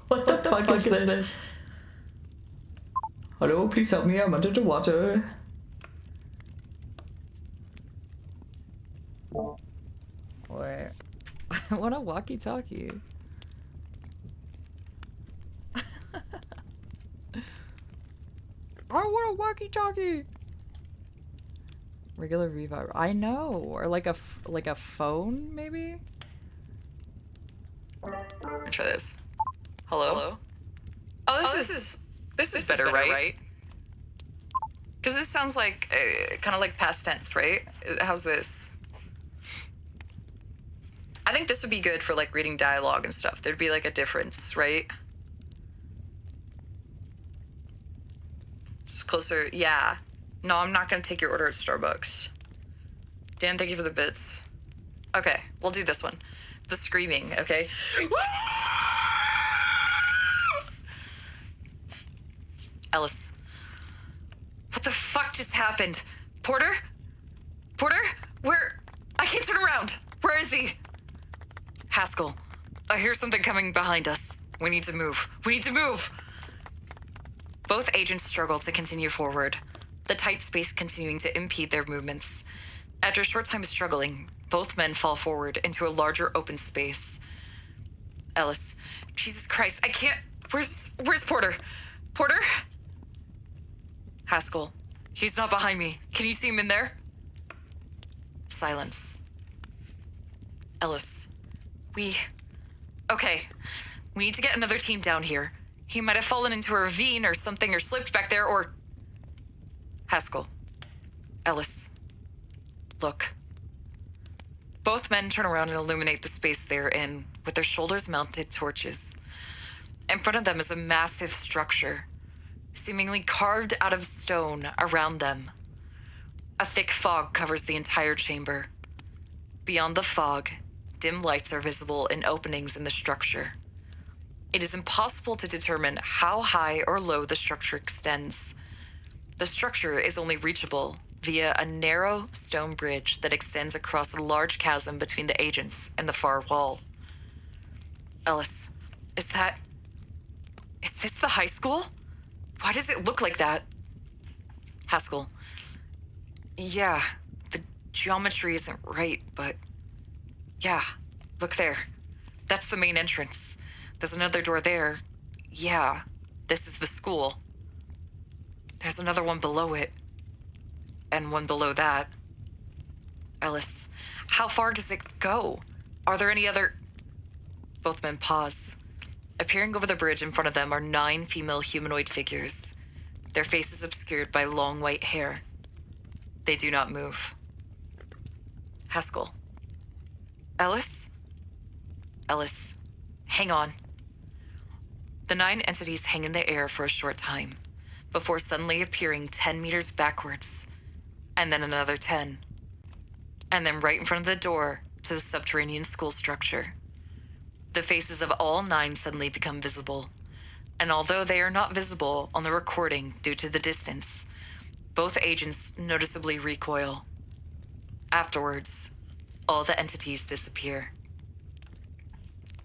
What the fuck is this? Hello, please help me. I'm under the water. Wait. I want a walkie-talkie. I want a walkie-talkie. Regular revive. I know, or like a phone, maybe. Let me try this. Hello. Oh, this is better, right? Because this sounds like kind of like past tense, right? How's this? I think this would be good for like reading dialogue and stuff. There'd be like a difference, right? It's closer. Yeah. No, I'm not gonna take your order at Starbucks. Dan, thank you for the bits. Okay, we'll do this one. The screaming, okay? Ellis. What the fuck just happened? Porter? Porter? Where? I can't turn around. Where is he? Haskell. I hear something coming behind us. We need to move. We need to move! Both agents struggle to continue forward, the tight space continuing to impede their movements. After a short time of struggling, both men fall forward into a larger open space. Ellis. Jesus Christ, I can't... Where's Porter? Porter? Haskell. He's not behind me. Can you see him in there? Silence. Ellis. Okay. We need to get another team down here. He might have fallen into a ravine or something or slipped back there or... Haskell. Ellis. Look. Both men turn around and illuminate the space they're in with their shoulders mounted torches. In front of them is a massive structure, seemingly carved out of stone around them. A thick fog covers the entire chamber. Beyond the fog, dim lights are visible in openings in the structure. It is impossible to determine how high or low the structure extends. The structure is only reachable via a narrow stone bridge that extends across a large chasm between the agents and the far wall. Ellis, is this the high school? Why does it look like that? Haskell, yeah, the geometry isn't right, but yeah, look there. That's the main entrance. There's another door there. Yeah, this is the school. There's another one below it. And one below that. Ellis, how far does it go? Are there any other... Both men pause. Appearing over the bridge in front of them are 9 female humanoid figures, their faces obscured by long white hair. They do not move. Haskell. Ellis? Ellis, hang on. The 9 entities hang in the air for a short time, before suddenly appearing 10 meters backwards, and then another 10, and then right in front of the door to the subterranean school structure. The faces of all 9 suddenly become visible, and although they are not visible on the recording due to the distance, both agents noticeably recoil. Afterwards, all the entities disappear.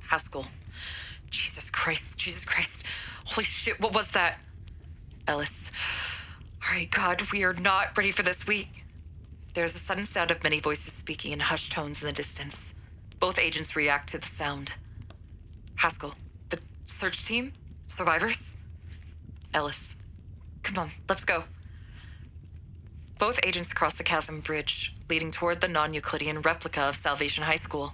Haskell. Jesus Christ. Holy shit, what was that? Ellis. All right, God, we are not ready for this. There's a sudden sound of many voices speaking in hushed tones in the distance. Both agents react to the sound. Haskell. The search team? Survivors? Ellis. Come on, let's go. Both agents cross the chasm bridge, leading toward the non-Euclidean replica of Salvation High School.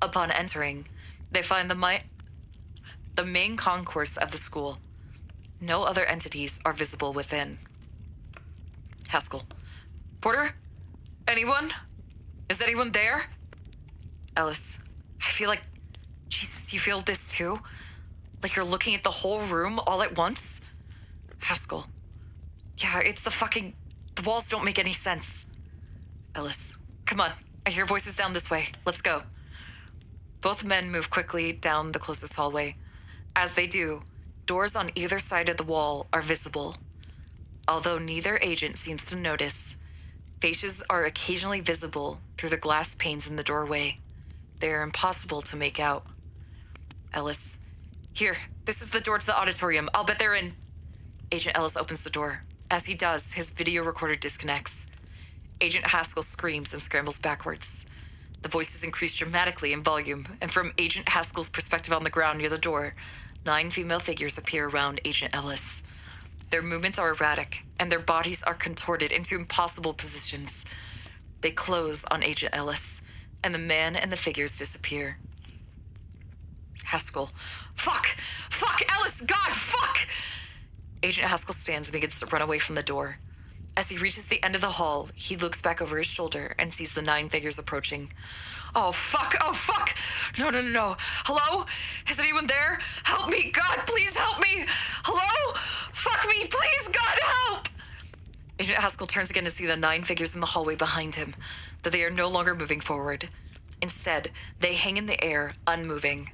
Upon entering, they find the main concourse of the school. No other entities are visible within. Haskell. Porter? Anyone? Is anyone there? Ellis. I feel like... Jesus, you feel this too? Like you're looking at the whole room all at once? Haskell. Yeah, it's the walls don't make any sense. Ellis. Come on, I hear voices down this way. Let's go. Both men move quickly down the closest hallway. As they do, doors on either side of the wall are visible. Although neither agent seems to notice, faces are occasionally visible through the glass panes in the doorway. They are impossible to make out. Ellis. Here, this is the door to the auditorium. I'll bet they're in. Agent Ellis opens the door. As he does, his video recorder disconnects. Agent Haskell screams and scrambles backwards. The voices increase dramatically in volume, and from Agent Haskell's perspective on the ground near the door, 9 female figures appear around Agent Ellis. Their movements are erratic, and their bodies are contorted into impossible positions. They close on Agent Ellis, and the man and the figures disappear. Haskell. Fuck! Ellis! God, fuck! Agent Haskell stands and begins to run away from the door. As he reaches the end of the hall, he looks back over his shoulder and sees the 9 figures approaching. Oh, fuck! No. Hello? Is anyone there? Help me! God, please help me! Hello? Fuck me! Please, God, help! Agent Haskell turns again to see the 9 figures in the hallway behind him, though they are no longer moving forward. Instead, they hang in the air, unmoving.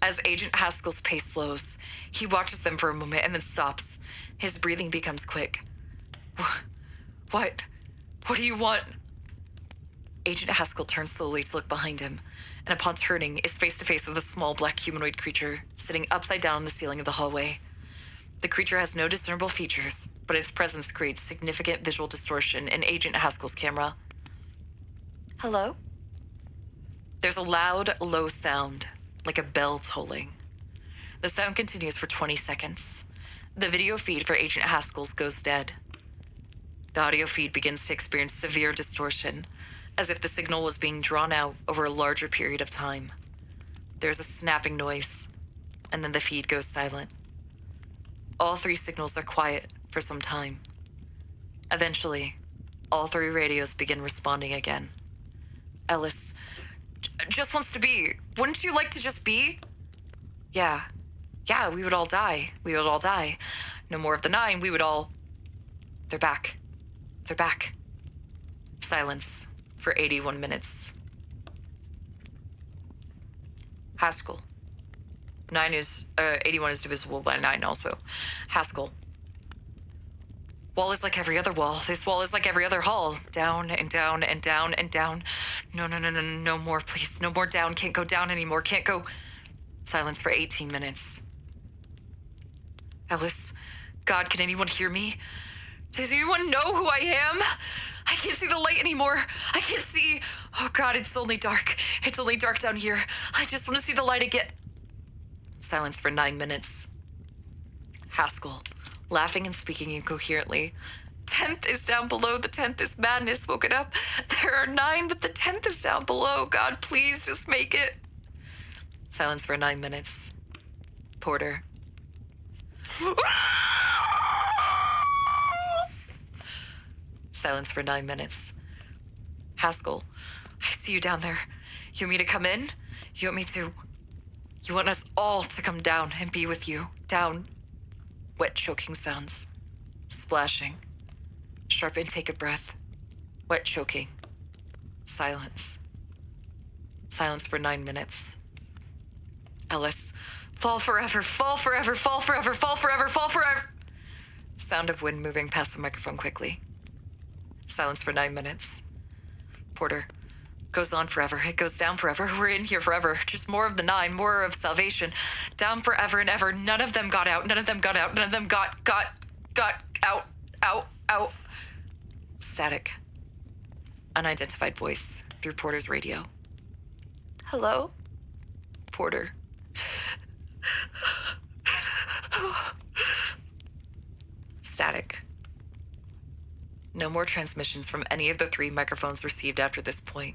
As Agent Haskell's pace slows, he watches them for a moment and then stops. His breathing becomes quick. What? What do you want? Agent Haskell turns slowly to look behind him, and upon turning, is face to face with a small black humanoid creature sitting upside down on the ceiling of the hallway. The creature has no discernible features, but its presence creates significant visual distortion in Agent Haskell's camera. Hello? There's a loud, low sound, like a bell tolling. The sound continues for 20 seconds. The video feed for Agent Haskell's goes dead. The audio feed begins to experience severe distortion, as if the signal was being drawn out over a larger period of time. There's a snapping noise, and then the feed goes silent. All 3 signals are quiet for some time. Eventually, all 3 radios begin responding again. Ellis, just wants to be. Wouldn't you like to just be? Yeah, we would all die. No more of the 9, we would all... They're back. Silence for 81 minutes. Haskell. 81 is divisible by 9 also. Haskell. Wall is like every other wall. This wall is like every other hall. Down and down and down and down. No more, please. No more down. Can't go down anymore. Can't go. Silence for 18 minutes. Ellis, God, can anyone hear me? Does anyone know who I am? I can't see the light anymore. I can't see. Oh, God, it's only dark. It's only dark down here. I just want to see the light again. Silence for 9 minutes. Haskell, laughing and speaking incoherently. 10th is down below. The 10th is madness. Woke it up. There are 9, but the 10th is down below. God, please just make it. Silence for 9 minutes. Porter. Silence for 9 minutes. Haskell, I see you down there. You want me to come in? You want me to... You want us all to come down and be with you. Down. Wet choking sounds. Splashing. Sharp intake of breath. Wet choking. Silence. Silence for 9 minutes. Ellis, fall forever, fall forever, fall forever, fall forever, fall forever. Sound of wind moving past the microphone quickly. Silence for 9 minutes. Porter, goes on forever. It goes down forever. We're in here forever. Just more of the 9, more of salvation. Down forever and ever. None of them got out. None of them got out. None of them got out. Static. Unidentified voice through Porter's radio. Hello? Porter. Static. No more transmissions from any of the 3 microphones received after this point.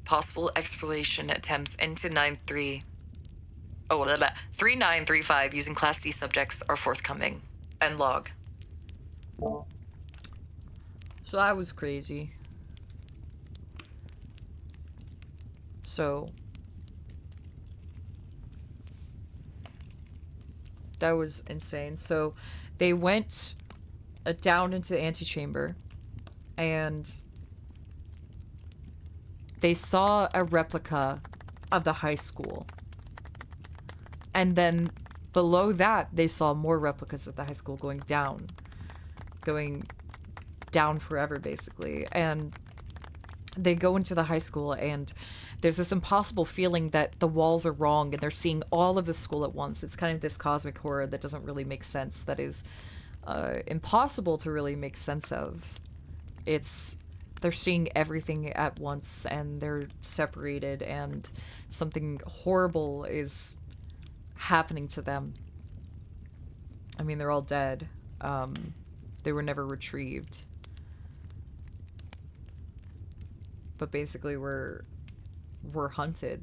Possible exploration attempts into 3935 using Class D subjects are forthcoming. End log. So that was crazy. So that was insane. So they went down into the antechamber and they saw a replica of the high school. And then below that, they saw more replicas of the high school going down forever, basically. And they go into the high school and there's this impossible feeling that the walls are wrong and they're seeing all of the school at once. It's kind of this cosmic horror that doesn't really make sense, that is impossible to really make sense of. They're seeing everything at once and they're separated and something horrible is happening to them. I mean, they're all dead. They were never retrieved. But basically we're hunted.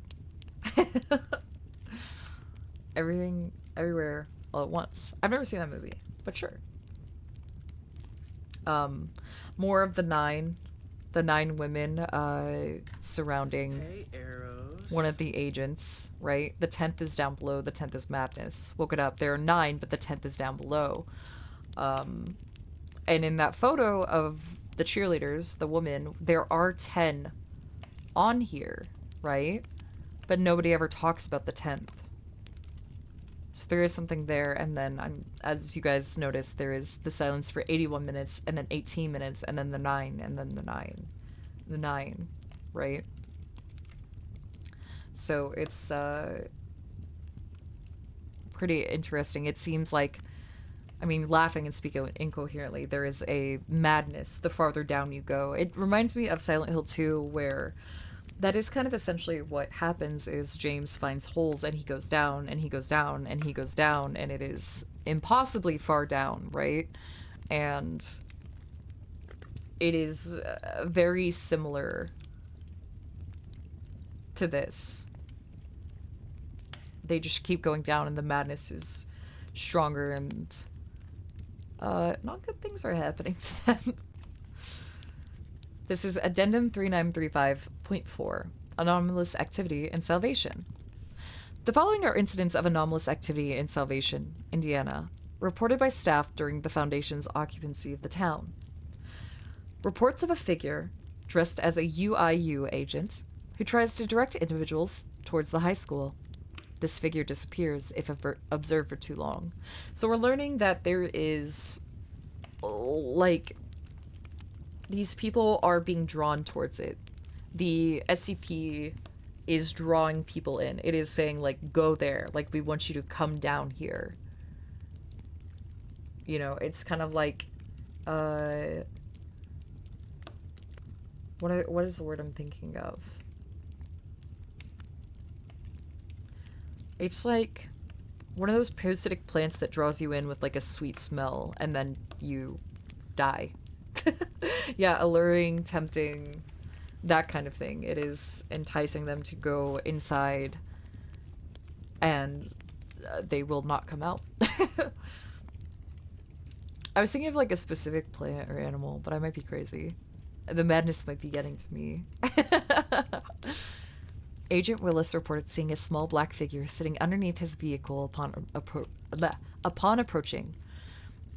Everything, everywhere, all at once. I've never seen that movie, but sure. More of the 9 women surrounding Hey, Eros. one of the agents, right? The 10th is down below, the 10th is madness. Woke it up. There are 9, but the 10th is down below. And in that photo of the cheerleaders, the woman, there are 10 on here, right? But nobody ever talks about the 10th. So there is something there, and then as you guys noticed, there is the silence for 81 minutes, and then 18 minutes, and then the 9, and then the 9. The 9, right? So it's pretty interesting. It seems like, I mean, laughing and speaking incoherently, there is a madness the farther down you go. It reminds me of Silent Hill 2, where that is kind of essentially what happens is James finds holes and he goes down and he goes down and he goes down, and it is impossibly far down, right? And it is very similar to this. They just keep going down and the madness is stronger and not good things are happening to them. This is Addendum 3935.4, Anomalous Activity in Salvation. The following are incidents of anomalous activity in Salvation, Indiana, reported by staff during the Foundation's occupancy of the town. Reports of a figure dressed as a UIU agent who tries to direct individuals towards the high school. This figure disappears if observed for too long. So we're learning that there is, like, these people are being drawn towards it. The SCP is drawing people in. It is saying, like, go there. Like, we want you to come down here. You know, it's kind of like, what is the word I'm thinking of? It's like one of those parasitic plants that draws you in with like a sweet smell and then you die. Yeah, alluring, tempting, that kind of thing. It is enticing them to go inside and they will not come out. I was thinking of like a specific plant or animal, but I might be crazy. The madness might be getting to me. Agent Willis reported seeing a small black figure sitting underneath his vehicle upon approaching.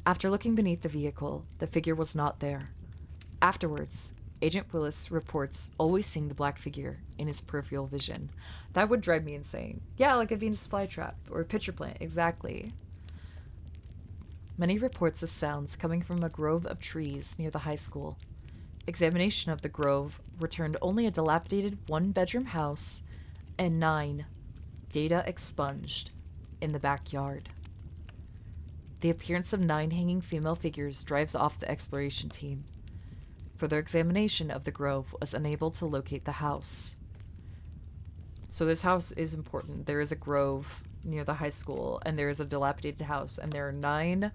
After looking beneath the vehicle, the figure was not there. Afterwards, Agent Willis reports always seeing the black figure in his peripheral vision. That would drive me insane. Yeah, like a Venus flytrap or a pitcher plant, exactly. Many reports of sounds coming from a grove of trees near the high school. Examination of the grove returned only a dilapidated one-bedroom house and 9 data expunged in the backyard. The appearance of 9 hanging female figures drives off the exploration team. Further examination of the grove was unable to locate the house. So this house is important. There is a grove near the high school, and there is a dilapidated house, and there are 9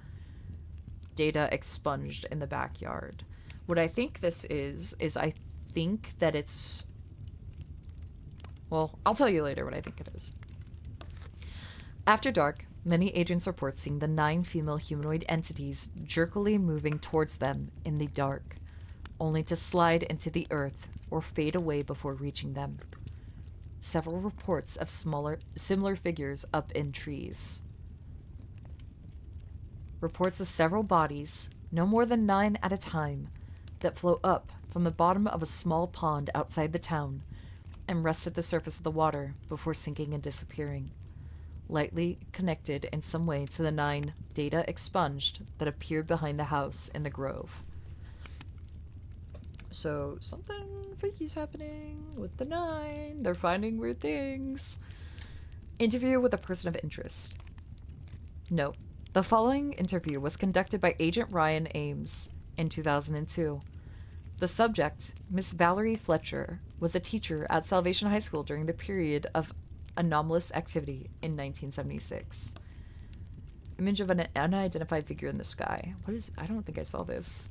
data expunged in the backyard. What I think this is I think that it's... Well, I'll tell you later what I think it is. After dark, many agents report seeing the 9 female humanoid entities jerkily moving towards them in the dark, only to slide into the earth or fade away before reaching them. Several reports of similar figures up in trees. Reports of several bodies, no more than 9 at a time, that float up from the bottom of a small pond outside the town and rest at the surface of the water before sinking and disappearing, lightly connected in some way to the 9 data expunged that appeared behind the house in the grove. So something freaky's happening with the 9. They're finding weird things. Interview with a person of interest. No. The following interview was conducted by Agent Ryan Ames in 2002. The subject, Miss Valerie Fletcher, was a teacher at Salvation High School during the period of anomalous activity in 1976. Image of an unidentified figure in the sky. What is... I don't think I saw this.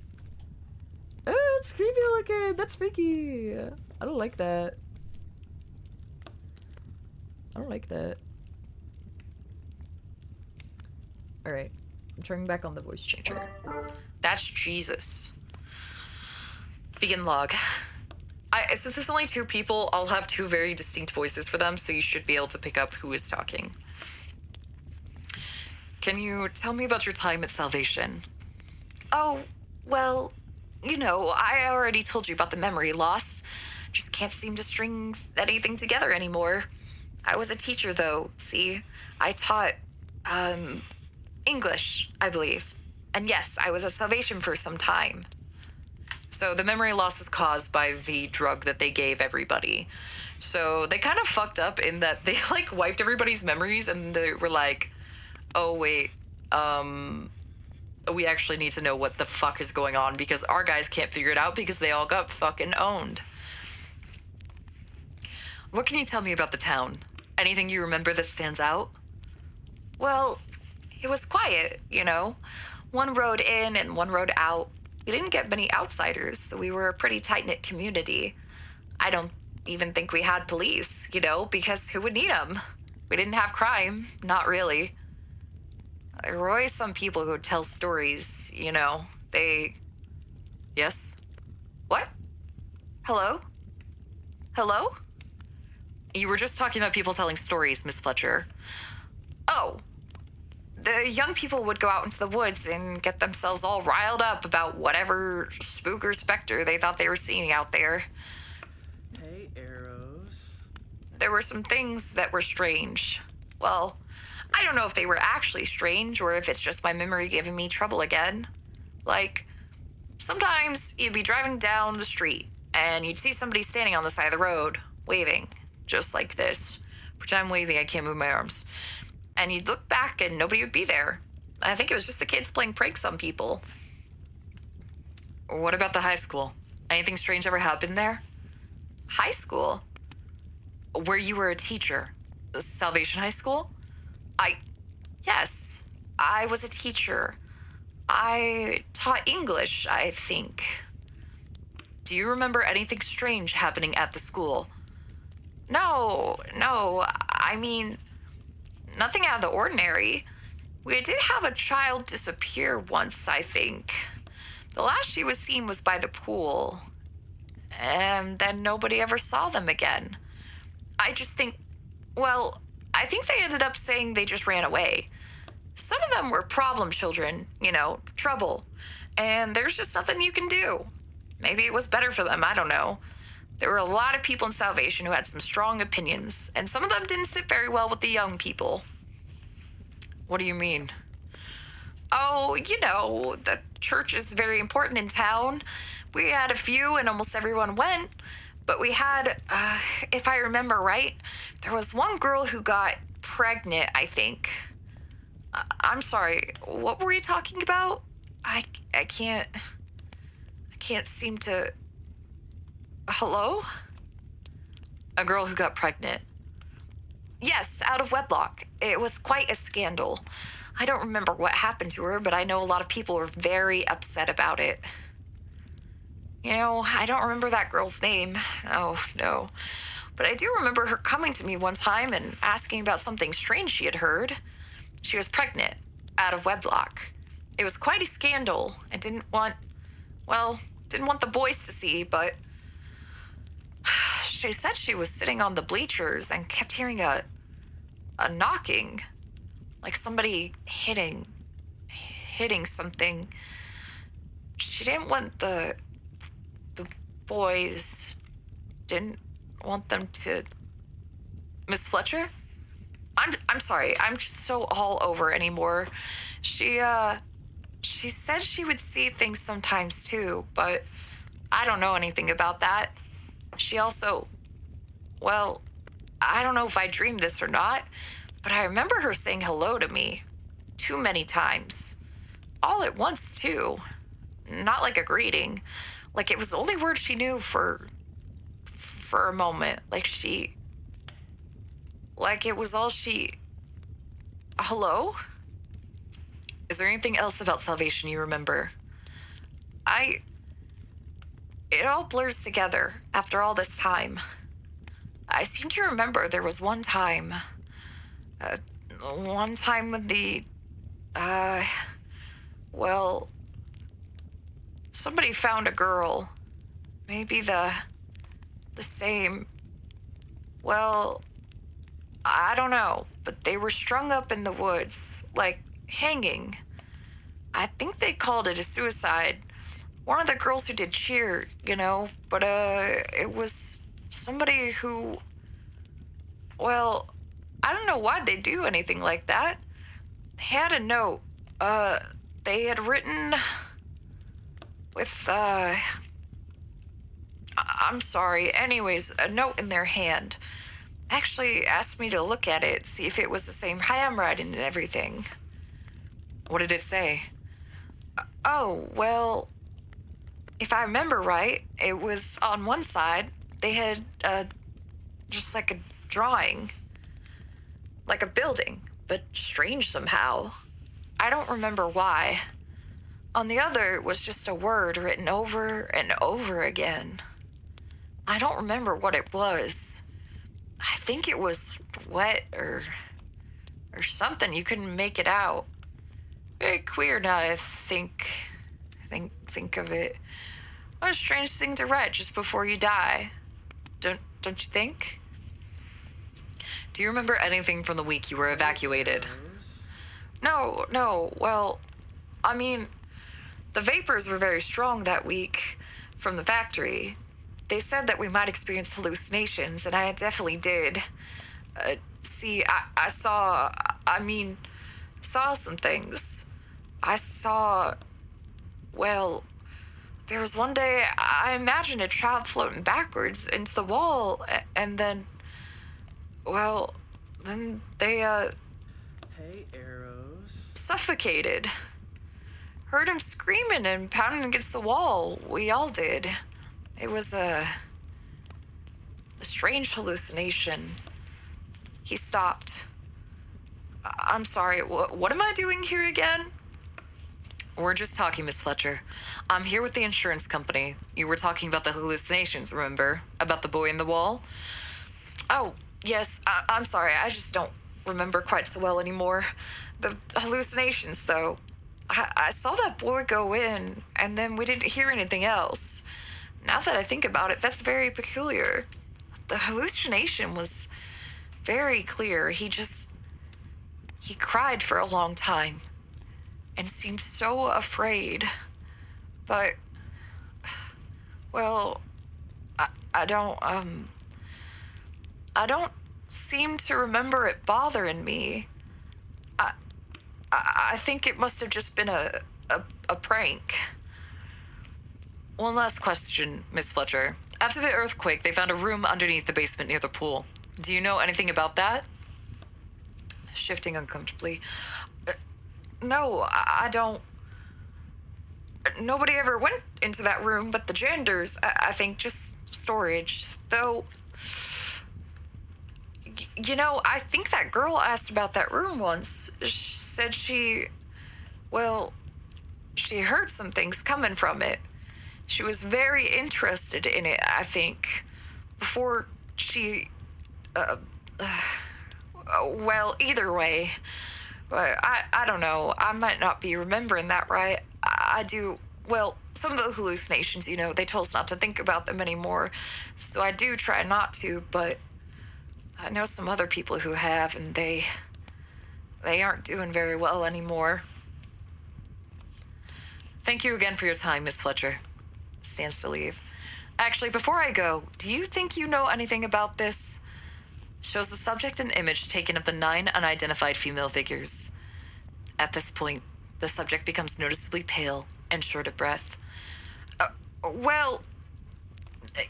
Oh, it's creepy looking. That's freaky. I don't like that. I don't like that. Alright. I'm turning back on the voice changer. That's Jesus. Begin log. Since there's only 2 people, I'll have 2 very distinct voices for them, so you should be able to pick up who is talking. Can you tell me about your time at Salvation? Oh, well, you know, I already told you about the memory loss. Just can't seem to string anything together anymore. I was a teacher, though, see? I taught, English, I believe. And yes, I was at Salvation for some time. So the memory loss is caused by the drug that they gave everybody. So they kind of fucked up in that they, like, wiped everybody's memories and they were like, oh, wait, we actually need to know what the fuck is going on because our guys can't figure it out because they all got fucking owned. What can you tell me about the town? Anything you remember that stands out? Well, it was quiet, you know. One road in and one road out. We didn't get many outsiders, so we were a pretty tight-knit community. I don't even think we had police, you know, because who would need them? We didn't have crime, not really. There were always some people who would tell stories, you know. Yes? What? Hello? Hello? You were just talking about people telling stories, Miss Fletcher. Oh. The young people would go out into the woods and get themselves all riled up about whatever spook or specter they thought they were seeing out there. Hey, Eros. there were some things that were strange. Well, I don't know if they were actually strange or if it's just my memory giving me trouble again. Like, sometimes you'd be driving down the street and you'd see somebody standing on the side of the road, waving, just like this. Pretend I'm waving, I can't move my arms. And you'd look back and nobody would be there. I think it was just the kids playing pranks on people. What about the high school? Anything strange ever happened there? High school? Where you were a teacher? Salvation High School? Yes, I was a teacher. I taught English, I think. Do you remember anything strange happening at the school? No, I mean, nothing out of the ordinary. We did have a child disappear once, I think. The last she was seen was by the pool. And then nobody ever saw them again. I think they ended up saying they just ran away. Some of them were problem children, trouble. And there's just nothing you can do. Maybe it was better for them, I don't know. There were a lot of people in Salvation who had some strong opinions, and some of them didn't sit very well with the young people. What do you mean? Oh, the church is very important in town. We had a few and almost everyone went, but we had, if I remember right, there was one girl who got pregnant, I think. I'm sorry, what were you talking about? I can't seem to... Hello? A girl who got pregnant. Yes, out of wedlock. It was quite a scandal. I don't remember what happened to her, but I know a lot of people were very upset about it. I don't remember that girl's name. Oh, no. But I do remember her coming to me one time and asking about something strange she had heard. She was pregnant, out of wedlock. It was quite a scandal. I didn't want the boys to see, but she said she was sitting on the bleachers and kept hearing a knocking, like somebody hitting something. She didn't want the boys, didn't want them to... Miss Fletcher? I'm sorry, I'm just so all over anymore. She said she would see things sometimes too, but I don't know anything about that. She also, I don't know if I dreamed this or not, but I remember her saying hello to me too many times. All at once, too. Not like a greeting. Like it was the only word she knew for a moment. Like it was all she... Hello? Is there anything else about Salvation you remember? It all blurs together after all this time. I seem to remember there was one time when somebody found a girl. Maybe the same. Well, I don't know, but they were strung up in the woods, like hanging. I think they called it a suicide. One of the girls who did cheer, but it was somebody who, I don't know why they do anything like that. They had a note. They had written with, I'm sorry. Anyways, a note in their hand. Actually asked me to look at it, see if it was the same handwriting and everything. What did it say? If I remember right, it was on one side, they had just like a drawing, like a building, but strange somehow. I don't remember why. On the other, it was just a word written over and over again. I don't remember what it was. I think it was wet or something. You couldn't make it out. Very queer now I think of it. What a strange thing to write just before you die. Don't you think? Do you remember anything from the week you were evacuated? No. The vapors were very strong that week from the factory. they said that we might experience hallucinations, and I definitely did. See, I saw, saw some things. I saw, well, there was one day I imagined a child floating backwards into the wall, and then, well, then they, Hey, Eros. suffocated. Heard him screaming and pounding against the wall. We all did. It was a strange hallucination. He stopped. I'm sorry, what am I doing here again? We're just talking, Miss Fletcher. I'm here with the insurance company. You were talking about the hallucinations, remember? About the boy in the wall? Oh, yes, I'm sorry. I just don't remember quite so well anymore. The hallucinations, though. I saw that boy go in, and then we didn't hear anything else. Now that I think about it, that's very peculiar. The hallucination was very clear. He cried for a long time and seemed so afraid. But, well, I don't seem to remember it bothering me. I think it must have just been a prank. One last question, Miss Fletcher. After the earthquake, they found a room underneath the basement near the pool. Do you know anything about that? Shifting uncomfortably. No, I don't. Nobody ever went into that room but the janitors. I think just storage. Though, you know, I think that girl asked about that room once. She said she heard some things coming from it. She was very interested in it, I think, before she, well, either way. But I don't know. I might not be remembering that right. I do, well, some of the hallucinations, you know, they told us not to think about them anymore. So I do try not to, but I know some other people who have, and they aren't doing very well anymore. Thank you again for your time, Miss Fletcher. Stands to leave. Actually, before I go, do you think you know anything about this? Shows the subject an image taken of the 9 unidentified female figures. At this point, the subject becomes noticeably pale and short of breath. Well,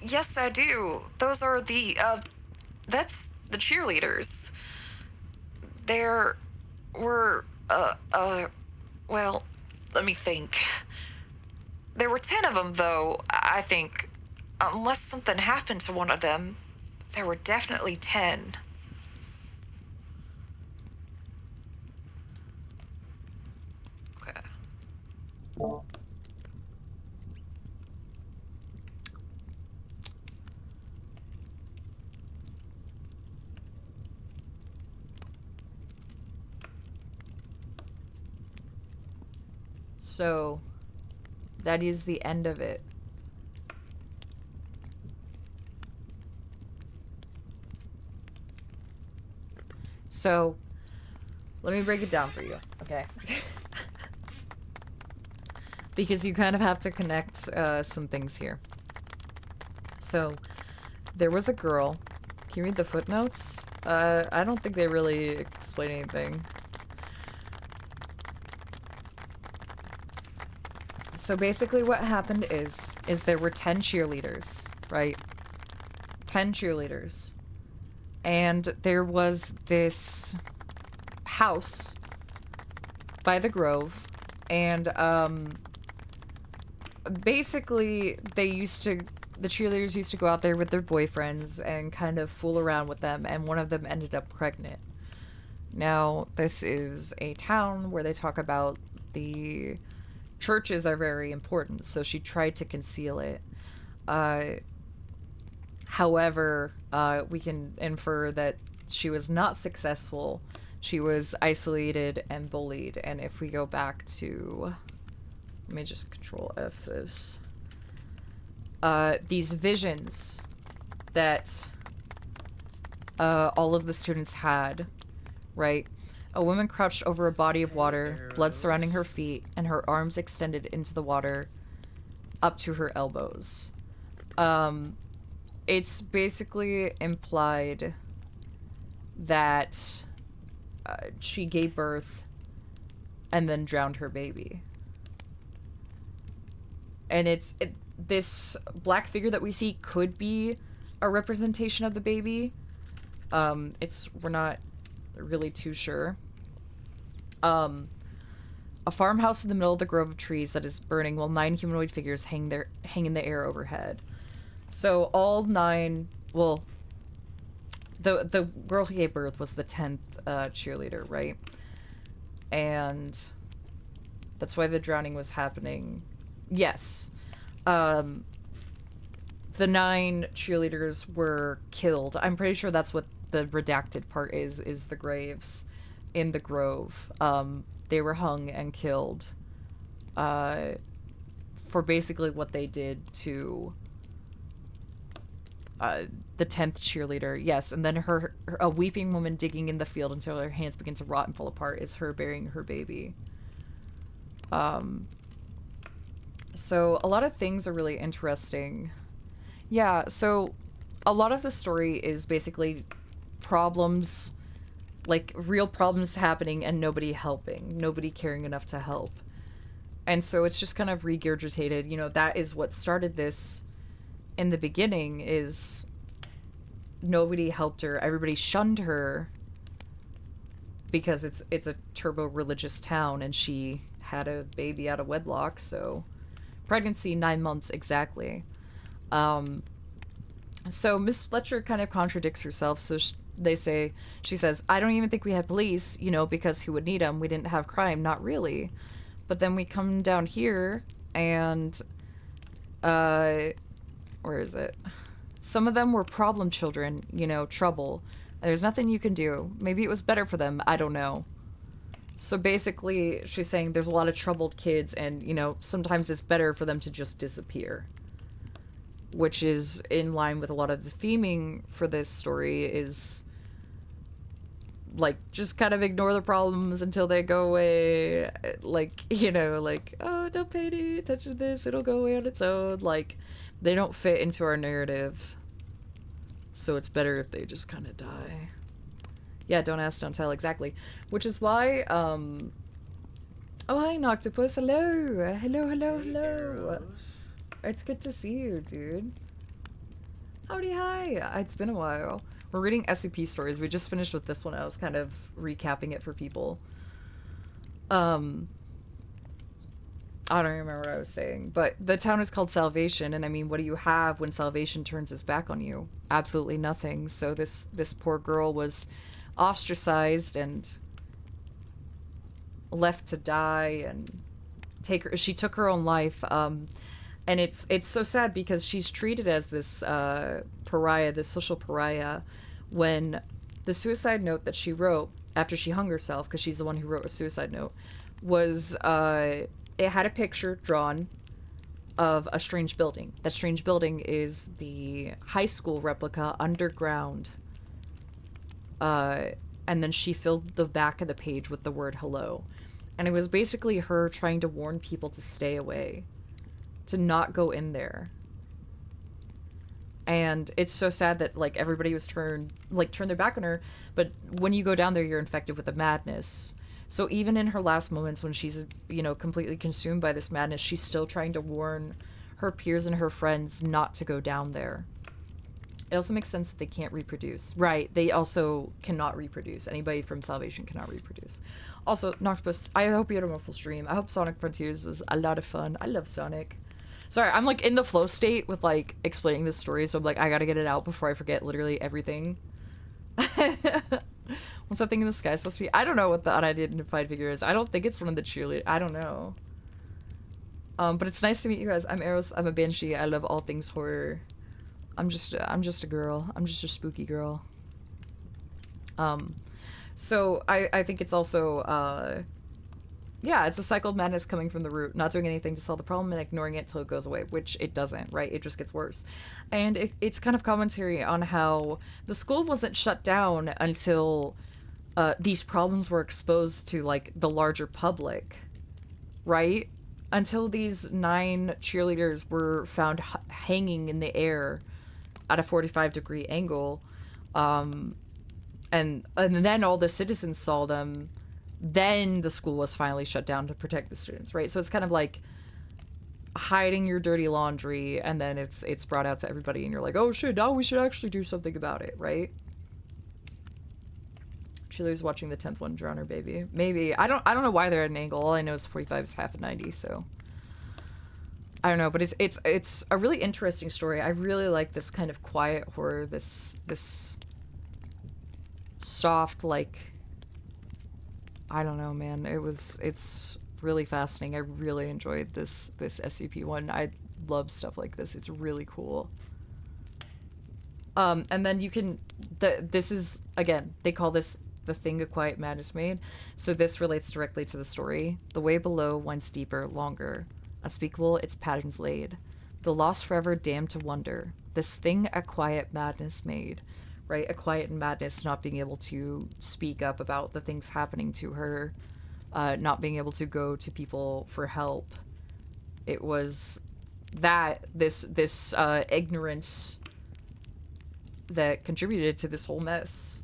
yes, I do. Those are that's the cheerleaders. There were, well, let me think. There were 10 of them, though, I think. Unless something happened to one of them, there were definitely 10. Okay. So, that is the end of it. So, let me break it down for you, okay? Because you kind of have to connect some things here. So, there was a girl. Can you read the footnotes? I don't think they really explain anything. So basically what happened is there were 10 cheerleaders, right? 10 cheerleaders. And there was this house by the Grove, and basically the cheerleaders used to go out there with their boyfriends and kind of fool around with them, and one of them ended up pregnant. Now, this is a town where they talk about the churches are very important, so she tried to conceal it. However, we can infer that she was not successful. She was isolated and bullied. And if we go back to... Let me just Control F this. These visions that all of the students had, right? A woman crouched over a body of water, blood surrounding her feet, and her arms extended into the water up to her elbows. It's basically implied that she gave birth and then drowned her baby. And this black figure that we see could be a representation of the baby. We're not really too sure. A farmhouse in the middle of the grove of trees that is burning while 9 humanoid figures hang in the air overhead. So all 9, well, the girl who gave birth was the 10th cheerleader, right? And that's why the drowning was happening. Yes. The 9 cheerleaders were killed. I'm pretty sure that's what the redacted part is the graves in the grove. They were hung and killed for basically what they did to the 10th cheerleader. Yes, and then a weeping woman digging in the field until her hands begin to rot and fall apart is her burying her baby. So a lot of things are really interesting. Yeah, so a lot of the story is basically problems, like real problems happening and nobody helping, nobody caring enough to help. And so it's just kind of regurgitated, you know, that is what started this in the beginning, is nobody helped her, everybody shunned her because it's a turbo religious town and she had a baby out of wedlock, so pregnancy 9 months exactly. So Miss Fletcher kind of contradicts herself. So she says, I don't even think we had police, you know, because who would need them? We didn't have crime, not really. But then we come down here and where is it? Some of them were problem children, you know, trouble. There's nothing you can do. Maybe it was better for them, I don't know. So basically, she's saying there's a lot of troubled kids and, you know, sometimes it's better for them to just disappear. Which is in line with a lot of the theming for this story is, like, just kind of ignore the problems until they go away. Like, you know, like, oh, don't pay any attention to this, it'll go away on its own. Like, they don't fit into our narrative. So it's better if they just kind of die. Yeah, don't ask, don't tell, exactly. Which is why, oh, hi, Noctopus, hello. Hello, hello, Hey, hello. Eros. It's good to see you, dude. Howdy, hi. It's been a while. We're reading SCP stories. We just finished with this one. I was kind of recapping it for people. I don't remember what I was saying, but the town is called Salvation, and I mean, what do you have when Salvation turns its back on you? Absolutely nothing. So this poor girl was ostracized and left to die, and she took her own life. And it's so sad because she's treated as this pariah, this social pariah, when the suicide note that she wrote after she hung herself, because she's the one who wrote a suicide note, was it had a picture drawn of a strange building. That strange building is the high school replica underground. And then she filled the back of the page with the word hello. And it was basically her trying to warn people to stay away, to not go in there. And it's so sad that, like, everybody was turned their back on her, but when you go down there, you're infected with the madness. So even in her last moments when she's, you know, completely consumed by this madness, she's still trying to warn her peers and her friends not to go down there. It also makes sense that they can't reproduce. Right, they also cannot reproduce. Anybody from Salvation cannot reproduce. Also, Noctopus, I hope you had a wonderful stream. I hope Sonic Frontiers was a lot of fun. I love Sonic. Sorry, I'm, like, in the flow state with, like, explaining this story, so I'm like, I gotta get it out before I forget literally everything. What's that thing in the sky supposed to be? I don't know what the unidentified figure is. I don't think it's one of the cheerleaders. I don't know. But it's nice to meet you guys. I'm Eros. I'm a banshee. I love all things horror. I'm just a girl. I'm just a spooky girl. So I think it's also, yeah, it's a cycle of madness coming from the root, not doing anything to solve the problem and ignoring it till it goes away, which it doesn't, right? It just gets worse. And it's kind of commentary on how the school wasn't shut down until these problems were exposed to, like, the larger public, right? Until these 9 cheerleaders were found hanging in the air at a 45-degree angle. And then all the citizens saw them. Then the school was finally shut down to protect the students, right? So it's kind of like hiding your dirty laundry, and then it's brought out to everybody, and you're like, oh shit, now we should actually do something about it, right? Cheerleader's watching the 10th one drown her baby. Maybe. I don't know why they're at an angle. All I know is 45 is half a 90, so I don't know, but it's a really interesting story. I really like this kind of quiet horror, this soft, like, I don't know, man. It's really fascinating. I really enjoyed this SCP one. I love stuff like this. It's really cool. And then you can this is, again, they call this the thing a quiet madness made. So this relates directly to the story. The way below winds deeper, longer. Unspeakable, its patterns laid. The lost forever damned to wonder. This thing a quiet madness made. Right? A quiet madness, not being able to speak up about the things happening to her. Not being able to go to people for help. It was that, this ignorance that contributed to this whole mess.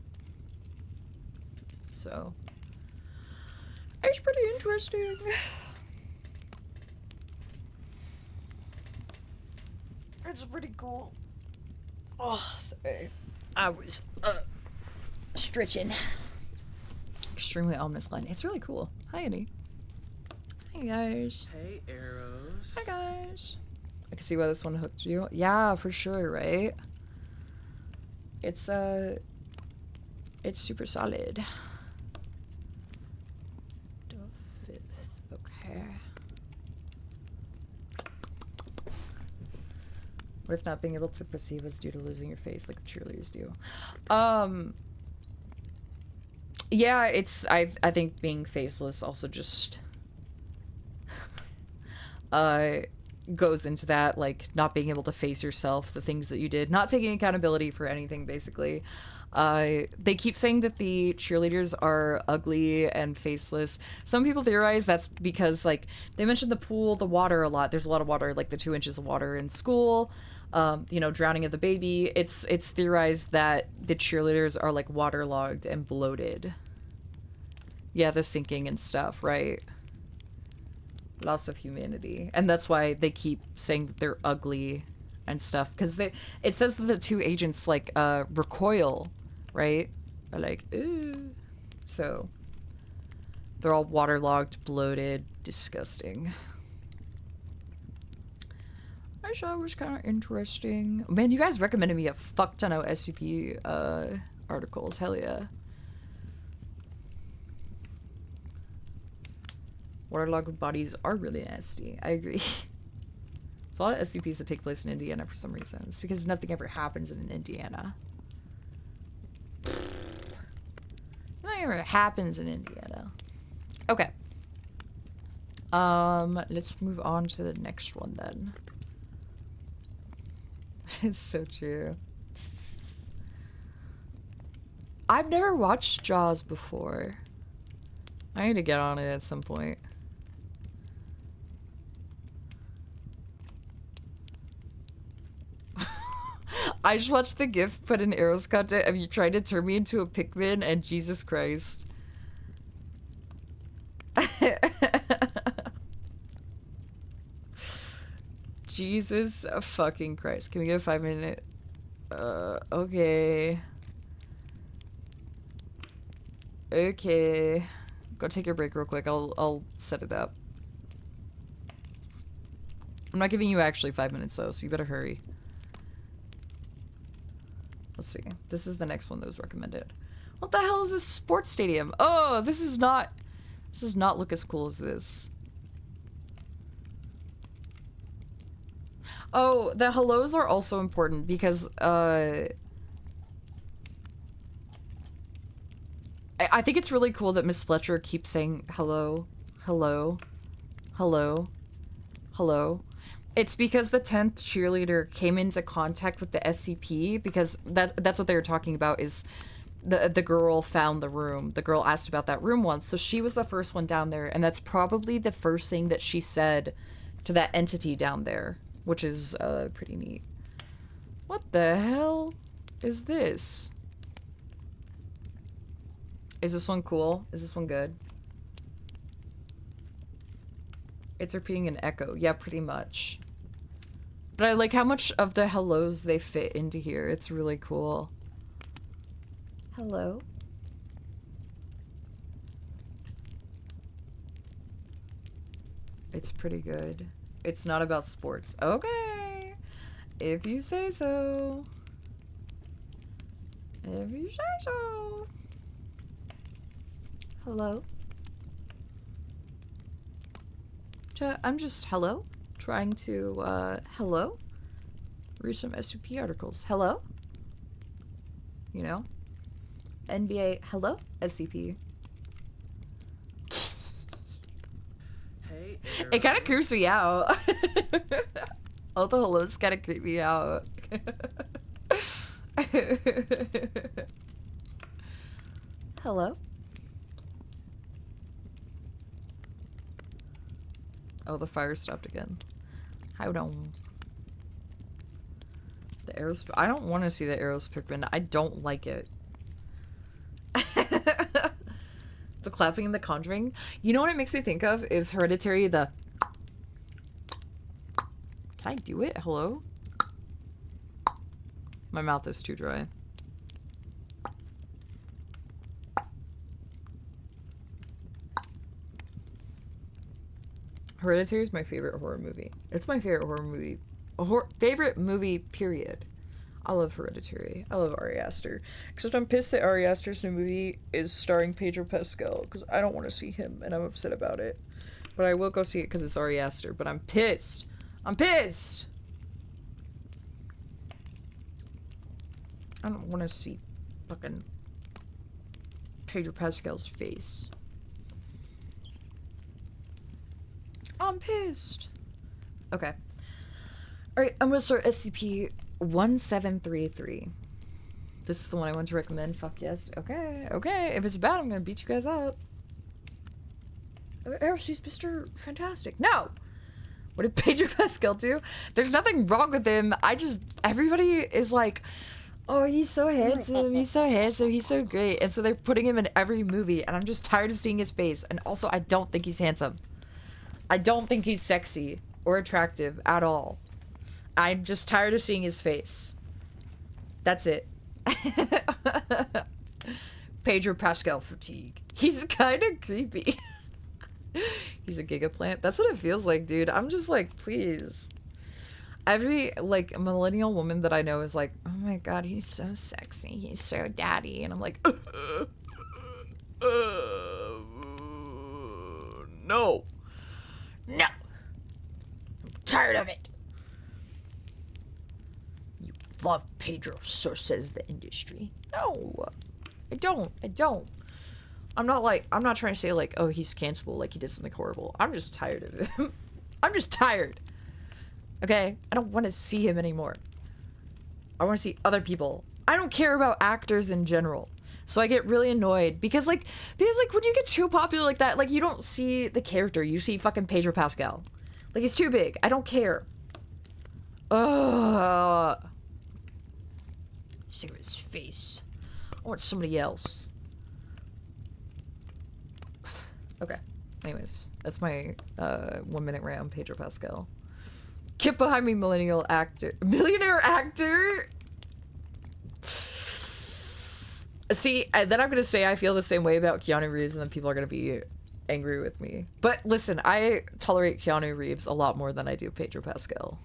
So, it's pretty interesting. It's pretty cool. Oh, sorry. I was, stretching. Extremely ominous line. It's really cool. Hi, Annie. Hey, guys. Hey, Eros. Hi, guys. I can see why this one hooked you. Yeah, for sure, right? It's super solid. The 5th. Okay. What if not being able to perceive is due to losing your face like the cheerleaders do? Yeah, it's, I think being faceless also just goes into that, like, not being able to face yourself, the things that you did, not taking accountability for anything, basically. They keep saying that the cheerleaders are ugly and faceless. Some people theorize that's because, like, they mentioned the pool, the water a lot. There's a lot of water, like the 2 inches of water in school, you know, drowning of the baby. It's theorized that the cheerleaders are, like, waterlogged and bloated. Yeah, the sinking and stuff, right? Loss of humanity. And that's why they keep saying that they're ugly and stuff, because it says that the 2 agents, like, recoil, right? Or like, ew. So they're all waterlogged, bloated, disgusting. I thought it was kind of interesting. Man, you guys recommended me a fuck ton of SCP articles. Hell yeah. Waterlogged bodies are really nasty. I agree. There's a lot of SCPs that take place in Indiana for some reason. It's because nothing ever happens in Indiana. Nothing ever happens in Indiana. Okay. Let's move on to the next one then. It's so true. I've never watched Jaws before. I need to get on it at some point. I just watched the GIF put in Eros content of you trying to turn me into a Pikmin, and Jesus Christ. Jesus fucking Christ. Can we get a 5-minute? Okay. Okay. Go take your break real quick. I'll set it up. I'm not giving you actually 5 minutes though, so you better hurry. Let's see. This is the next one that was recommended. What the hell is this sports stadium? Oh, this does not look as cool as this. Oh, the hellos are also important because, I think it's really cool that Miss Fletcher keeps saying hello, hello, hello, hello. It's because the 10th cheerleader came into contact with the SCP, because that's what they were talking about, is the girl found the room. The girl asked about that room once, so she was the first one down there, and that's probably the first thing that she said to that entity down there, which is pretty neat. What the hell is this? Is this one cool? Is this one good? It's repeating an echo. Yeah, pretty much. But I like how much of the hellos they fit into here. It's really cool. Hello? It's pretty good. It's not about sports. Okay. If you say so. If you say so. Hello? I'm just, hello? Trying to, hello? Read some SCP articles. Hello? You know? NBA, hello? SCP. Hey, It kind of Eros. creeps me out. All the hellos kind of creep me out. Hello? Oh, the fire stopped again. Hold on. The Eros. I don't want to see the Eros Pikmin. I don't like it. The clapping in The Conjuring. You know what it makes me think of is Hereditary. The. Can I do it? Hello? My mouth is too dry. Hereditary is my favorite horror movie. It's my favorite horror movie. Favorite movie, period. I love Hereditary. I love Ari Aster. Except I'm pissed that Ari Aster's new movie is starring Pedro Pascal because I don't want to see him and I'm upset about it. But I will go see it because it's Ari Aster. But I'm pissed. I'm pissed! I don't want to see fucking Pedro Pascal's face. I'm pissed. Okay. Alright, I'm gonna start SCP-1733. This is the one I want to recommend. Fuck yes. Okay, okay. If it's bad, I'm gonna beat you guys up. Eros, he's Mr. Fantastic. No! What did Pedro Pascal do? There's nothing wrong with him. Everybody is like, oh, he's so handsome, he's so handsome, he's so great. And so they're putting him in every movie, and I'm just tired of seeing his face. And also, I don't think he's handsome. I don't think he's sexy or attractive at all. I'm just tired of seeing his face. That's it. Pedro Pascal fatigue. He's kind of creepy. He's a gigaplant. That's what it feels like, dude. I'm just like, please. Every, like, millennial woman that I know is like, oh my god, he's so sexy. He's so daddy. And I'm like, no. No. I'm tired of it. You love Pedro, so says the industry. No. I don't. I'm not trying to say like, oh, he's cancelable, like he did something horrible. I'm just tired of him. I'm just tired. Okay? I don't want to see him anymore. I want to see other people. I don't care about actors in general. So I get really annoyed because like when you get too popular like that, like you don't see the character, you see fucking Pedro Pascal. Like it's too big. I don't care. Ugh. Sick of his face. I want somebody else. Okay. Anyways, that's my 1 minute rant on Pedro Pascal. Get behind me, millionaire actor. See, then I'm gonna say I feel the same way about Keanu Reeves, and then people are gonna be angry with me. But listen, I tolerate Keanu Reeves a lot more than I do Pedro Pascal.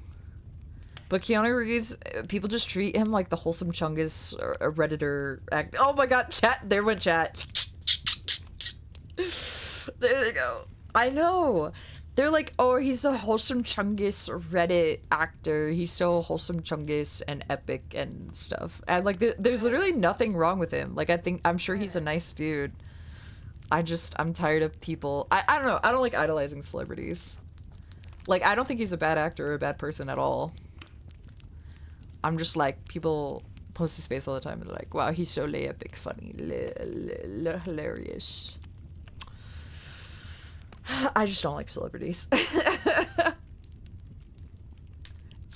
But Keanu Reeves, people just treat him like the wholesome Chungus or Redditor act. Oh my god, chat! There went chat. There they go. I know. They're like, oh, he's a wholesome Chungus Reddit actor. He's so wholesome Chungus and epic and stuff. And like, there's literally nothing wrong with him. Like, I'm sure he's a nice dude. I'm tired of people. I don't know. I don't like idolizing celebrities. Like, I don't think he's a bad actor or a bad person at all. I'm just like, people post his face all the time and they're like, wow, he's so epic, funny, hilarious. I just don't like celebrities. It's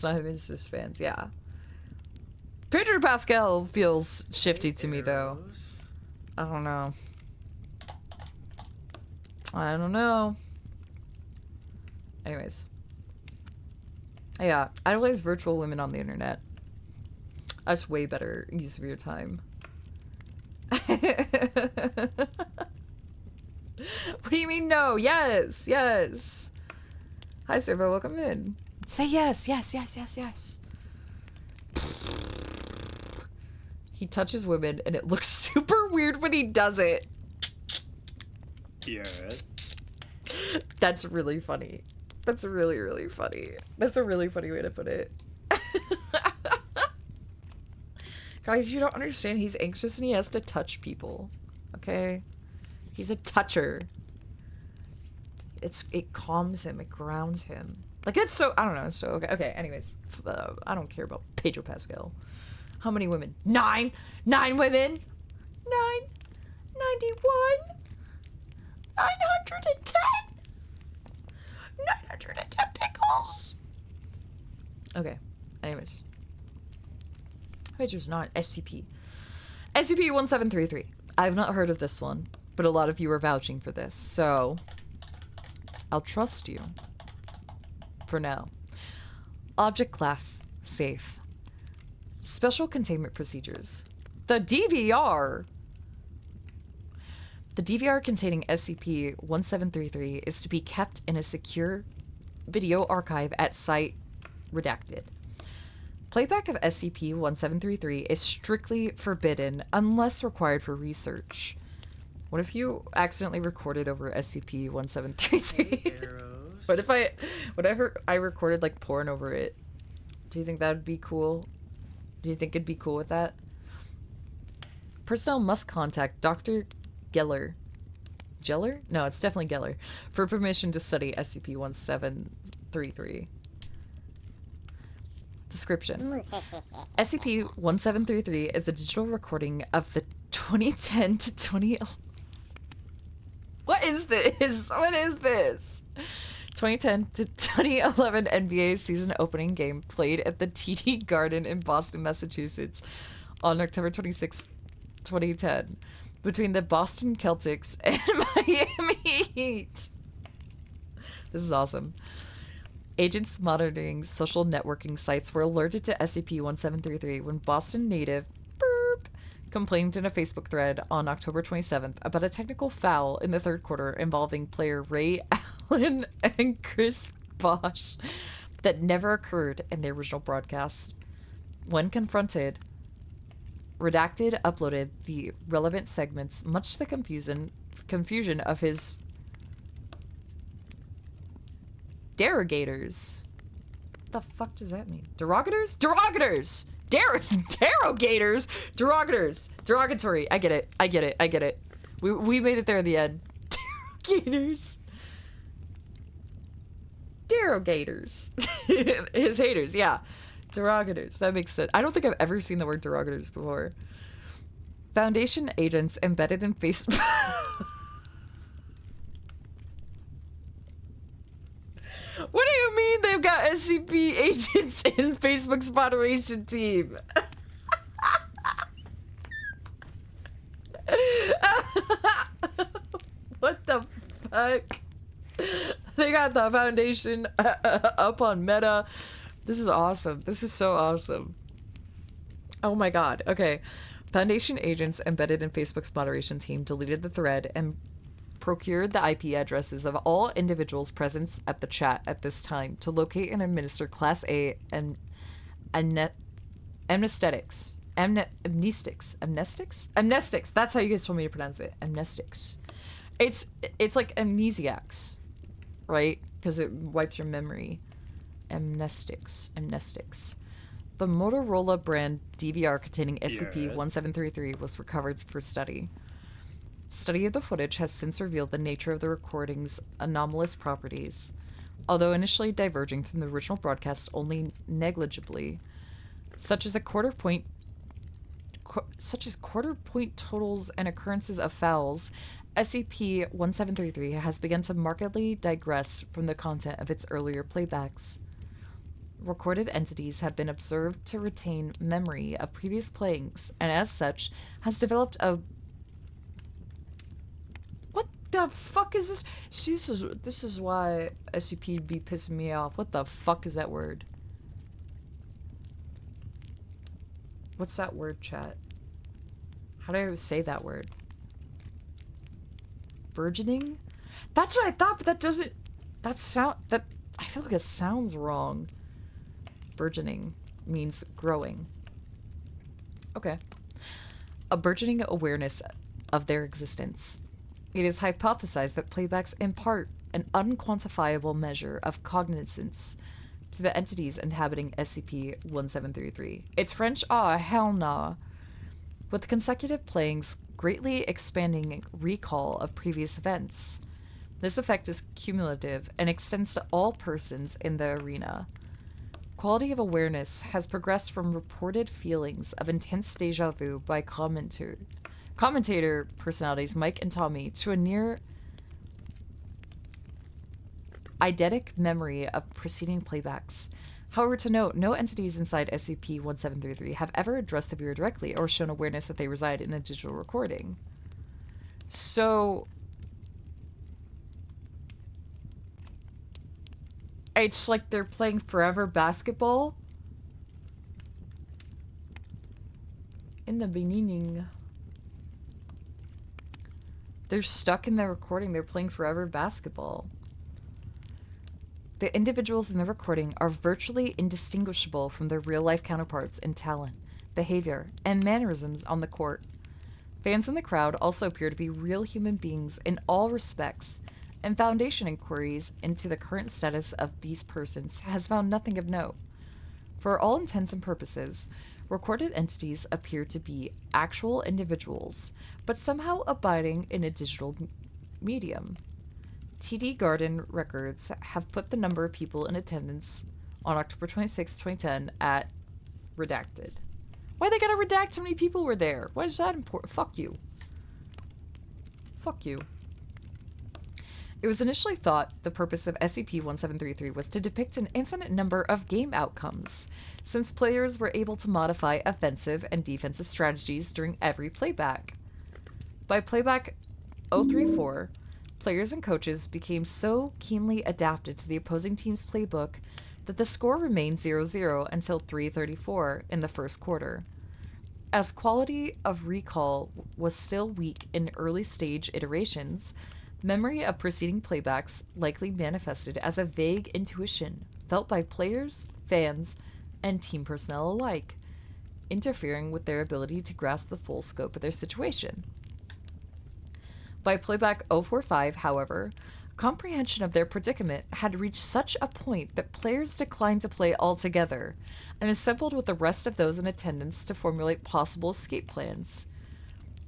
not him, it's just fans, yeah. Pedro Pascal feels shifty to me, though. Eros. I don't know. I don't know. Anyways. Yeah, idolize virtual women on the internet. That's way better use of your time. What do you mean no? Yes, yes. Hi, Servo, welcome in. Say yes, yes, yes, yes, yes. He touches women and it looks super weird when he does it. Yes. That's really funny. That's really, really funny. That's a really funny way to put it. Guys, you don't understand. He's anxious and he has to touch people. Okay? He's a toucher. It calms him. It grounds him. Like, it's so... I don't know. It's so... Okay, okay, anyways. I don't care about Pedro Pascal. How many women? 9! 9 women! 9! 91! 910! 910 pickles! Okay, anyways. Pedro's not SCP. SCP-1733. I've not heard of this one, but a lot of you are vouching for this, so... I'll trust you. For now. Object class. Safe. Special containment procedures. The DVR! The DVR containing SCP-1733 is to be kept in a secure video archive at site redacted. Playback of SCP-1733 is strictly forbidden unless required for research. What if you accidentally recorded over SCP-1733? Hey, Eros. Whatever I recorded like porn over it? Do you think that would be cool? Do you think it'd be cool with that? Personnel must contact Dr. Geller. Geller? No, it's definitely Geller. For permission to study SCP-1733. Description. SCP-1733 is a digital recording of the 2010 to 20... What is this? What is this? 2010 to 2011 NBA season opening game played at the TD Garden in Boston, Massachusetts on October 26, 2010 between the Boston Celtics and Miami Heat. This is awesome. Agents monitoring social networking sites were alerted to SCP-1733 when Boston native complained in a Facebook thread on October 27th about a technical foul in the third quarter involving player Ray Allen and Chris Bosh that never occurred in the original broadcast. When confronted, Redacted uploaded the relevant segments, much to the confusion of his derogators. What the fuck does that mean? Derogators? Derogators! Derogators? Derogators. Derogatory. I get it. I get it. I get it. We made it there in the end. Derogators. Derogators. His haters, yeah. Derogators. That makes sense. I don't think I've ever seen the word derogators before. Foundation agents embedded in Facebook. What do you mean they've got SCP agents in Facebook's moderation team? What the fuck? They got the Foundation up on Meta. This is awesome. This is so awesome. Oh my god. Okay. Foundation agents embedded in Facebook's moderation team deleted the thread and procured the IP addresses of all individuals present at the chat at this time to locate and administer Class A and amnestics. Amnestics. That's how you guys told me to pronounce it. Amnestics. It's like amnesiacs, right? Because it wipes your memory. Amnestics. The Motorola brand DVR containing SCP-1733 was recovered for study. Study of the footage has since revealed the nature of the recording's anomalous properties, although initially diverging from the original broadcast only negligibly, such as quarter point totals and occurrences of fouls. SCP-1733 has begun to markedly digress from the content of its earlier playbacks. recorded entities have been observed to retain memory of previous playings, and as such, has developed a... What the fuck is this? See, this is why SCP be pissing me off. What the fuck is that word? What's that word, chat? How do I say that word? Burgeoning? That's what I thought, but that doesn't... I feel like it sounds wrong. Burgeoning means growing. Okay. A burgeoning awareness of their existence. It is hypothesized that playbacks impart an unquantifiable measure of cognizance to the entities inhabiting SCP-1733. It's French? Aw, hell nah. With consecutive playings greatly expanding recall of previous events. This effect is cumulative and extends to all persons in the arena. Quality of awareness has progressed from reported feelings of intense deja vu by commentator personalities Mike and Tommy to a near eidetic memory of preceding playbacks. However, to note, no entities inside SCP-1733 have ever addressed the viewer directly or shown awareness that they reside in a digital recording. So... it's like they're playing forever basketball. In the beginning. They're stuck in the recording. They're playing forever basketball. The individuals in the recording are virtually indistinguishable from their real-life counterparts in talent, behavior, and mannerisms on the court. Fans in the crowd also appear to be real human beings in all respects, and Foundation inquiries into the current status of these persons has found nothing of note. For all intents and purposes, recorded entities appear to be actual individuals, but somehow abiding in a digital medium. TD Garden records have put the number of people in attendance on October 26, 2010 at redacted. Why they gotta redact how many people were there? Why is that important? Fuck you. Fuck you. It was initially thought the purpose of SCP-1733 was to depict an infinite number of game outcomes, since players were able to modify offensive and defensive strategies during every playback. By playback 034, players and coaches became so keenly adapted to the opposing team's playbook that the score remained 0-0 until 334 in the first quarter. As quality of recall was still weak in early stage iterations, memory of preceding playbacks likely manifested as a vague intuition felt by players, fans, and team personnel alike, interfering with their ability to grasp the full scope of their situation. By playback 045, however, comprehension of their predicament had reached such a point that players declined to play altogether and assembled with the rest of those in attendance to formulate possible escape plans.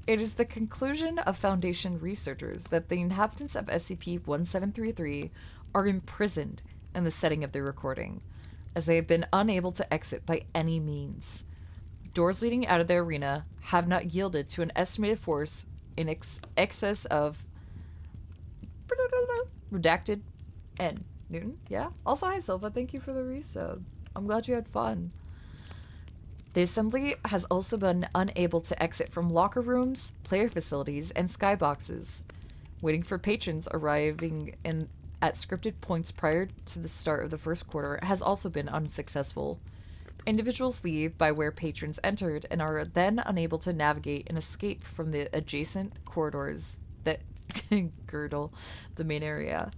It is the conclusion of Foundation researchers that the inhabitants of SCP-1733 are imprisoned in the setting of their recording, as they have been unable to exit by any means. Doors leading out of the arena have not yielded to an estimated force in excess of redacted N. Newton? Yeah? Also, hi Silva, thank you for the resub. I'm glad you had fun. The Assembly has also been unable to exit from locker rooms, player facilities, and skyboxes. Waiting for patrons arriving at scripted points prior to the start of the first quarter has also been unsuccessful. Individuals leave by where patrons entered and are then unable to navigate and escape from the adjacent corridors that girdle the main area.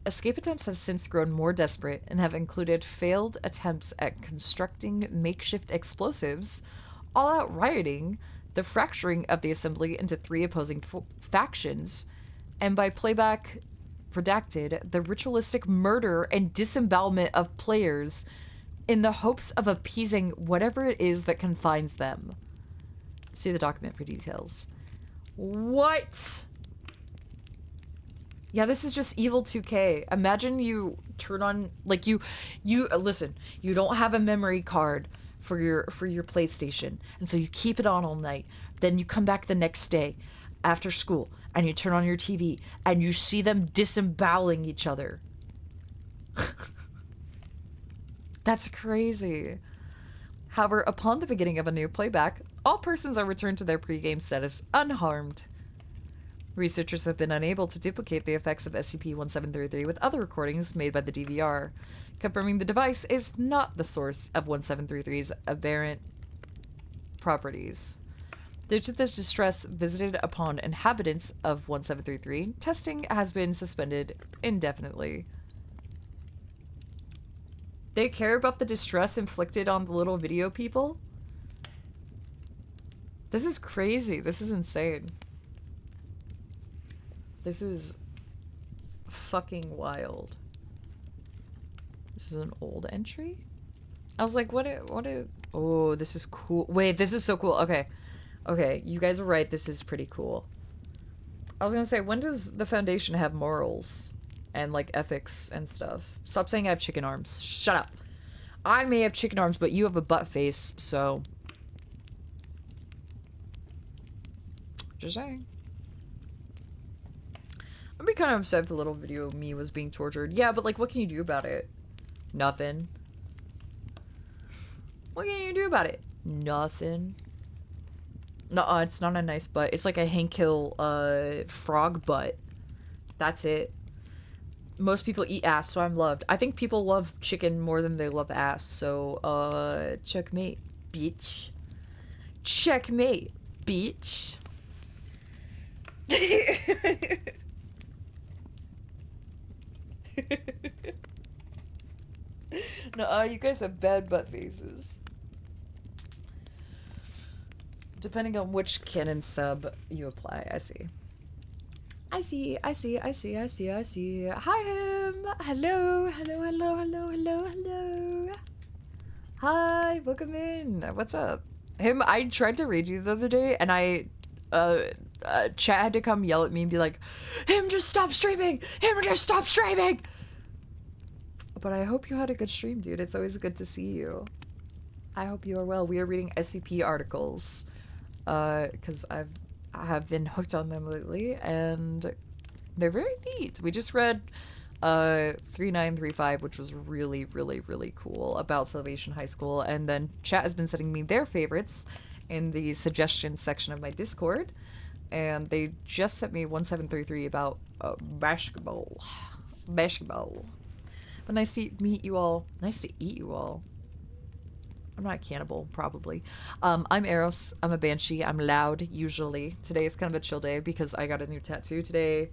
Escape attempts have since grown more desperate and have included failed attempts at constructing makeshift explosives, all-out rioting, the fracturing of the Assembly into 3 opposing factions, and by playback redacted, the ritualistic murder and disembowelment of players in the hopes of appeasing whatever it is that confines them. See the document for details. What? Yeah, this is just evil 2K. Imagine you turn on, like, you listen, you don't have a memory card for your PlayStation, and so you keep it on all night. Then you come back the next day after school and you turn on your TV and you see them disemboweling each other. That's crazy. However, upon the beginning of a new playback, all persons are returned to their pre-game status unharmed. Researchers have been unable to duplicate the effects of SCP-1733 with other recordings made by the DVR, confirming the device is not the source of 1733's aberrant properties. Due to this distress visited upon inhabitants of 1733, testing has been suspended indefinitely. They care about the distress inflicted on the little video people? This is crazy. This is insane. This is fucking wild. This is an old entry? I was like, oh, this is cool. Wait, this is so cool. Okay. Okay, you guys are right. This is pretty cool. I was gonna say, when does the Foundation have morals? And, like, ethics and stuff? Stop saying I have chicken arms. Shut up. I may have chicken arms, but you have a butt face, so... Just saying. I'd be kind of upset if a little video of me was being tortured. Yeah, but, like, what can you do about it? Nothing. What can you do about it? Nothing. No, it's not a nice butt. It's like a Hank Hill, frog butt. That's it. Most people eat ass, so I'm loved. I think people love chicken more than they love ass, so, checkmate, bitch. Checkmate, bitch. No, you guys have bad butt faces. Depending on which canon sub you apply, I see. I see. Hi, him. Hello. Hi, welcome in. What's up? Him, I tried to raid you the other day, and chat had to come yell at me and be like, him, just stop streaming! But I hope you had a good stream, dude. It's always good to see you. I hope you are well. We are reading SCP articles. Because I have been hooked on them lately, and they're very neat. We just read 3935, which was really, really, really cool, about Salvation High School, and then chat has been sending me their favorites in the suggestions section of my Discord, and they just sent me 1733 about basketball. But nice to meet you all. Nice to eat you all. I'm not a cannibal, probably. I'm Eros. I'm a banshee. I'm loud, usually. Today is kind of a chill day because I got a new tattoo today.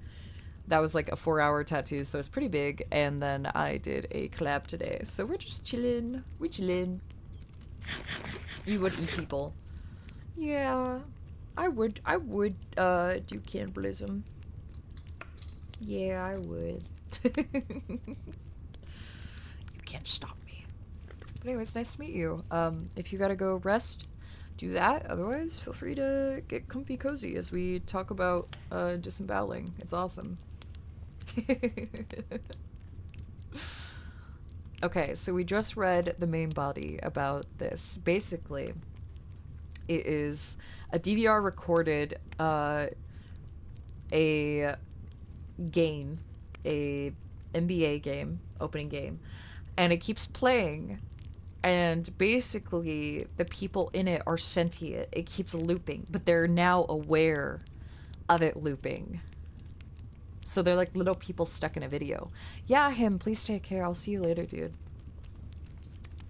That was like a 4-hour tattoo, so it's pretty big. And then I did a collab today. So we're just chilling. We're chilling. You would eat people. Yeah. I would do cannibalism. Yeah, I would. You can't stop me. But anyways, nice to meet you. If you gotta go rest, do that. Otherwise, feel free to get comfy cozy as we talk about disemboweling. It's awesome. Okay, so we just read the main body about this. Basically, it is a DVR recorded a game, a NBA game, opening game, and it keeps playing. And basically, the people in it are sentient. It keeps looping, but they're now aware of it looping. So they're like little people stuck in a video. Yeah, him, please take care. I'll see you later, dude.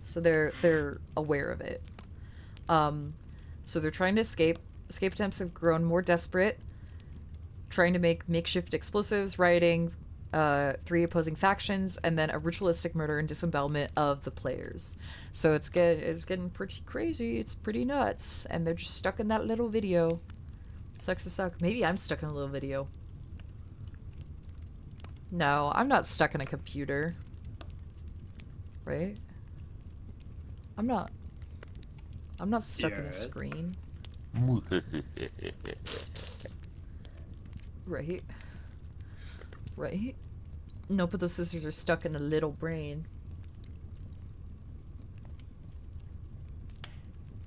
So they're aware of it. So they're trying to escape. Escape attempts have grown more desperate. Trying to make makeshift explosives, rioting, 3 opposing factions, and then a ritualistic murder and disembowelment of the players. So it's getting pretty crazy. It's pretty nuts, and they're just stuck in that little video. Sucks to suck. Maybe I'm stuck in a little video. No, I'm not stuck in a computer. Right? I'm not stuck in a screen. Right? Right? No, but those scissors are stuck in a little brain.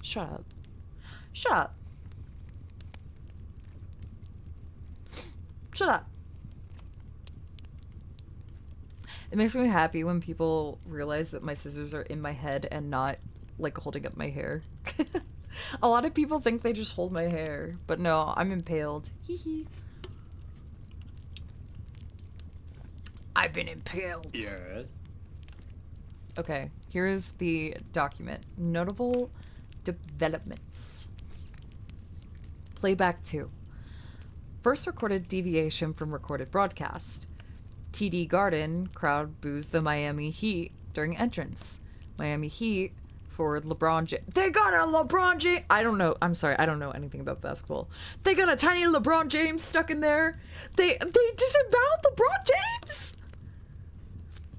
Shut up. Shut up. Shut up. It makes me happy when people realize that my scissors are in my head and not, like, holding up my hair. A lot of people think they just hold my hair, but no, I'm impaled. Hee hee. I've been impaled. Yes. Okay, here is the document. Notable developments. Playback 2. First recorded deviation from recorded broadcast. TD Garden, crowd boos the Miami Heat during entrance. Miami Heat, forward LeBron James. They got a LeBron James. I don't know. I'm sorry. I don't know anything about basketball. They got a tiny LeBron James stuck in there. They disemboweled LeBron James.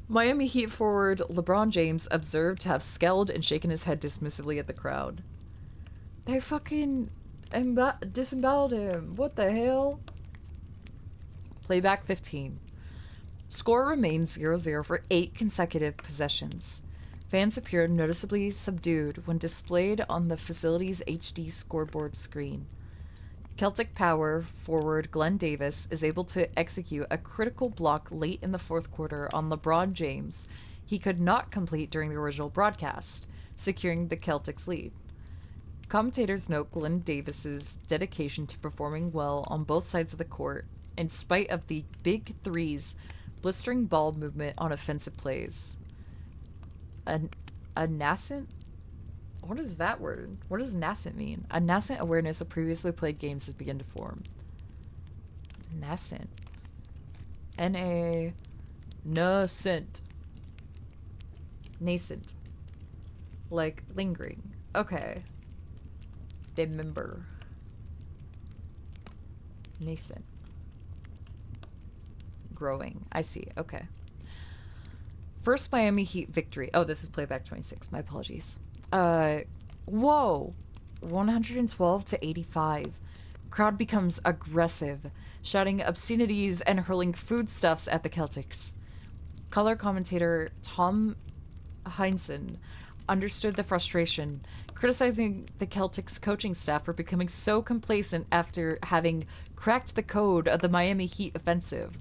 Miami Heat forward LeBron James observed to have scowled and shaken his head dismissively at the crowd. They fucking disemboweled him. What the hell? Playback 15. Score remains 0-0 for 8 consecutive possessions. Fans appeared noticeably subdued when displayed on the facility's HD scoreboard screen. Celtic Power forward Glenn Davis is able to execute a critical block late in the fourth quarter on LeBron James he could not complete during the original broadcast, securing the Celtics' lead. Commentators note Glenn Davis's dedication to performing well on both sides of the court, in spite of the Big Three's blistering ball movement on offensive plays. A nascent? What is that word? What does nascent mean? A nascent awareness of previously played games has begun to form. Nascent. Nascent. Nascent. Like lingering. Okay. Remember. Nascent. Growing. I see. Okay. First Miami Heat victory. Oh, this is playback 26. My apologies. Whoa. 112 to 85. Crowd becomes aggressive, shouting obscenities and hurling foodstuffs at the Celtics. Color commentator Tom Heinsohn understood the frustration, criticizing the Celtics coaching staff for becoming so complacent after having cracked the code of the Miami Heat offensive.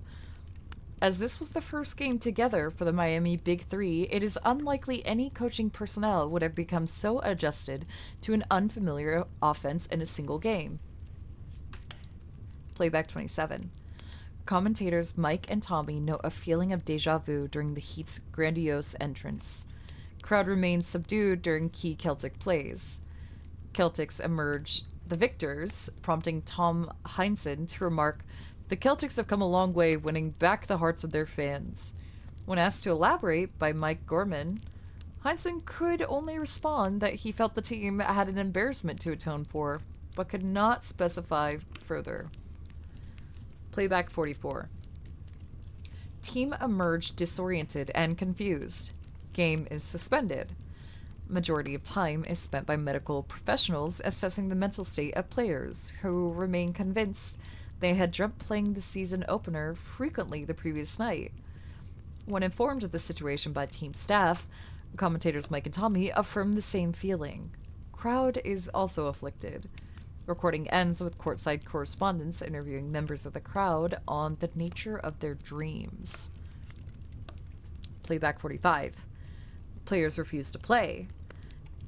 As this was the first game together for the Miami Big Three, it is unlikely any coaching personnel would have become so adjusted to an unfamiliar offense in a single game. Playback 27. Commentators Mike and Tommy note a feeling of deja vu during the Heat's grandiose entrance. Crowd remains subdued during key Celtic plays. Celtics emerge the victors, prompting Tom Heinsohn to remark, "The Celtics have come a long way, winning back the hearts of their fans." When asked to elaborate by Mike Gorman, Heinsohn could only respond that he felt the team had an embarrassment to atone for, but could not specify further. Playback 44. Team emerged disoriented and confused. Game is suspended. Majority of time is spent by medical professionals assessing the mental state of players who remain convinced they had dreamt playing the season opener frequently the previous night. When informed of the situation by team staff, commentators Mike and Tommy affirm the same feeling. Crowd is also afflicted. Recording ends with courtside correspondents interviewing members of the crowd on the nature of their dreams. Playback 45. Players refuse to play.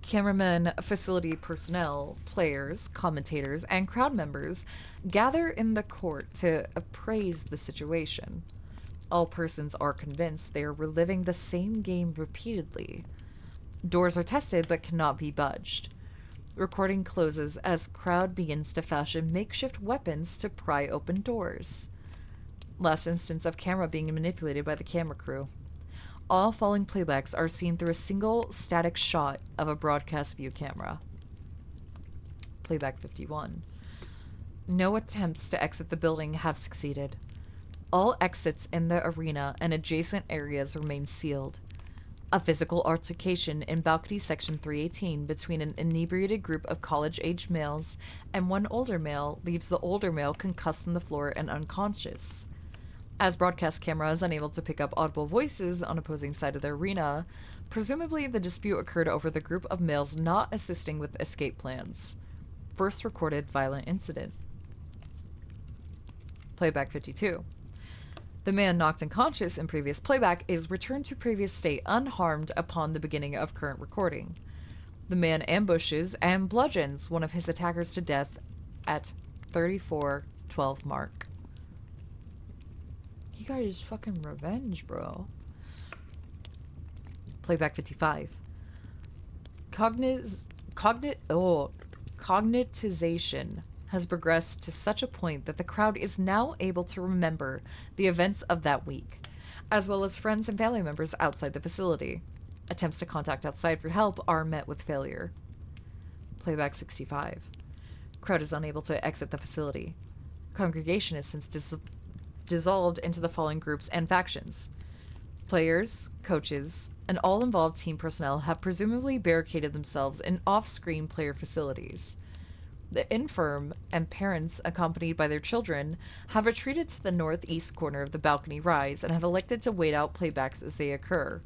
Cameramen, facility personnel, players, commentators, and crowd members gather in the court to appraise the situation. All persons are convinced they are reliving the same game repeatedly. Doors are tested but cannot be budged. Recording closes as crowd begins to fashion makeshift weapons to pry open doors. Last instance of camera being manipulated by the camera crew. All following playbacks are seen through a single static shot of a broadcast view camera. Playback 51. No attempts to exit the building have succeeded. All exits in the arena and adjacent areas remain sealed. A physical altercation in balcony section 318 between an inebriated group of college-aged males and one older male leaves the older male concussed on the floor and unconscious. As broadcast camera is unable to pick up audible voices on opposing side of the arena, presumably the dispute occurred over the group of males not assisting with escape plans. First recorded violent incident. Playback 52. The man knocked unconscious in previous playback is returned to previous state unharmed upon the beginning of current recording. The man ambushes and bludgeons one of his attackers to death at 34:12 mark. He got his fucking revenge, bro. Playback 55. Cognitization has progressed to such a point that the crowd is now able to remember the events of that week, as well as friends and family members outside the facility. Attempts to contact outside for help are met with failure. Playback 65. Crowd is unable to exit the facility. Congregation is since dissolved into the following groups and factions. Players, coaches, and all involved team personnel have presumably barricaded themselves in off-screen player facilities. The infirm and parents, accompanied by their children, have retreated to the northeast corner of the balcony rise and have elected to wait out playbacks as they occur,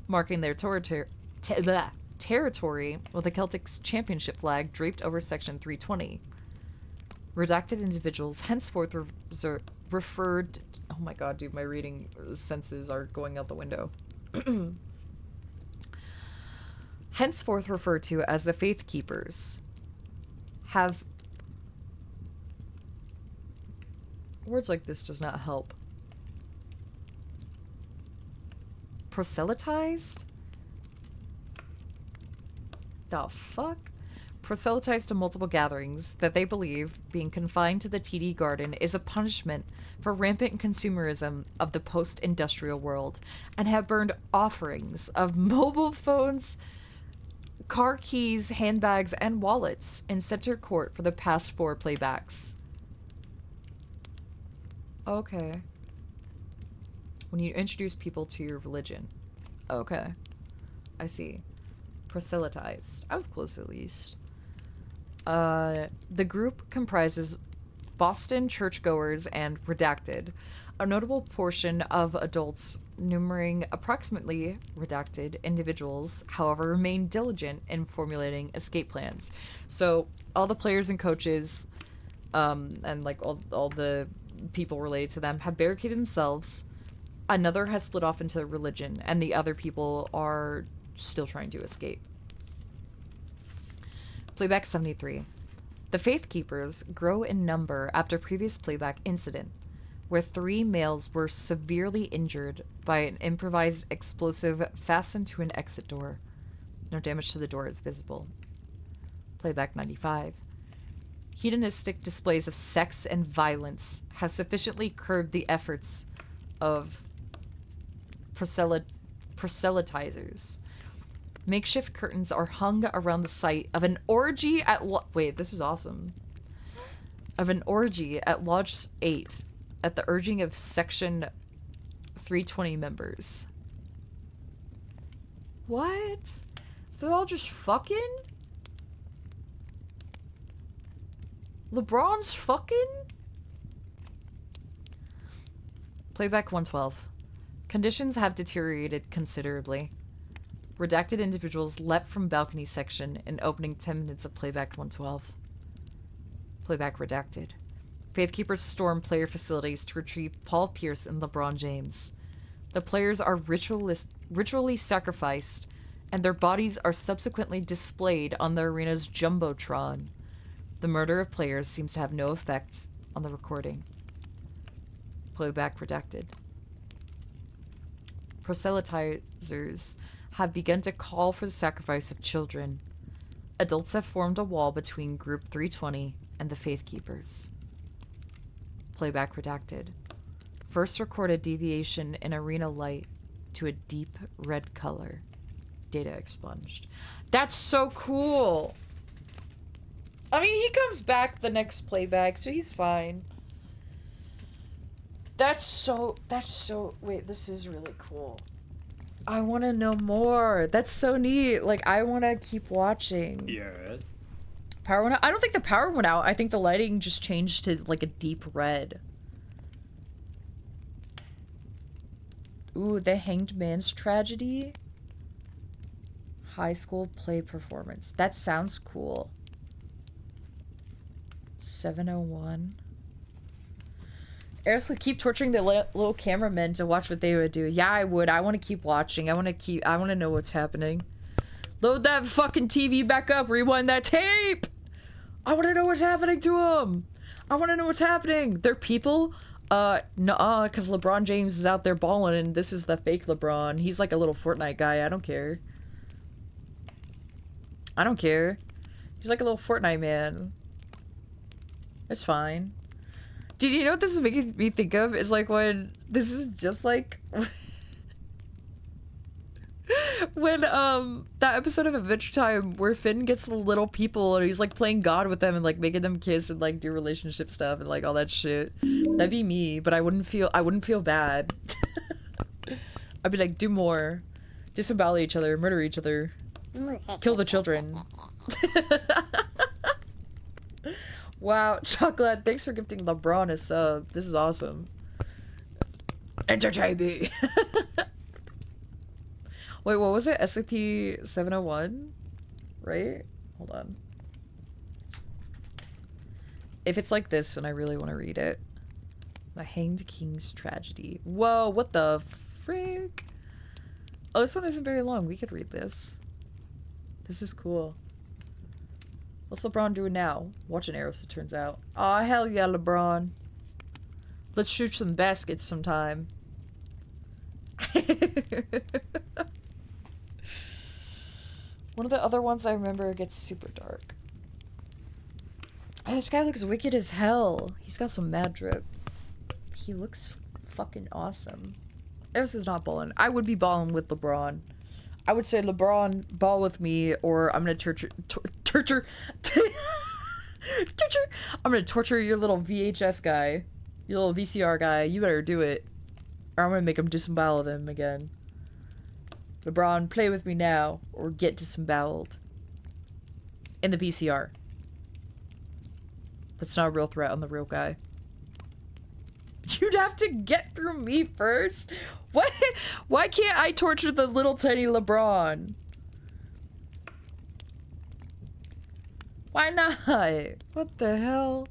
marking their territory with a Celtic championship flag draped over section 320. Redacted individuals henceforth referred... Oh my god, dude, my reading senses are going out the window. Henceforth referred to as the Faith Keepers have... Words like this does not help. Proselytized? The fuck? Proselytized to multiple gatherings that they believe being confined to the TD Garden is a punishment for rampant consumerism of the post-industrial world, and have burned offerings of mobile phones, car keys, handbags, and wallets in center court for the past 4 playbacks. Okay. When you introduce people to your religion. Okay. I see. Proselytized. I was close at least. The group comprises Boston churchgoers and redacted, a notable portion of adults numbering approximately redacted individuals, however, remain diligent in formulating escape plans. So all the players and coaches, and like all the people related to them have barricaded themselves. Another has split off into religion, and the other people are still trying to escape. Playback 73. The Faith Keepers grow in number after previous playback incident, where 3 males were severely injured by an improvised explosive fastened to an exit door. No damage to the door is visible. Playback 95. Hedonistic displays of sex and violence have sufficiently curbed the efforts of proselytizers. Makeshift curtains are hung around the site of an orgy at wait, this is awesome. Of an orgy at Lodge 8 at the urging of Section 320 members. What? So they're all just fucking? LeBron's fucking? Playback 112. Conditions have deteriorated considerably. Redacted individuals leapt from balcony section in opening 10 minutes of Playback 112. Playback redacted. Faithkeepers storm player facilities to retrieve Paul Pierce and LeBron James. The players are ritually sacrificed, and their bodies are subsequently displayed on the arena's jumbotron. The murder of players seems to have no effect on the recording. Playback redacted. Proselytizers have begun to call for the sacrifice of children. Adults have formed a wall between Group 320 and the Faith Keepers. Playback redacted. First recorded deviation in arena light to a deep red color. Data expunged. That's so cool! I mean, he comes back the next playback, so he's fine. That's so, wait, this is really cool. I want to know more. That's so neat. Like, I want to keep watching. Yeah. Power went out? I don't think the power went out. I think the lighting just changed to, like, a deep red. Ooh, The Hanged Man's Tragedy. High school play performance. That sounds cool. 701. Eros would keep torturing the little cameramen to watch what they would do. Yeah, I would. I want to keep watching. I want to know what's happening. Load that fucking TV back up. Rewind that tape. I want to know what's happening to them. I want to know what's happening. They're people. Nuh-uh, because LeBron James is out there balling, and this is the fake LeBron. He's like a little Fortnite guy. I don't care. I don't care. He's like a little Fortnite man. It's fine. Dude, you know what this is making me think of? Is like when... This is just like... when, that episode of Adventure Time where Finn gets the little people and he's like playing God with them and like making them kiss and like do relationship stuff and like all that shit. That'd be me, but I wouldn't feel bad. I'd be like, do more. Disembowel each other, murder each other. Kill the children. Wow, Chocolate, thanks for gifting LeBron a sub. This is awesome. Entertain me. Wait, what was it? SCP-701? Right? Hold on. If it's like this, then I really want to read it. The Hanged King's Tragedy. Whoa, what the frick? Oh, this one isn't very long. We could read this. This is cool. What's LeBron doing now? Watching Eros, it turns out. Aw, hell yeah, LeBron. Let's shoot some baskets sometime. One of the other ones I remember gets super dark. Oh, this guy looks wicked as hell. He's got some mad drip. He looks fucking awesome. Eros is not balling. I would be balling with LeBron. I would say, LeBron, ball with me, or I'm gonna torture. I'm gonna torture your little VHS guy, your little VCR guy. You better do it, or I'm gonna make him disembowel them again. LeBron, play with me now, or get disemboweled. In the VCR. That's not a real threat on the real guy. You'd have to get through me first? What? Why can't I torture the little tiny LeBron? Why not? What the hell?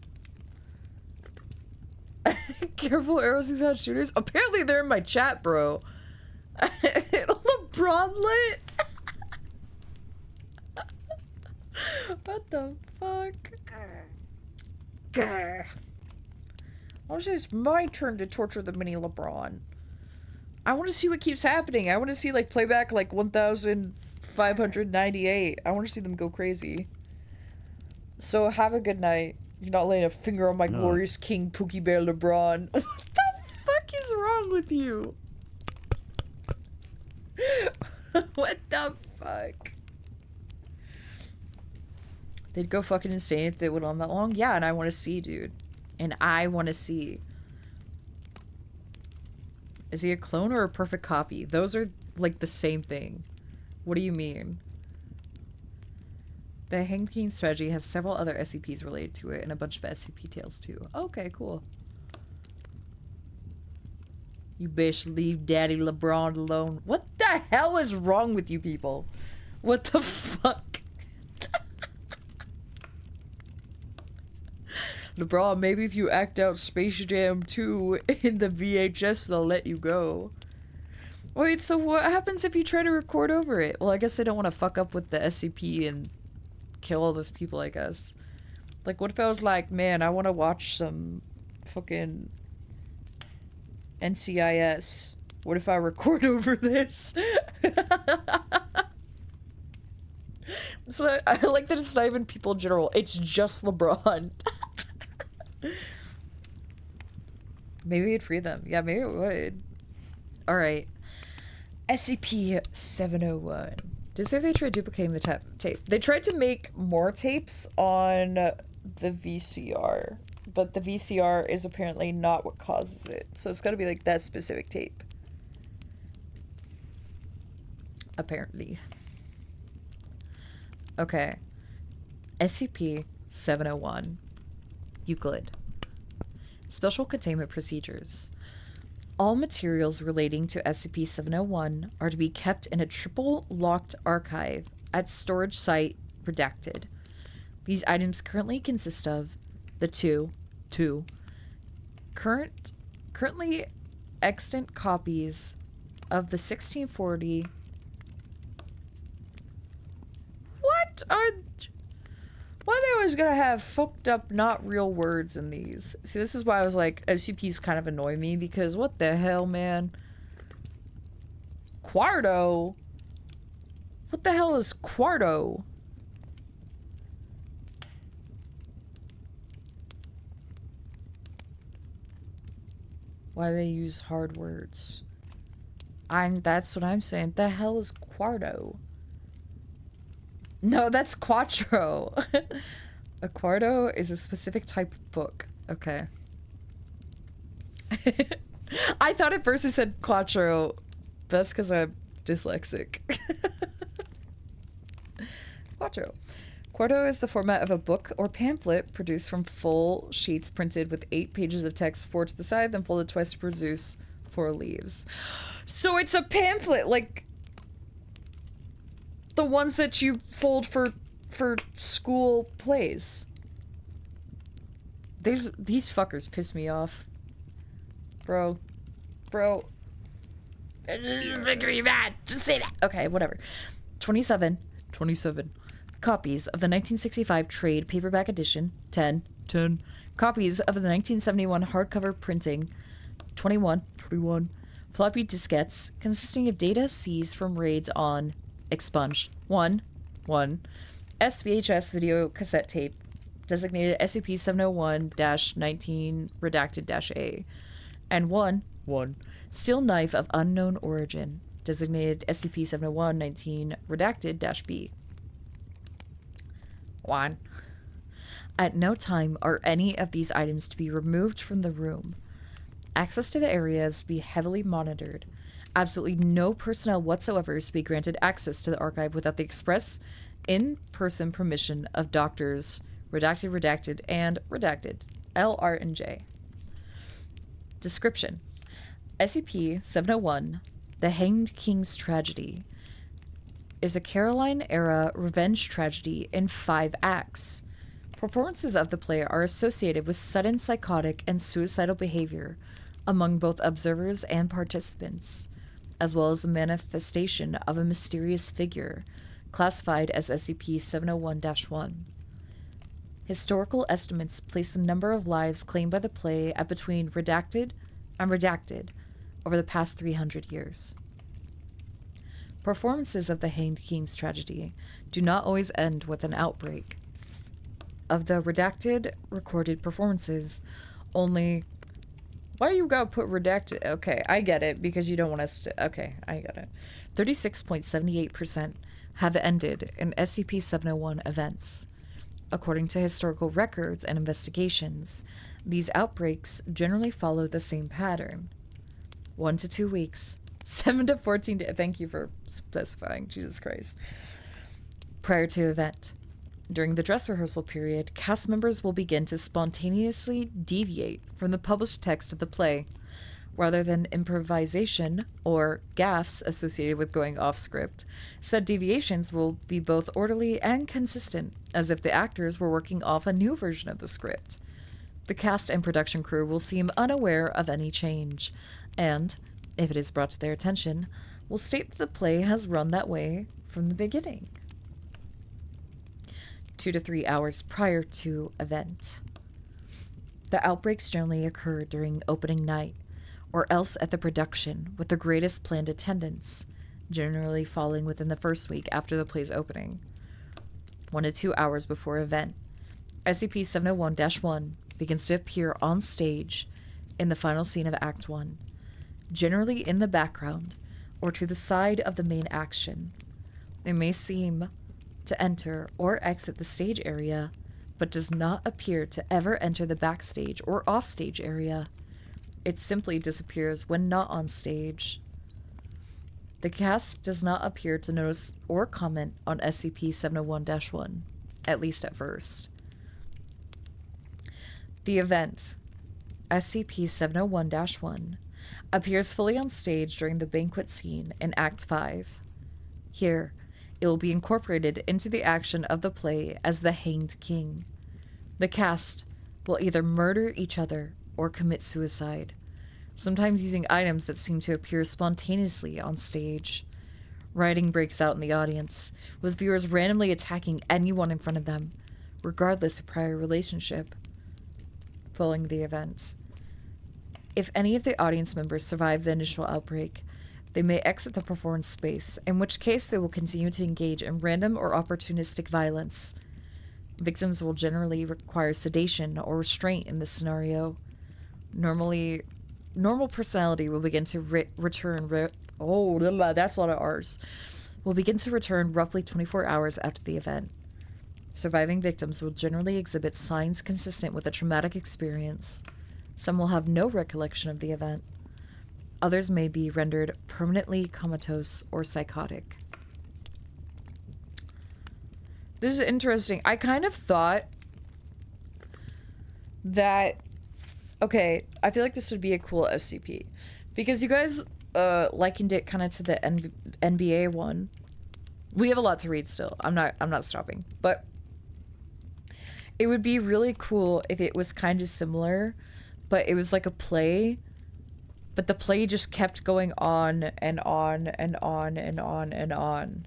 Careful, Eros is out shooters. Apparently they're in my chat, bro. LeBron lit? What the fuck? Grr. I want to say it's my turn to torture the mini LeBron. I want to see what keeps happening. I want to see like playback like 1598. I want to see them go crazy. So have a good night. You're not laying a finger on my glorious king, Pookie Bear LeBron. What the fuck is wrong with you? What the fuck? They'd go fucking insane if they went on that long. Yeah, and I want to see, dude. And I want to see. Is he a clone or a perfect copy? Those are like the same thing. What do you mean? The Hanged King's Strategy has several other SCPs related to it and a bunch of SCP tales too. Okay, cool. You best leave Daddy LeBron alone. What the hell is wrong with you people? What the fuck? LeBron, maybe if you act out Space Jam 2 in the VHS, they'll let you go. Wait, so what happens if you try to record over it? Well, I guess they don't want to fuck up with the SCP and kill all those people, I guess. Like, what if I was like, man, I want to watch some fucking NCIS. What if I record over this? So I like that it's not even people in general. It's just LeBron. Maybe it'd free them. Yeah, maybe it would. Alright. SCP-701. Did say they tried duplicating the tape. They tried to make more tapes on the VCR, but the VCR is apparently not what causes it. So it's gotta be like that specific tape. Apparently. Okay. SCP-701. Euclid. Special Containment Procedures. All materials relating to SCP-701 are to be kept in a triple-locked archive at storage site redacted. These items currently consist of the two current Currently extant copies of the 1640... What are... Why are they always gonna have fucked up, not real words in these? See, this is why I was like, SCPs kind of annoy me, because what the hell, man? Quarto? What the hell is quarto? Why do they use hard words? That's what I'm saying. The hell is quarto? No, that's quattro. A quarto is a specific type of book. Okay. I thought at first it said quattro. That's because I'm dyslexic. Quattro. Quarto is the format of a book or pamphlet produced from full sheets printed with 8 pages of text, 4 to the side, then folded twice to produce 4 leaves. So it's a pamphlet, like the ones that you fold for school plays. These fuckers piss me off. Bro. It's making me mad. Just say that. Okay, whatever. 27 copies of the 1965 trade paperback edition. 10 copies of the 1971 hardcover printing. 21 floppy diskettes consisting of data seized from raids on expunged. 1 SVHS video cassette tape designated SCP-701-19 redacted-A, and 1 steel knife of unknown origin designated SCP-701-19 redacted-B. 1. At no time are any of these items to be removed from the room. Access to the area is to be heavily monitored. Absolutely no personnel whatsoever is to be granted access to the archive without the express in-person permission of doctors redacted, and redacted. L, R, and J. Description. SCP-701, The Hanged King's Tragedy, is a Caroline-era revenge tragedy in 5 acts. Performances of the play are associated with sudden psychotic and suicidal behavior among both observers and participants, as well as the manifestation of a mysterious figure, classified as SCP-701-1. Historical estimates place the number of lives claimed by the play at between redacted and redacted over the past 300 years. Performances of the Hanged King's Tragedy do not always end with an outbreak. Of the redacted recorded performances, only... Why you gotta put redacted? Okay, I get it, because you don't want us to... Okay, I get it. 36.78% have ended in SCP-701 events. According to historical records and investigations, these outbreaks generally follow the same pattern. 1 to 2 weeks, 7 to 14 days. Thank you for specifying, Jesus Christ. Prior to event. During the dress rehearsal period, cast members will begin to spontaneously deviate from the published text of the play, rather than improvisation or gaffes associated with going off script. Said deviations will be both orderly and consistent, as if the actors were working off a new version of the script. The cast and production crew will seem unaware of any change, and, if it is brought to their attention, will state that the play has run that way from the beginning. 2 to 3 hours prior to event. The outbreaks generally occur during opening night, or else at the production with the greatest planned attendance, generally falling within the first week after the play's opening. 1 to 2 hours before event, SCP-701-1 begins to appear on stage in the final scene of Act 1, generally in the background or to the side of the main action. It may seem to enter or exit the stage area, but does not appear to ever enter the backstage or offstage area. It simply disappears when not on stage. The cast does not appear to notice or comment on SCP-701-1, at least at first. The event, SCP-701-1, appears fully on stage during the banquet scene in Act 5. Here, it will be incorporated into the action of the play as the Hanged King. The cast will either murder each other or commit suicide. sometimes using items that seem to appear spontaneously on stage. Rioting breaks out in the audience, with viewers randomly attacking anyone in front of them, regardless of prior relationship. Following the event, if any of the audience members survive the initial outbreak, they may exit the performance space, in which case they will continue to engage in random or opportunistic violence. Victims will generally require sedation or restraint in this scenario. Normal personality will begin to return. That's a lot of R's. Will begin to return roughly 24 hours after the event. Surviving victims will generally exhibit signs consistent with a traumatic experience. Some will have no recollection of the event. Others may be rendered permanently comatose or psychotic. This is interesting. I kind of thought that... Okay, I feel like this would be a cool SCP. Because you guys likened it kind of to the NBA one. We have a lot to read still. I'm not stopping. But it would be really cool if it was kind of similar, but it was like a play. But the play just kept going on and on and on and on and on.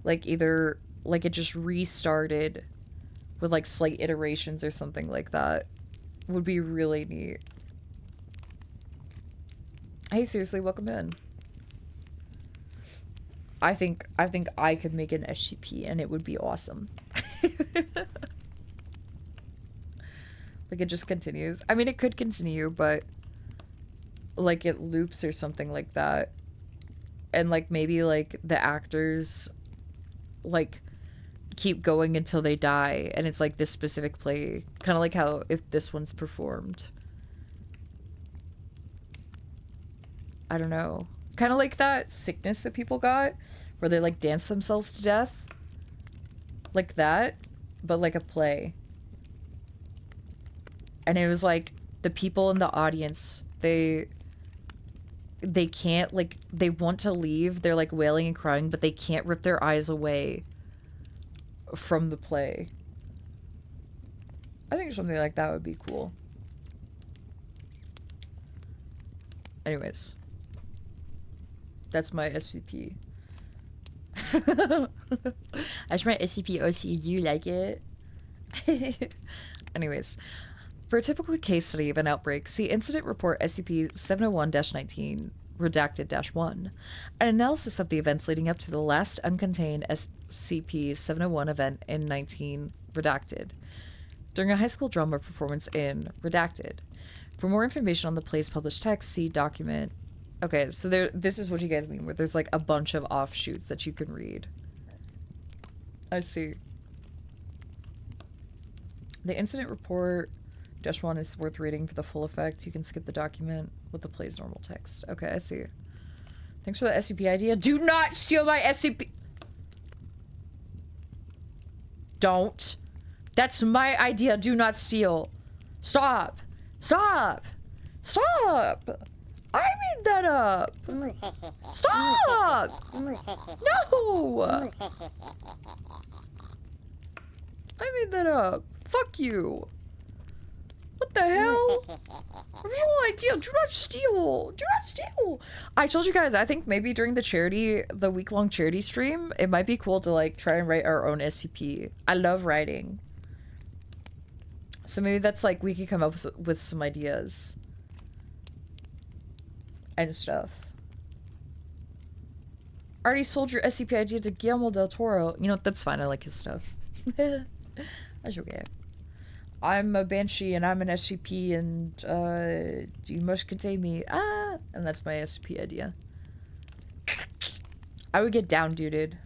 Like either, like it just restarted with like slight iterations or something like that. Would be really neat. Hey, seriously, welcome in. I think I could make an SCP and it would be awesome. Like it just continues. I mean, it could continue, but like it loops or something like that. And like maybe like the actors like keep going until they die, and it's like this specific play, kind of like how if this one's performed. I don't know. Kind of like that sickness that people got where they like dance themselves to death. Like that, but like a play. And it was like the people in the audience, they can't, like, they want to leave. They're like wailing and crying, but they can't rip their eyes away from the play. I think something like that would be cool. Anyways. That's my SCP. That's my SCP OC. Do you like it? Anyways. For a typical case study of an outbreak, see Incident Report SCP-701-19, Redacted-1, an analysis of the events leading up to the last uncontained SCP-701 event in 19, Redacted, during a high school drama performance in Redacted. For more information on the play's published text, see document. Okay, so this is what you guys mean, where there's like a bunch of offshoots that you can read. I see. The Incident Report... -1 is worth reading for the full effect. You can skip the document with the play's normal text. Okay, I see. Thanks for the SCP idea. Do not steal my SCP! Don't. That's my idea. Do not steal. Stop. Stop. Stop. I made that up. Stop. No. I made that up. Fuck you. What the hell? Original idea. Do not steal. Do not steal. I told you guys, I think maybe during the week-long charity stream, it might be cool to like try and write our own SCP. I love writing. So maybe that's like, we could come up with some ideas. And stuff. I already sold your SCP idea to Guillermo del Toro. You know, that's fine. I like his stuff. That's okay. I'm a banshee and I'm an SCP and you must contain me. Ah! And that's my SCP idea. I would get down-duded.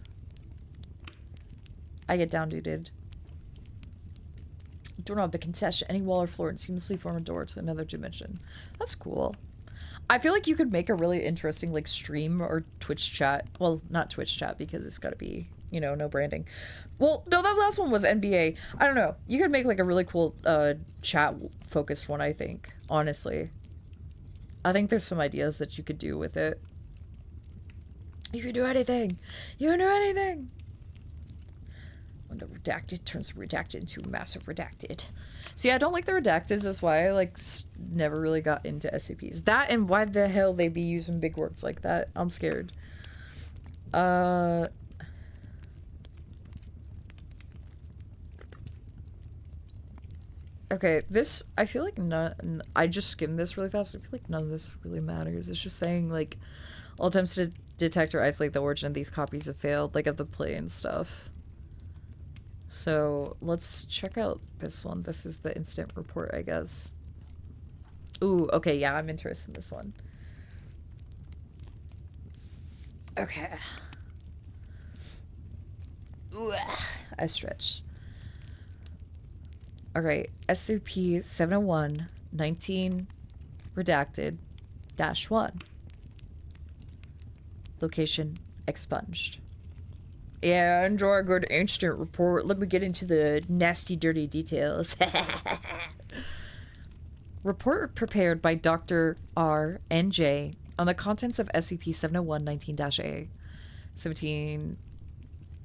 I get down-duded. Doorknob that can attach to any wall or floor and seamlessly form a door to another dimension. That's cool. I feel like you could make a really interesting like stream or Twitch chat. Well, not Twitch chat because it's gotta be, you know, no branding. Well, no, that last one was NBA. I don't know. You could make like a really cool chat focused one, I think. Honestly. I think there's some ideas that you could do with it. You can do anything. You can do anything. When the redacted turns redacted into massive redacted. See, I don't like the redacteds. That's why I like never really got into SCPs. That and why the hell they be using big words like that? I'm scared. Okay, this, I feel like I just skimmed this really fast. I feel like none of this really matters. It's just saying, like, all attempts to detect or isolate the origin of these copies have failed, like, of the play and stuff. So, let's check out this one. This is the incident report, I guess. Ooh, okay, yeah, I'm interested in this one. Okay. Ooh, I stretch. Alright, SCP 701 19 redacted -1. Location expunged. Yeah, enjoy a good incident report. Let me get into the nasty, dirty details. Report prepared by Dr. R. N. J. on the contents of SCP 701 19-A.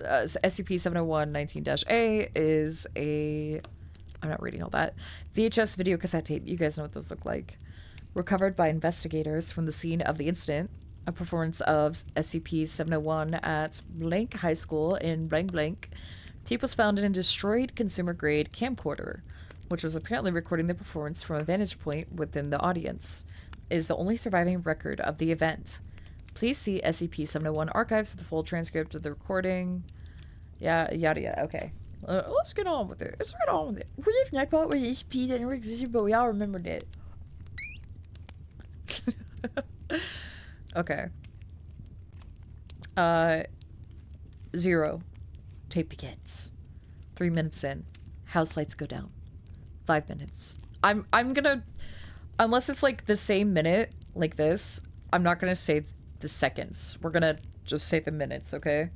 SCP 701 19-A is a... I'm not reading all that. VHS video cassette tape. You guys know what those look like. Recovered by investigators from the scene of the incident. A performance of SCP-701 at blank high school in blank blank. Tape was found in a destroyed consumer-grade camcorder, which was apparently recording the performance from a vantage point within the audience. It is the only surviving record of the event. Please see SCP-701 archives for the full transcript of the recording. Yeah, yada yada. Okay. Let's get on with it. Let's get on with it. We have not thought with SCP that never existed, but we all remembered it. Okay. 0. Tape begins. 3 minutes in. House lights go down. 5 minutes. I'm gonna... Unless it's like the same minute, like this, I'm not gonna say the seconds. We're gonna just say the minutes, okay?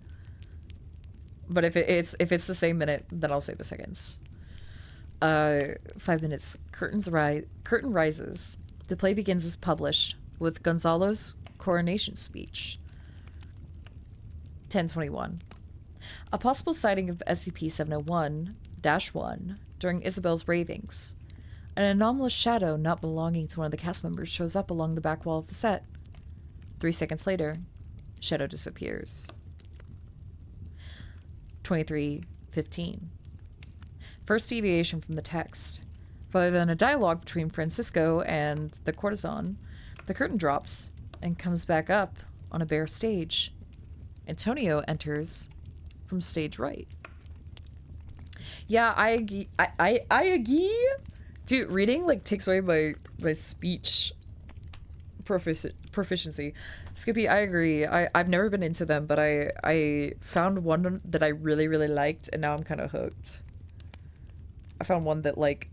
But if it's the same minute, then I'll say the seconds. 5 minutes. Curtain rises. The play begins as published with Gonzalo's coronation speech. 10:21. A possible sighting of SCP-701-1 during Isabel's ravings. An anomalous shadow not belonging to one of the cast members shows up along the back wall of the set. 3 seconds later, shadow disappears. 23:15. First deviation from the text. Rather than a dialogue between Francisco and the courtesan, the curtain drops and comes back up on a bare stage. Antonio enters from stage right. Yeah, I agree. Dude, reading like takes away my speech proficiency. Skippy, I agree. I've never been into them, but I found one that I really, really liked, and now I'm kind of hooked. I found one that, like,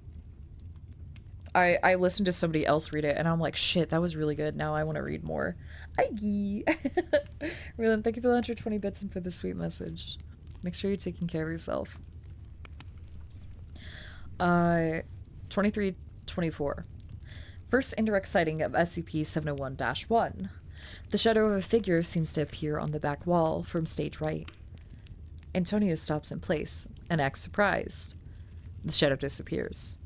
I listened to somebody else read it, and I'm like, shit, that was really good. Now I want to read more. Aye. Rylan, thank you for the 120 bits and for the sweet message. Make sure you're taking care of yourself. 23:24. First indirect sighting of SCP-701-1. The shadow of a figure seems to appear on the back wall from stage right. Antonio stops in place and acts surprised. The shadow disappears.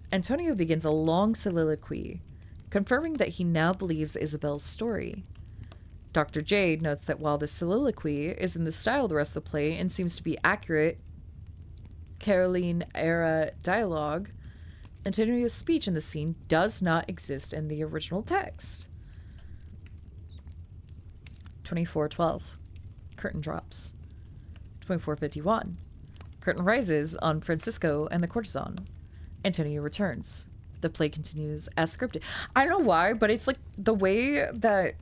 Antonio begins a long soliloquy, confirming that he now believes Isabel's story. Dr. Jade notes that while the soliloquy is in the style of the rest of the play and seems to be accurate Caroline-era dialogue, Antonio's speech in the scene does not exist in the original text. 24:12. Curtain drops. 24:51. Curtain rises on Francisco and the courtesan. Antonio returns. The play continues as scripted. I don't know why, but it's like the way that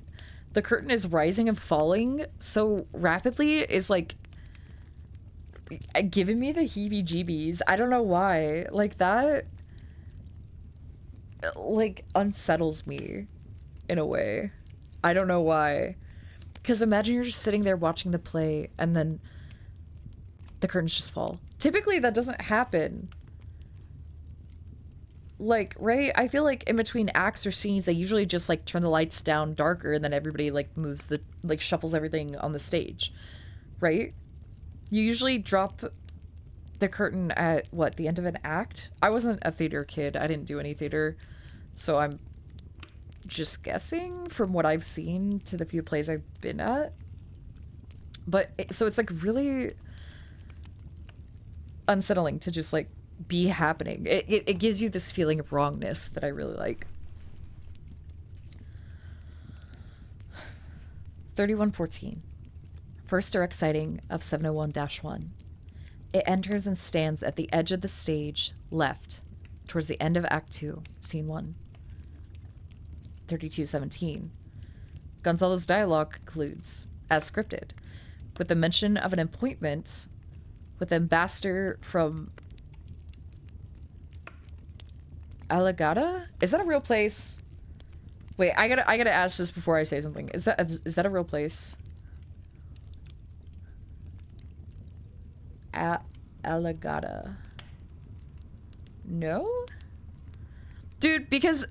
the curtain is rising and falling so rapidly is like giving me the heebie-jeebies. I don't know why. Like that like unsettles me in a way. I don't know why. Because imagine you're just sitting there watching the play and then the curtains just fall. Typically that doesn't happen. Like, right? I feel like in between acts or scenes, they usually just like turn the lights down darker and then everybody like moves the, like shuffles everything on the stage. Right? You usually drop the curtain at, what, the end of an act? I wasn't a theater kid. I didn't do any theater. So I'm just guessing from what I've seen to the few plays I've been at. But, so it's like really unsettling to just like be happening. It gives you this feeling of wrongness that I really like. 3114. First direct sighting of 701-1. It enters and stands at the edge of the stage, left, towards the end of Act 2, Scene 1. 3217. Gonzalo's dialogue concludes, as scripted, with the mention of an appointment with the ambassador from Alagada? Is that a real place? Wait, I gotta ask this before I say something. Is that a real place? Alagada. No? Dude, because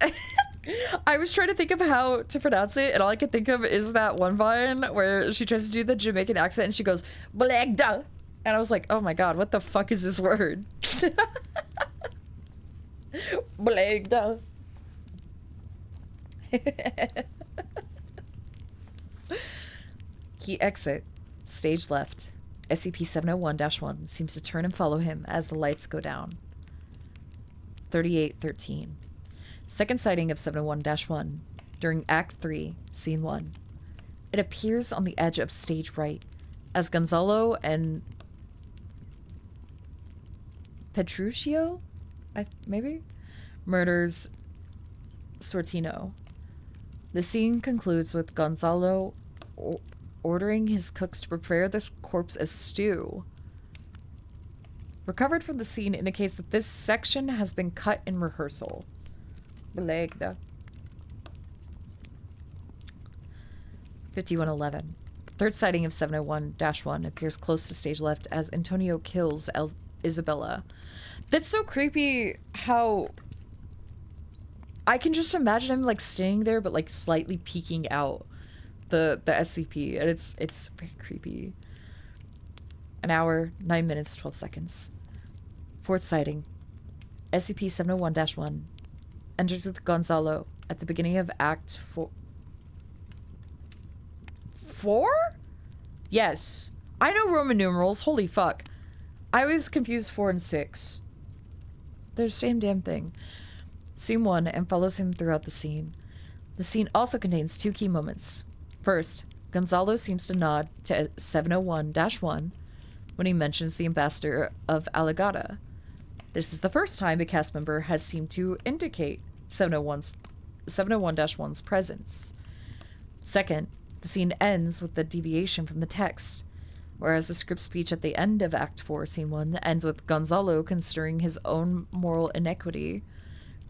I was trying to think of how to pronounce it, and all I could think of is that one vine where she tries to do the Jamaican accent and she goes, Blagda. And I was like, oh my god, what the fuck is this word? Blagda. He exit, stage left. SCP-701-1 seems to turn and follow him as the lights go down. 3813. Second sighting of 701-1 during Act 3, Scene 1. It appears on the edge of stage right as Gonzalo and Petruccio, maybe, murders Sortino. The scene concludes with Gonzalo ordering his cooks to prepare this corpse as stew. Recovered from the scene indicates that this section has been cut in rehearsal. Belegda. 5111. Third sighting of 701-1 appears close to stage left as Antonio kills Isabella. That's so creepy how I can just imagine him like standing there but like slightly peeking out the SCP, and it's very creepy. An hour, 9 minutes, 12 seconds. Fourth sighting. SCP-701-1 enters with Gonzalo at the beginning of Act 4. 4? Yes. I know Roman numerals. Holy fuck. I was confused 4 and 6. They're the same damn thing. Scene 1 and follows him throughout the scene. The scene also contains two key moments. First, Gonzalo seems to nod to 701-1 when he mentions the ambassador of Alagada. This is the first time a cast member has seemed to indicate 701-1's presence. Second, the scene ends with the deviation from the text, whereas the script speech at the end of Act 4, Scene 1 ends with Gonzalo considering his own moral inequity.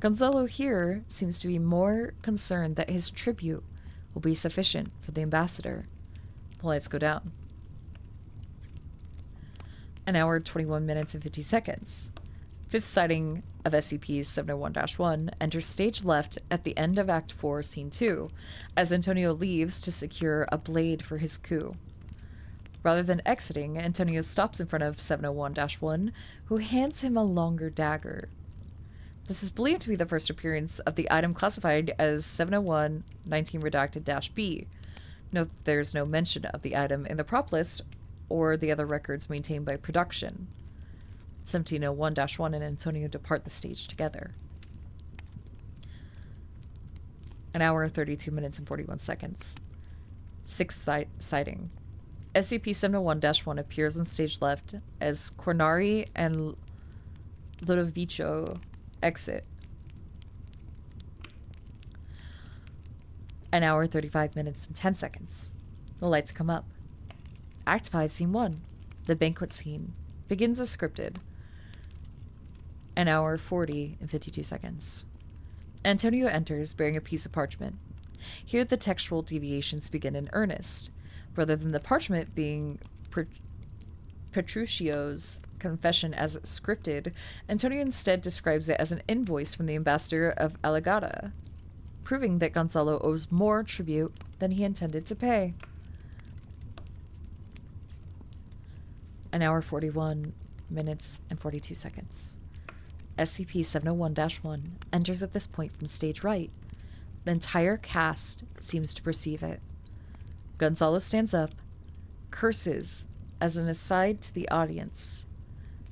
Gonzalo here seems to be more concerned that his tribute will be sufficient for the ambassador. The lights go down. An hour, 21 minutes, and 50 seconds. Fifth sighting of SCP-701-1 enters stage left at the end of Act 4, Scene 2, as Antonio leaves to secure a blade for his coup. Rather than exiting, Antonio stops in front of 701-1, who hands him a longer dagger. This is believed to be the first appearance of the item classified as 701-19-B. Note that there is no mention of the item in the prop list or the other records maintained by production. 1701-1 and Antonio depart the stage together. An hour, 32 minutes, and 41 seconds. Sixth sighting. SCP-701-1 appears on stage left as Cornari and Ludovico exit. An hour, 35 minutes, and 10 seconds. The lights come up. Act 5, Scene 1. The banquet scene begins as scripted. An hour, 40, and 52 seconds. Antonio enters bearing a piece of parchment. Here the textual deviations begin in earnest. Rather than the parchment being Petruccio's confession as scripted, Antonio instead describes it as an invoice from the ambassador of Alagada, proving that Gonzalo owes more tribute than he intended to pay. An hour, 41 minutes and 42 seconds. SCP-701-1 enters at this point from stage right. The entire cast seems to perceive it. Gonzalo stands up, curses as an aside to the audience,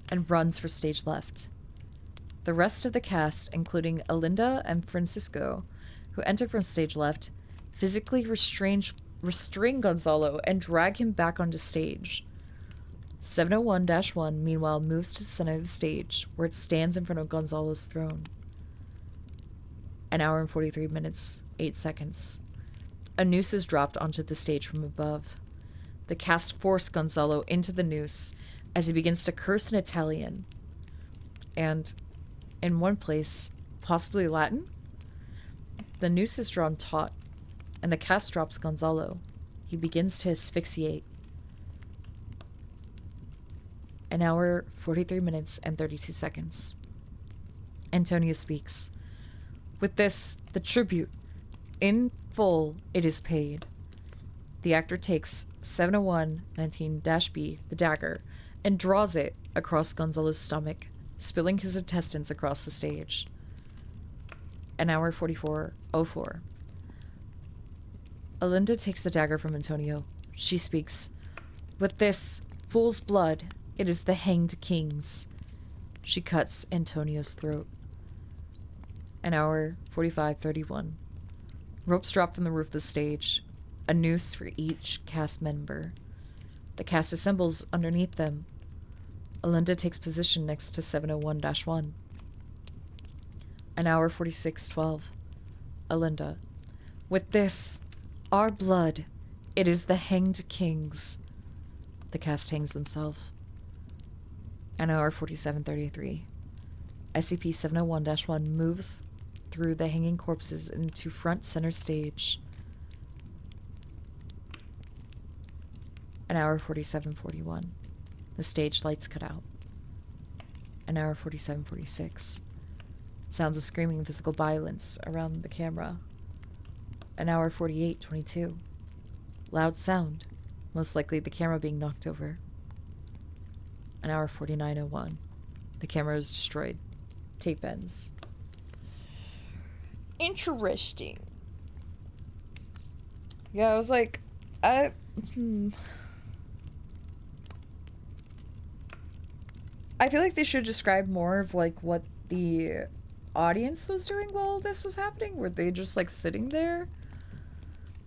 and runs for stage left. The rest of the cast, including Alinda and Francisco, who enter from stage left, physically restrain Gonzalo and drag him back onto stage. 701-1 meanwhile moves to the center of the stage, where it stands in front of Gonzalo's throne. An hour and 43 minutes, 8 seconds. A noose is dropped onto the stage from above. The cast force Gonzalo into the noose as he begins to curse in Italian. And, in one place, possibly Latin, the noose is drawn taut, and the cast drops Gonzalo. He begins to asphyxiate. An hour, 43 minutes, and 32 seconds. Antonio speaks. With this, the tribute, in full, it is paid. The actor takes 701-19-B, the dagger, and draws it across Gonzalo's stomach, spilling his intestines across the stage. An hour, 44:04. Alinda takes the dagger from Antonio. She speaks. With this, fool's blood, it is the hanged king's. She cuts Antonio's throat. An hour, 45:31. Ropes drop from the roof of the stage. A noose for each cast member. The cast assembles underneath them. Alinda takes position next to 701-1. An hour, 46:12. Alinda. With this, our blood, it is the hanged king's. The cast hangs themselves. An hour, 47:33. SCP-701-1 moves through the hanging corpses into front center stage. An hour, 47:41. The stage lights cut out. An hour, 47:46. Sounds of screaming and physical violence around the camera. An hour, 48:22. Loud sound. Most likely the camera being knocked over. An hour, 49:01. The camera is destroyed. Tape ends. Interesting. Yeah, I was like, I feel like they should describe more of like what the audience was doing while this was happening. Were they just like sitting there?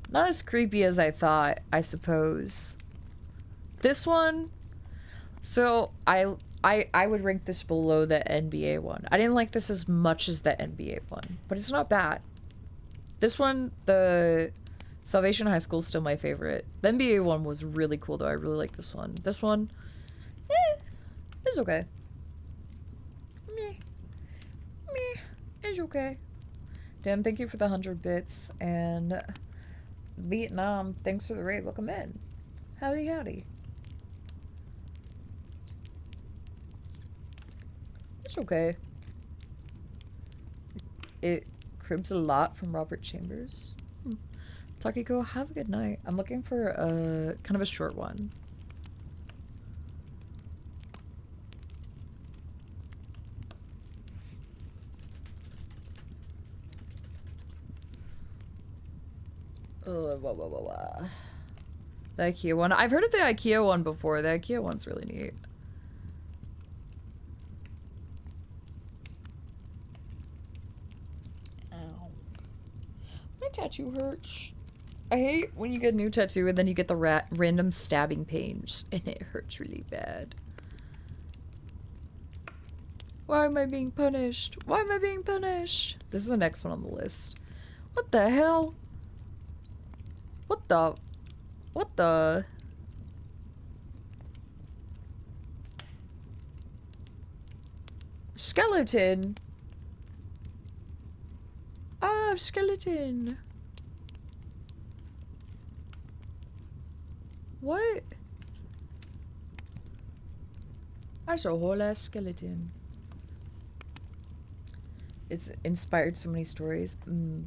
Not as creepy as I thought, I suppose. This one, so I would rank this below the NBA one. I didn't like this as much as the NBA one, but it's not bad. This one, the Salvation High School, is still my favorite. The NBA one was really cool though. I really like this one. This one, it's okay. It's okay. Dan, thank you for the 100 bits, and Vietnam, thanks for the raid. Welcome in. Howdy, howdy. It's okay. It cribs a lot from Robert Chambers. Takiko, have a good night. I'm looking for a kind of a short one. The IKEA one. I've heard of the IKEA one before. The IKEA one's really neat. Ow. My tattoo hurts. I hate when you get a new tattoo and then you get the random stabbing pains and it hurts really bad. Why am I being punished? Why am I being punished? This is the next one on the list. What the hell? What the? What the? Skeleton. Ah, skeleton. What? That's a whole ass skeleton. It's inspired so many stories. Do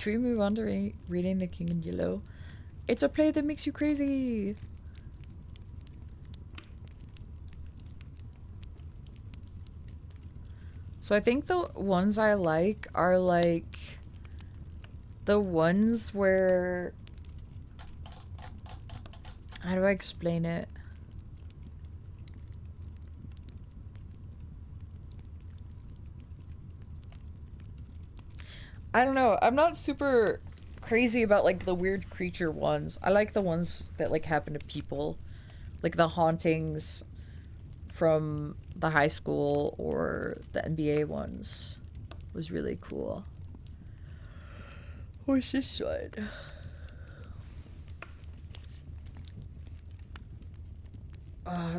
we move on to reading The King in Yellow? It's a play that makes you crazy. So I think the ones I like are like the ones where, how do I explain it? I don't know. I'm not super crazy about like the weird creature ones. I like the ones that like happen to people. Like the hauntings from the high school or the NBA ones was really cool. What's this one?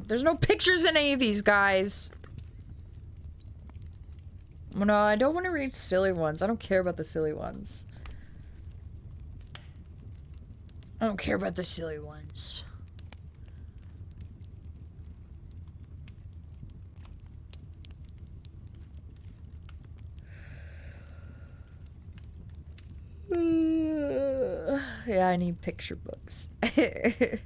There's no pictures in any of these, guys. No, I don't want to read silly ones. I don't care about the silly ones. I don't care about the silly ones. Yeah, I need picture books. I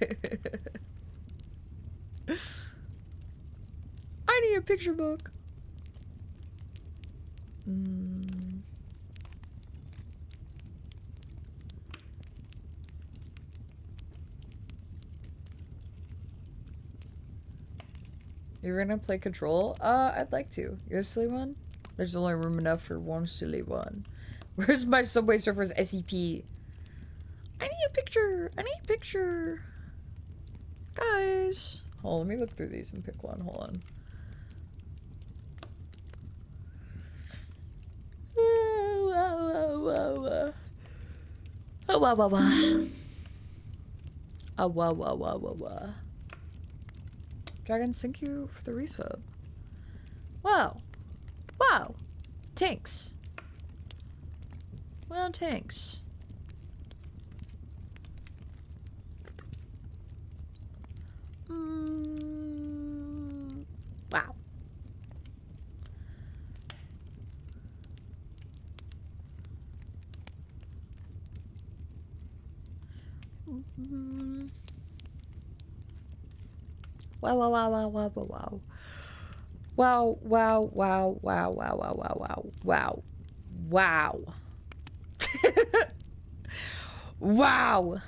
need a picture book. You're gonna play Control? I'd like to. You're a silly one? There's only room enough for one silly one. Where's my Subway Surfers SCP? I need a picture! I need a picture! Guys! Hold on, let me look through these and pick one. Hold on. Dragon, thank you for the resub. Wow. Wow. Tanks. Well, tanks. Wow. Wow, wow, wow, wow, wow, wow, wow. Wow, wow, wow, wow, wow, wow, wow, wow, wow. Wow.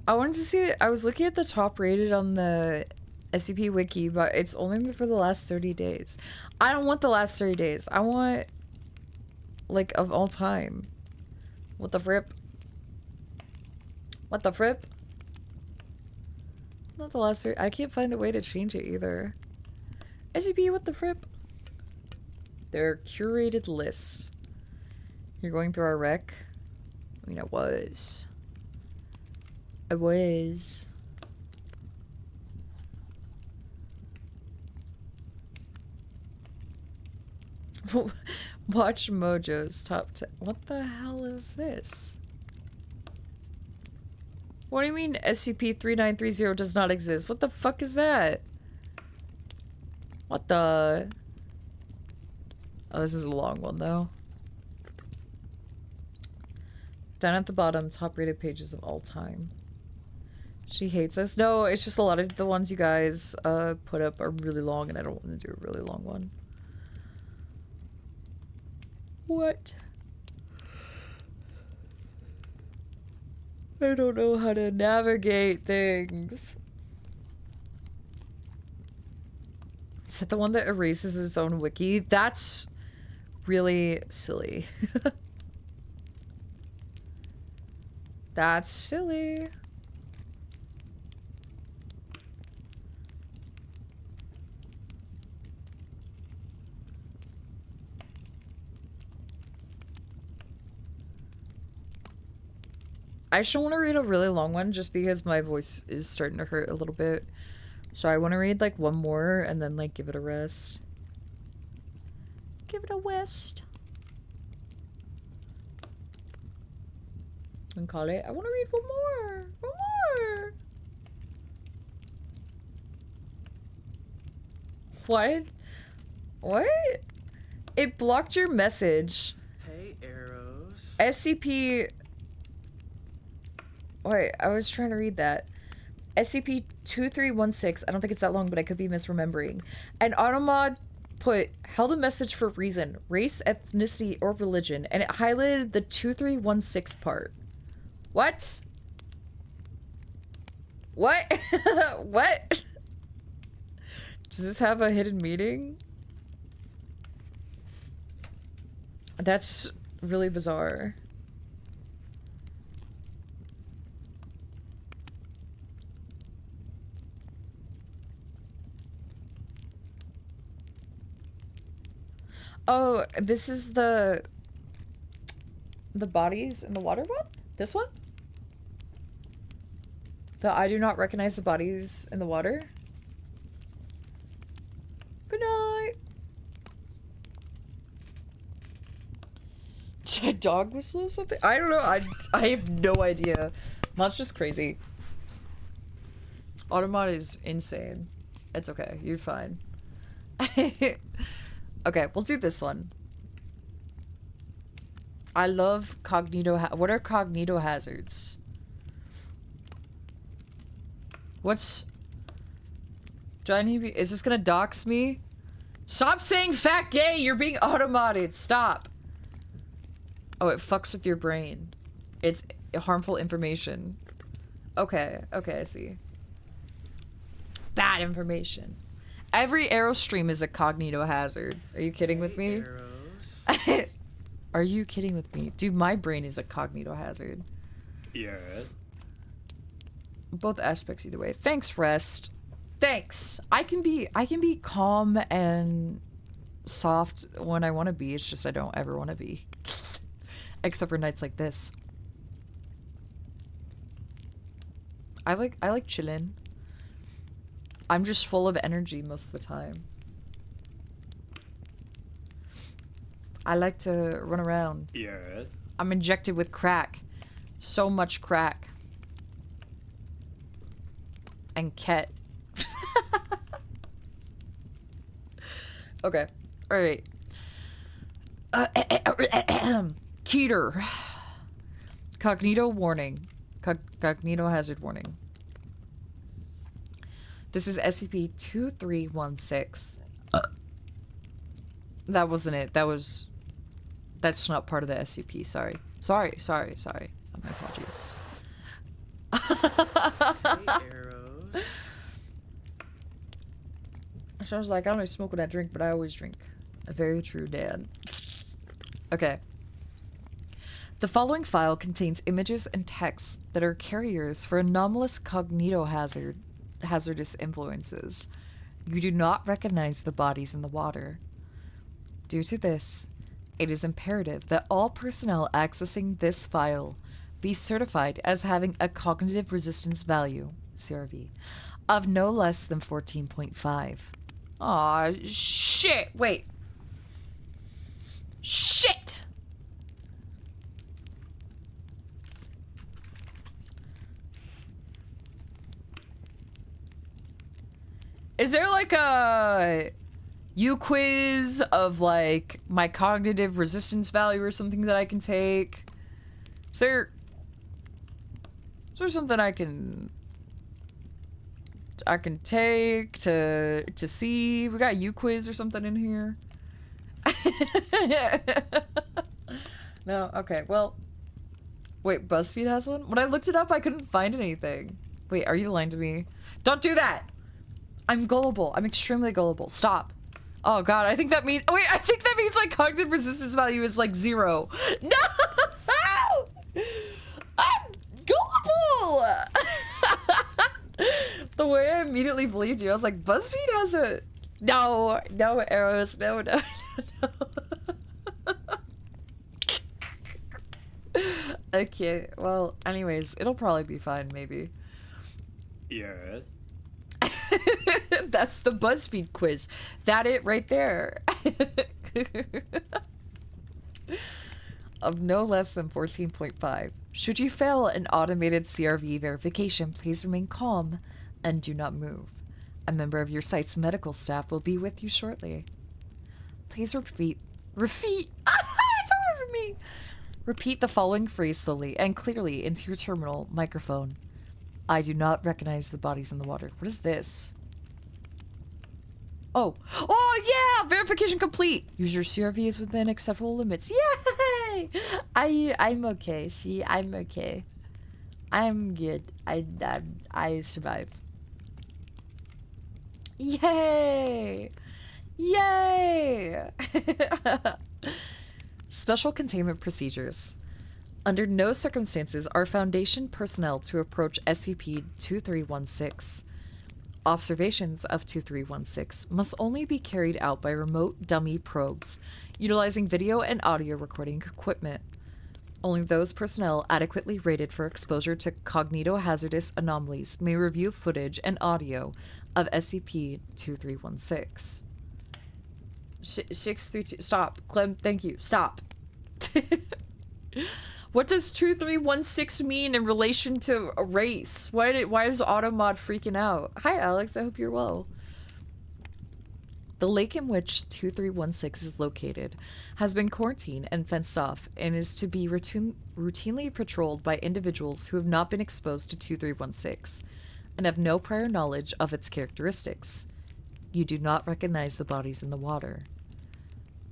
I wanted to see it. I was looking at the top rated on the SCP Wiki, but it's only for the last 30 days. I don't want the last 30 days. I want, like, of all time. What the fripp? What the fripp? Not the last 30. I can't find a way to change it either. SCP, what the fripp? They're curated lists. You're going through our rec? I mean, I was. Watch Mojo's top 10. What the hell is this? What do you mean SCP-3930 does not exist? What the fuck is that? What the? Oh, this is a long one though. Down at the bottom, top rated pages of all time. She hates us. No, it's just a lot of the ones you guys put up are really long and I don't want to do a really long one. What? I don't know how to navigate things. Is that the one that erases its own wiki? That's really silly. That's silly. I just want to read a really long one just because my voice is starting to hurt a little bit. So I want to read like one more and then like give it a rest. Give it a rest. And call it. I want to read one more. One more. What? What? It blocked your message. Hey, Eros. SCP... Wait, I was trying to read that. SCP-2316, I don't think it's that long, but I could be misremembering. An Automod put held a message for reason, race, ethnicity, or religion, and it highlighted the 2316 part. What? What? What? Does this have a hidden meaning? That's really bizarre. Oh, this is the bodies in the water one? This one? The I do not recognize the bodies in the water? Good night. Did a dog whistle or something? I don't know. I have no idea. Mon's just crazy. Automod is insane. It's okay. You're fine. Okay, we'll do this one. I love cognito. What are cognito hazards? What's... Do I need... Is this gonna dox me? Stop saying fat gay! You're being automodded. Stop. Oh, it fucks with your brain. It's harmful information. Okay, okay, I see. Bad information. Every Eros stream is a cognito hazard. Are you kidding with me? Eros. Are you kidding with me? Dude, my brain is a cognito hazard. Yeah. Both aspects either way. Thanks, Rest. Thanks. I can be calm and soft when I want to be. It's just I don't ever want to be. Except for nights like this. I like chilling. I'm just full of energy most of the time. I like to run around. Yeah. I'm injected with crack. So much crack. And ket. Okay. Alright. Keter. Cognito warning. Cognito hazard warning. This is SCP-2316. That wasn't it. That's not part of the SCP. Sorry. Sorry. My apologies. Hey, Eros. So I was like, I don't smoke when I drink, but I always drink. A very true dad. Okay. The following file contains images and texts that are carriers for anomalous cognito hazardous influences. You do not recognize the bodies in the water. Due to this, it is imperative that all personnel accessing this file be certified as having a cognitive resistance value, CRV, of no less than 14.5. Aw, shit! Wait. Shit! Is there like a U-quiz of like my cognitive resistance value or something that I can take? Is there something I can take to see? We got U-quiz or something in here? No, okay, well, wait, BuzzFeed has one? When I looked it up, I couldn't find anything. Wait, are you lying to me? Don't do that! I'm gullible. I'm extremely gullible. Stop. Oh god, I think that means- wait, I think that means like cognitive resistance value is like 0. No! I'm gullible! The way I immediately believed you, I was like, BuzzFeed has a- No, Eros, no. Okay, well, anyways, it'll probably be fine, maybe. Yeah. That's the BuzzFeed quiz. That it right there. Of no less than 14.5. Should you fail an automated CRV verification, please remain calm and do not move. A member of your site's medical staff will be with you shortly. Please repeat. It's over for me. Repeat the following phrase slowly and clearly into your terminal microphone. I do not recognize the bodies in the water. What is this? Oh. Oh, yeah! Verification complete! Use your CRV is within acceptable limits. Yay! I'm okay. See, I'm okay. I'm good. I survived. Yay! Yay! Special containment procedures. Under no circumstances are Foundation personnel to approach SCP-2316. Observations of 2316 must only be carried out by remote dummy probes, utilizing video and audio recording equipment. Only those personnel adequately rated for exposure to cognitohazardous anomalies may review footage and audio of SCP-2316. 632. Stop. Clem, thank you. Stop. What does 2316 mean in relation to a race? Why is Automod freaking out? Hi, Alex. I hope you're well. The lake in which 2316 is located has been quarantined and fenced off and is to be routinely patrolled by individuals who have not been exposed to 2316 and have no prior knowledge of its characteristics. You do not recognize the bodies in the water.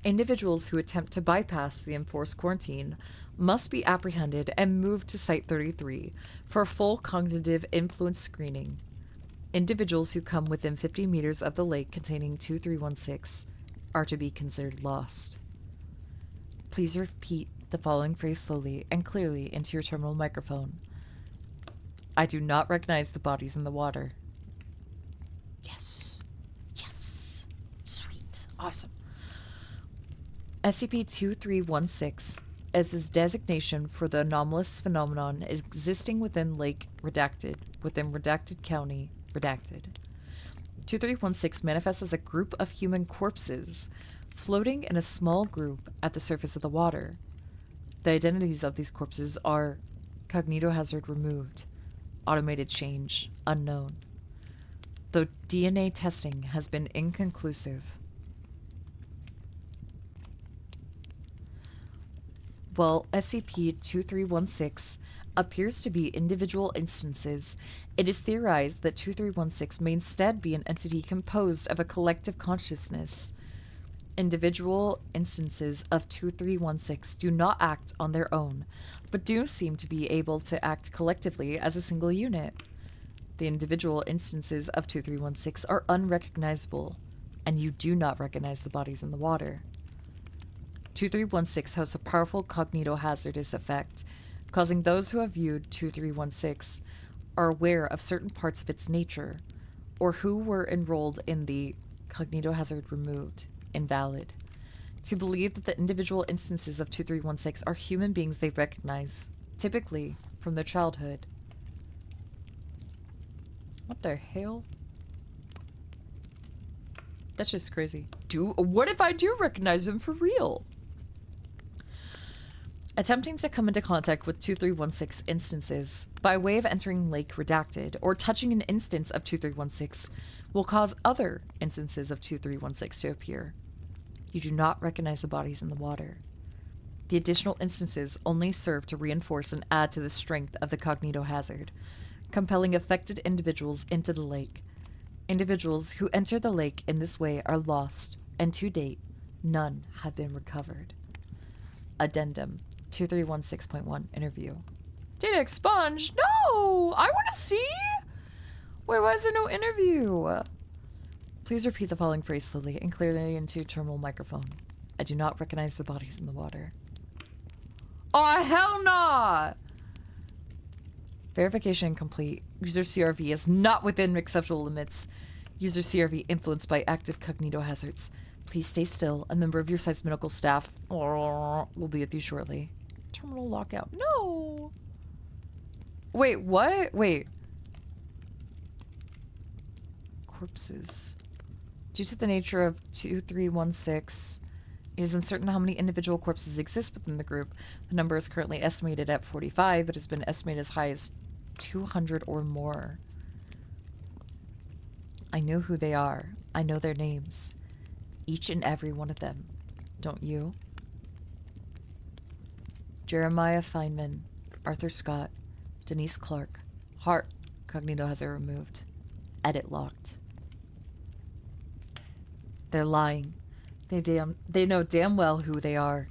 Individuals who attempt to bypass the enforced quarantine must be apprehended and moved to Site 33 for full cognitive influence screening. Individuals who come within 50 meters of the lake containing 2316 are to be considered lost. Please repeat the following phrase slowly and clearly into your terminal microphone. I do not recognize the bodies in the water. Yes. Yes. Sweet. Awesome. SCP-2316 as its designation for the anomalous phenomenon existing within Lake Redacted, within Redacted County, Redacted. 2316 manifests as a group of human corpses floating in a small group at the surface of the water. The identities of these corpses are cognitohazard removed, automated change unknown. Though DNA testing has been inconclusive. While SCP-2316 appears to be individual instances, it is theorized that 2316 may instead be an entity composed of a collective consciousness. Individual instances of 2316 do not act on their own, but do seem to be able to act collectively as a single unit. The individual instances of 2316 are unrecognizable, and you do not recognize the bodies in the water. 2316 hosts a powerful cognitohazardous effect, causing those who have viewed 2316 are aware of certain parts of its nature, or who were enrolled in the cognitohazard removed, invalid, to believe that the individual instances of 2316 are human beings they recognize, typically from their childhood. What the hell? That's just crazy. What if I do recognize them for real? Attempting to come into contact with 2316 instances by way of entering Lake Redacted or touching an instance of 2316 will cause other instances of 2316 to appear. You do not recognize the bodies in the water. The additional instances only serve to reinforce and add to the strength of the cognitohazard, compelling affected individuals into the lake. Individuals who enter the lake in this way are lost, and to date, none have been recovered. Addendum 2316.1 interview. Data expunged? No! I want to see! Wait, why is there no interview? Please repeat the following phrase slowly and clearly into your terminal microphone. I do not recognize the bodies in the water. Oh, hell nah! Verification complete. User CRV is not within acceptable limits. User CRV influenced by active cognitohazards. Please stay still. A member of your site's medical staff will be with you shortly. Terminal lockout. No! Wait, what? Wait. Corpses. Due to the nature of 2316, it is uncertain how many individual corpses exist within the group. The number is currently estimated at 45, but has been estimated as high as 200 or more. I know who they are. I know their names. Each and every one of them. Don't you? Jeremiah Feynman, Arthur Scott, Denise Clark, Hart, cognitohazard removed. Edit locked. They're lying. They know damn well who they are.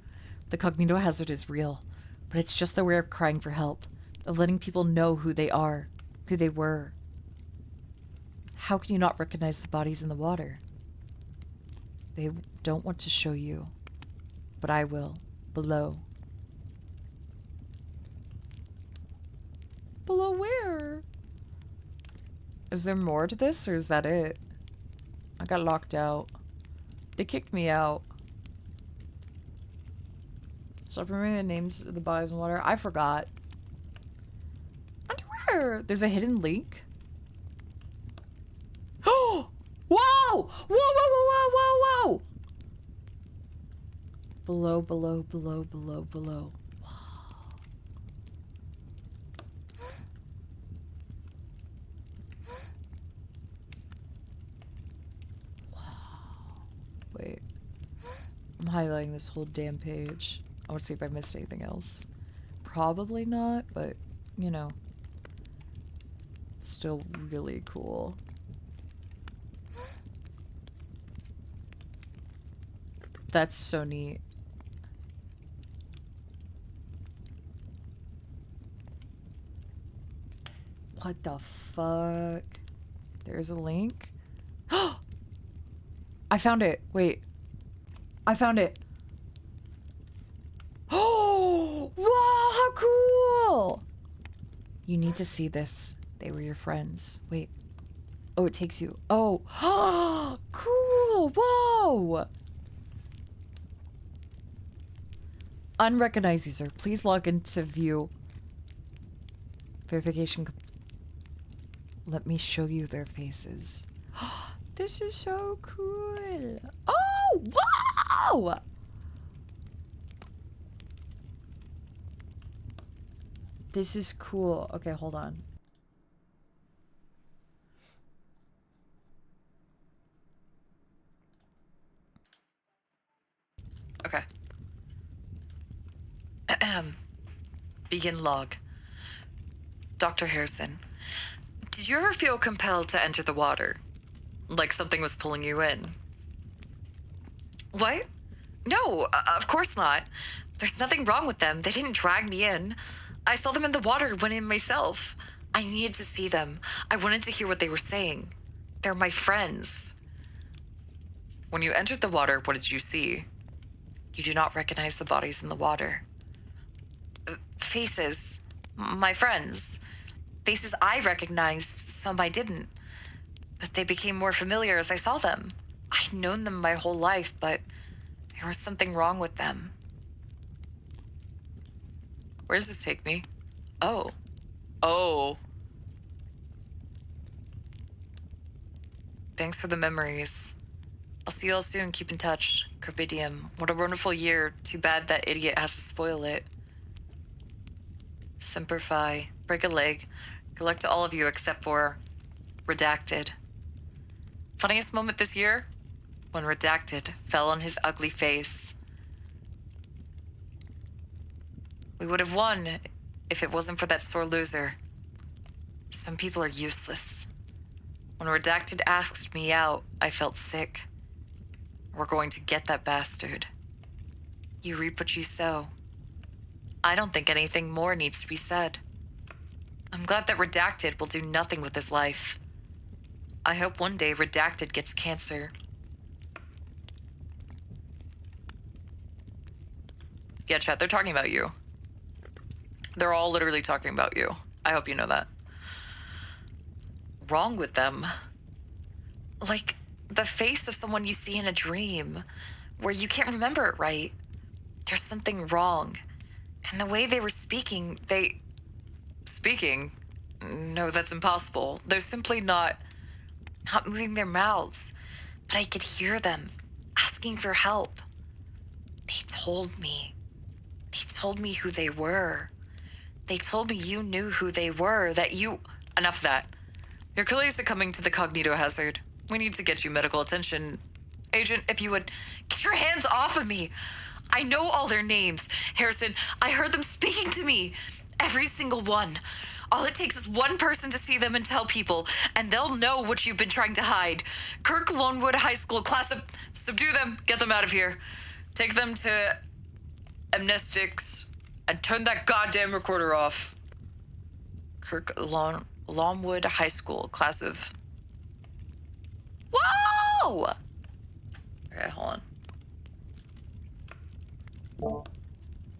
The cognito hazard is real, but it's just their way of crying for help, of letting people know who they are, who they were. How can you not recognize the bodies in the water? They don't want to show you, but I will, below. Below where? Is there more to this, or is that it? I got locked out. They kicked me out. Stop remembering the names of the bodies in the water. I forgot. Underwear! There's a hidden link. Oh! Whoa! Whoa, whoa, whoa, whoa, whoa, whoa! Below, below, below, below, below. Wait. I'm highlighting this whole damn page. I want to see if I missed anything else. Probably not, but, you know. Still really cool. That's so neat. What the fuck? There's a link? I found it. Wait. I found it. Oh! Wow, how cool! You need to see this. They were your friends. Wait. Oh, it takes you. Oh. Cool! Whoa! Unrecognized user. Please log into view. Verification. Let me show you their faces. This is so cool. Oh, wow! This is cool. Okay, hold on. Okay. Begin log. Dr. Harrison, did you ever feel compelled to enter the water? Like something was pulling you in? What? No, of course not. There's nothing wrong with them. They didn't drag me in. I saw them in the water, went in myself. I needed to see them. I wanted to hear what they were saying. They're my friends. When you entered the water, what did you see? You do not recognize the bodies in the water. Faces. My friends. Faces I recognized, some I didn't. But they became more familiar as I saw them. I'd known them my whole life, but there was something wrong with them. Where does this take me? Oh. Oh. Thanks for the memories. I'll see you all soon. Keep in touch. Carpe diem. What a wonderful year. Too bad that idiot has to spoil it. Semper Fi. Break a leg. Good luck to all of you except for Redacted. Funniest moment this year? When Redacted fell on his ugly face. We would have won if it wasn't for that sore loser. Some people are useless. When Redacted asked me out, I felt sick. We're going to get that bastard. You reap what you sow. I don't think anything more needs to be said. I'm glad that Redacted will do nothing with his life. I hope one day Redacted gets cancer. Yeah, chat, they're talking about you. They're all literally talking about you. I hope you know that. Wrong with them? Like the face of someone you see in a dream, where you can't remember it right. There's something wrong. And the way they were speaking, Speaking? No, that's impossible. They're simply not moving their mouths. But I could hear them asking for help. They told me. They told me who they were. They told me you knew who they were, that you... Enough of that. You're clearly succumbing to the cognito hazard. We need to get you medical attention. Agent, if you would... Get your hands off of me! I know all their names. Harrison, I heard them speaking to me. Every single one. All it takes is one person to see them and tell people, and they'll know what you've been trying to hide. Kirk Lonewood High School class of... Subdue them. Get them out of here. Take them to amnestics and turn that goddamn recorder off. Kirk Lonewood High School class of... Whoa! Okay, hold on.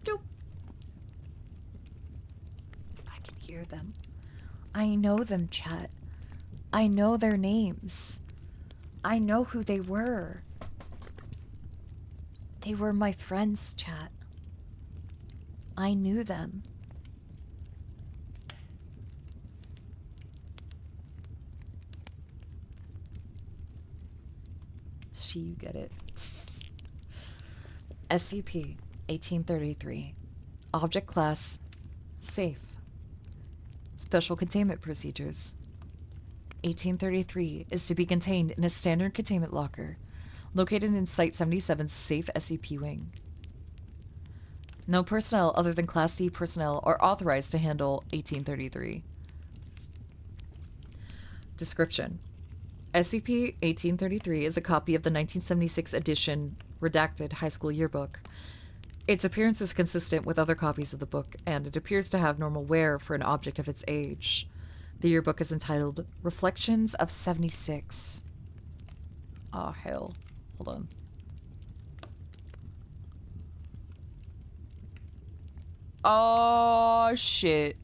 Doop. I can hear them. I know them, chat. I know their names. I know who they were. They were my friends, chat. I knew them. See, you get it. SCP-1833. Object Class Safe. Special Containment Procedures. 1833 is to be contained in a standard containment locker located in Site-77's safe SCP wing. No personnel other than Class D personnel are authorized to handle 1833. Description: SCP-1833 is a copy of the 1976 edition redacted high school yearbook. Its appearance is consistent with other copies of the book, and it appears to have normal wear for an object of its age. The yearbook is entitled Reflections of 76. Oh, hell. Hold on. Oh, shit.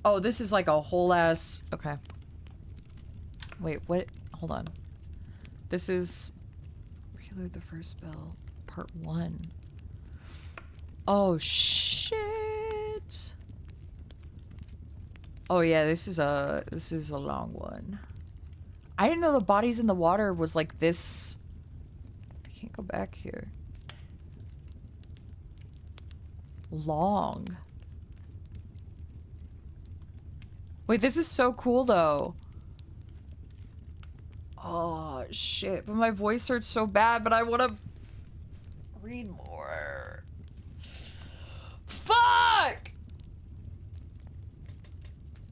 Oh, this is like a whole ass... Okay. Wait, what? Hold on. This is... Prelude the First Spell, Part 1. Oh, shit. Oh, yeah, this is a long one. I didn't know the bodies in the water was like this. I can't go back here. Long. Wait, this is so cool, though. Oh, shit. But my voice hurts so bad, but I want to read more. Fuck!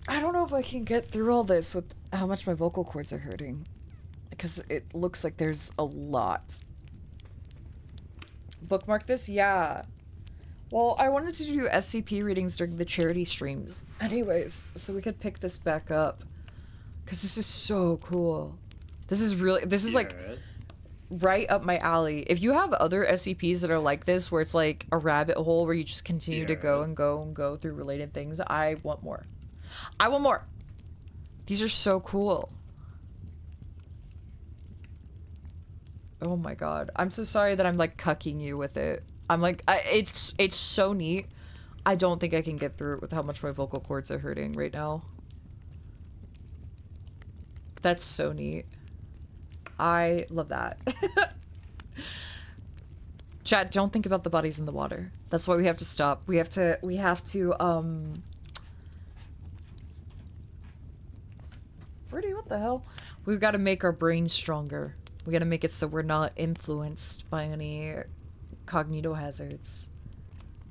I don't know if I can get through all this with how much my vocal cords are hurting. Because it looks like there's a lot. Bookmark this? Yeah. Well, I wanted to do SCP readings during the charity streams. Anyways, so we could pick this back up. Because this is so cool. This is like right up my alley. If you have other SCPs that are like this, where it's like a rabbit hole where you just continue to go and go and go through related things, I want more. I want more. These are so cool. Oh my god. I'm so sorry that I'm like cucking you with it. I'm like, it's so neat. I don't think I can get through it with how much my vocal cords are hurting right now. That's so neat. I love that. Chat, don't think about the bodies in the water. That's why we have to stop. We have to, Birdie, what the hell? We've got to make our brains stronger. We got to make it so we're not influenced by any cognito hazards.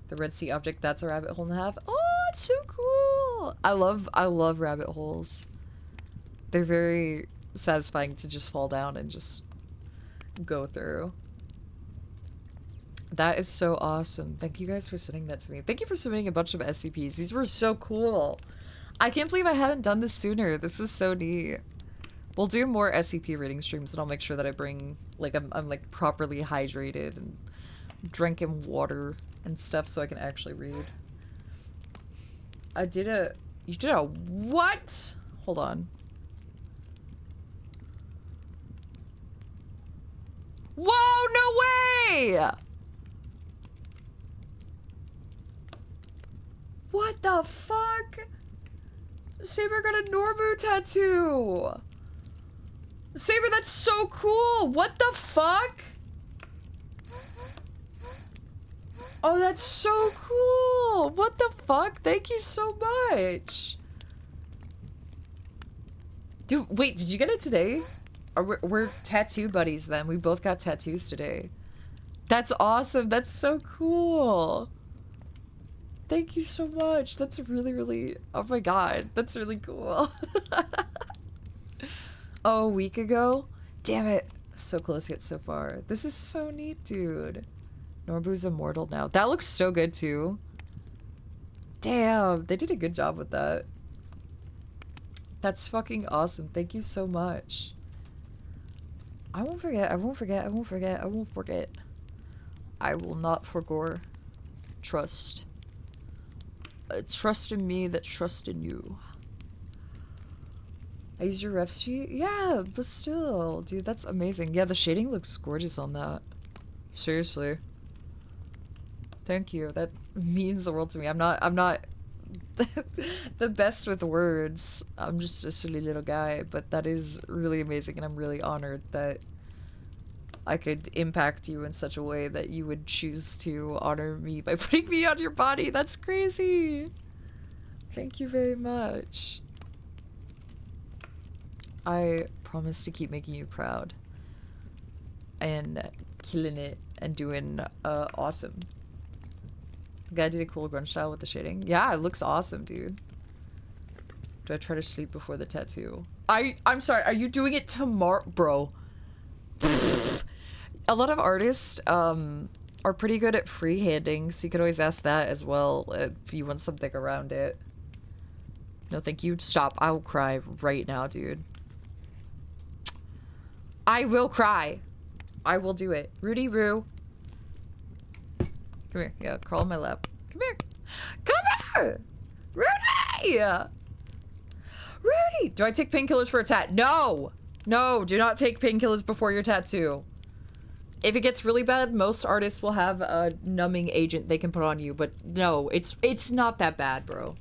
The Red Sea object, that's a rabbit hole and a half. Oh, it's so cool. I love rabbit holes. They're very satisfying to just fall down and just go through. That is so awesome. Thank you guys for sending that to me. Thank you for submitting a bunch of SCPs. These were so cool. I can't believe I haven't done this sooner. This was so neat. We'll do more SCP reading streams, and I'll make sure that I bring, like, I'm like properly hydrated and drinking water and stuff so I can actually read. You did a what? Hold on. Whoa, no way! What the fuck? Saber got a Norbu tattoo! Saber, that's so cool! What the fuck? Oh, that's so cool! What the fuck? Thank you so much! Dude, wait, did you get it today? Or we're tattoo buddies then. We both got tattoos today. That's awesome. That's so cool. Thank you so much. That's really, really... Oh my god. That's really cool. Oh, a week ago? Damn it. So close yet so far. This is so neat, dude. Norbu's immortal now. That looks so good, too. Damn. They did a good job with that. That's fucking awesome. Thank you so much. I won't forget. I won't forget. I won't forget. I won't forget. I will not forgore. Trust. Trust in me that trust in you. I use your ref sheet? Yeah, but still. Dude, that's amazing. Yeah, the shading looks gorgeous on that. Seriously. Thank you. That means the world to me. I'm not the best with words. I'm just a silly little guy, but that is really amazing, and I'm really honored that I could impact you in such a way that you would choose to honor me by putting me on your body. That's crazy. Thank you very much. I promise to keep making you proud and killing it and doing awesome. The guy did a cool grunge style with the shading. Yeah, it looks awesome, dude. Do I try to sleep before the tattoo? I'm sorry, are you doing it tomorrow? Bro. A lot of artists are pretty good at freehanding, so you could always ask that as well if you want something around it. No, thank you. Stop. I will cry right now, dude. I will cry. I will do it. Rudy Roo. Come here. Yeah, crawl on my lap. Come here. Come here! Rudy! Rudy! Do I take painkillers for a tat? No! No, do not take painkillers before your tattoo. If it gets really bad, most artists will have a numbing agent they can put on you, but no, it's not that bad, bro.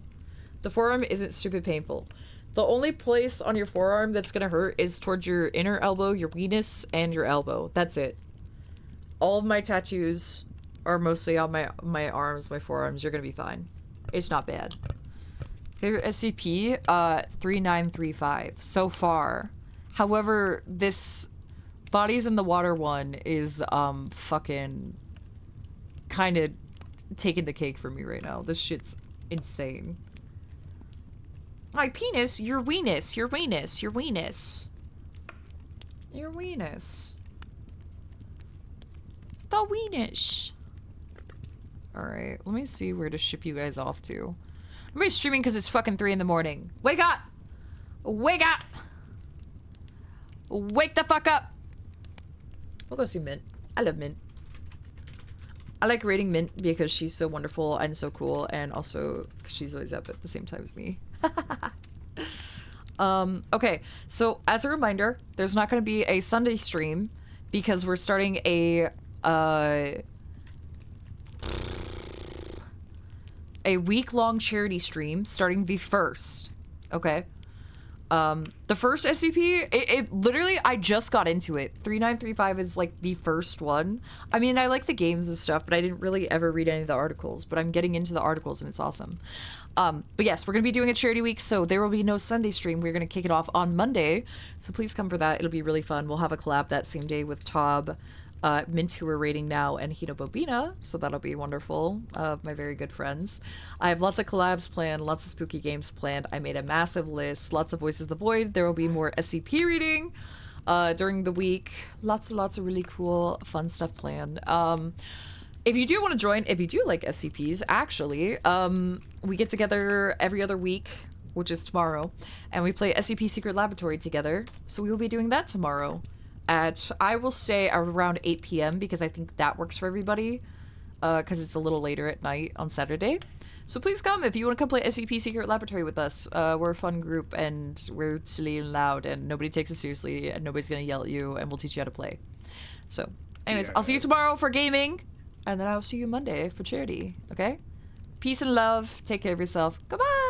The forearm isn't stupid painful. The only place on your forearm that's gonna hurt is towards your inner elbow, your weenus, and your elbow. That's it. All of my tattoos are mostly on my arms, my forearms. You're gonna be fine. It's not bad. Favorite SCP? 3935 so far. However, this Bodies in the Water one is fucking kind of taking the cake for me right now. This shit's insane. My penis, your weenus, your weenus, your weenus. Your weenus. The weenus. Alright, let me see where to ship you guys off to. Everybody's streaming because it's fucking 3 in the morning. Wake up! Wake up! Wake the fuck up! We'll go see Mint. I love Mint. I like rating Mint because she's so wonderful and so cool, and also because she's always up at the same time as me. Okay, so as a reminder, there's not going to be a Sunday stream because we're starting a week-long charity stream starting the 1st. Okay. The first SCP, it literally, I just got into it. 3935 is like the first one. I mean, I like the games and stuff, but I didn't really ever read any of the articles, but I'm getting into the articles and it's awesome. But yes, we're going to be doing a charity week, so there will be no Sunday stream. We're going to kick it off on Monday, so please come for that. It'll be really fun. We'll have a collab that same day with Tob, Mint, who we're rating now, and Hito Bobina, so that'll be wonderful. My very good friends. I have lots of collabs planned, lots of spooky games planned. I made a massive list, lots of Voices of the Void. There will be more SCP reading during the week. Lots of really cool, fun stuff planned. If you do want to join, if you do like SCPs, actually, we get together every other week, which is tomorrow, and we play SCP Secret Laboratory together, so we will be doing that tomorrow at, I will say, around 8 p.m. because I think that works for everybody, because it's a little later at night on Saturday. So please come if you want to come play SCP Secret Laboratory with us. We're a fun group, and we're silly and loud, and nobody takes us seriously, and nobody's going to yell at you, and we'll teach you how to play. So, anyways, I'll see you tomorrow for gaming, and then I'll see you Monday for charity, okay? Peace and love. Take care of yourself. Goodbye!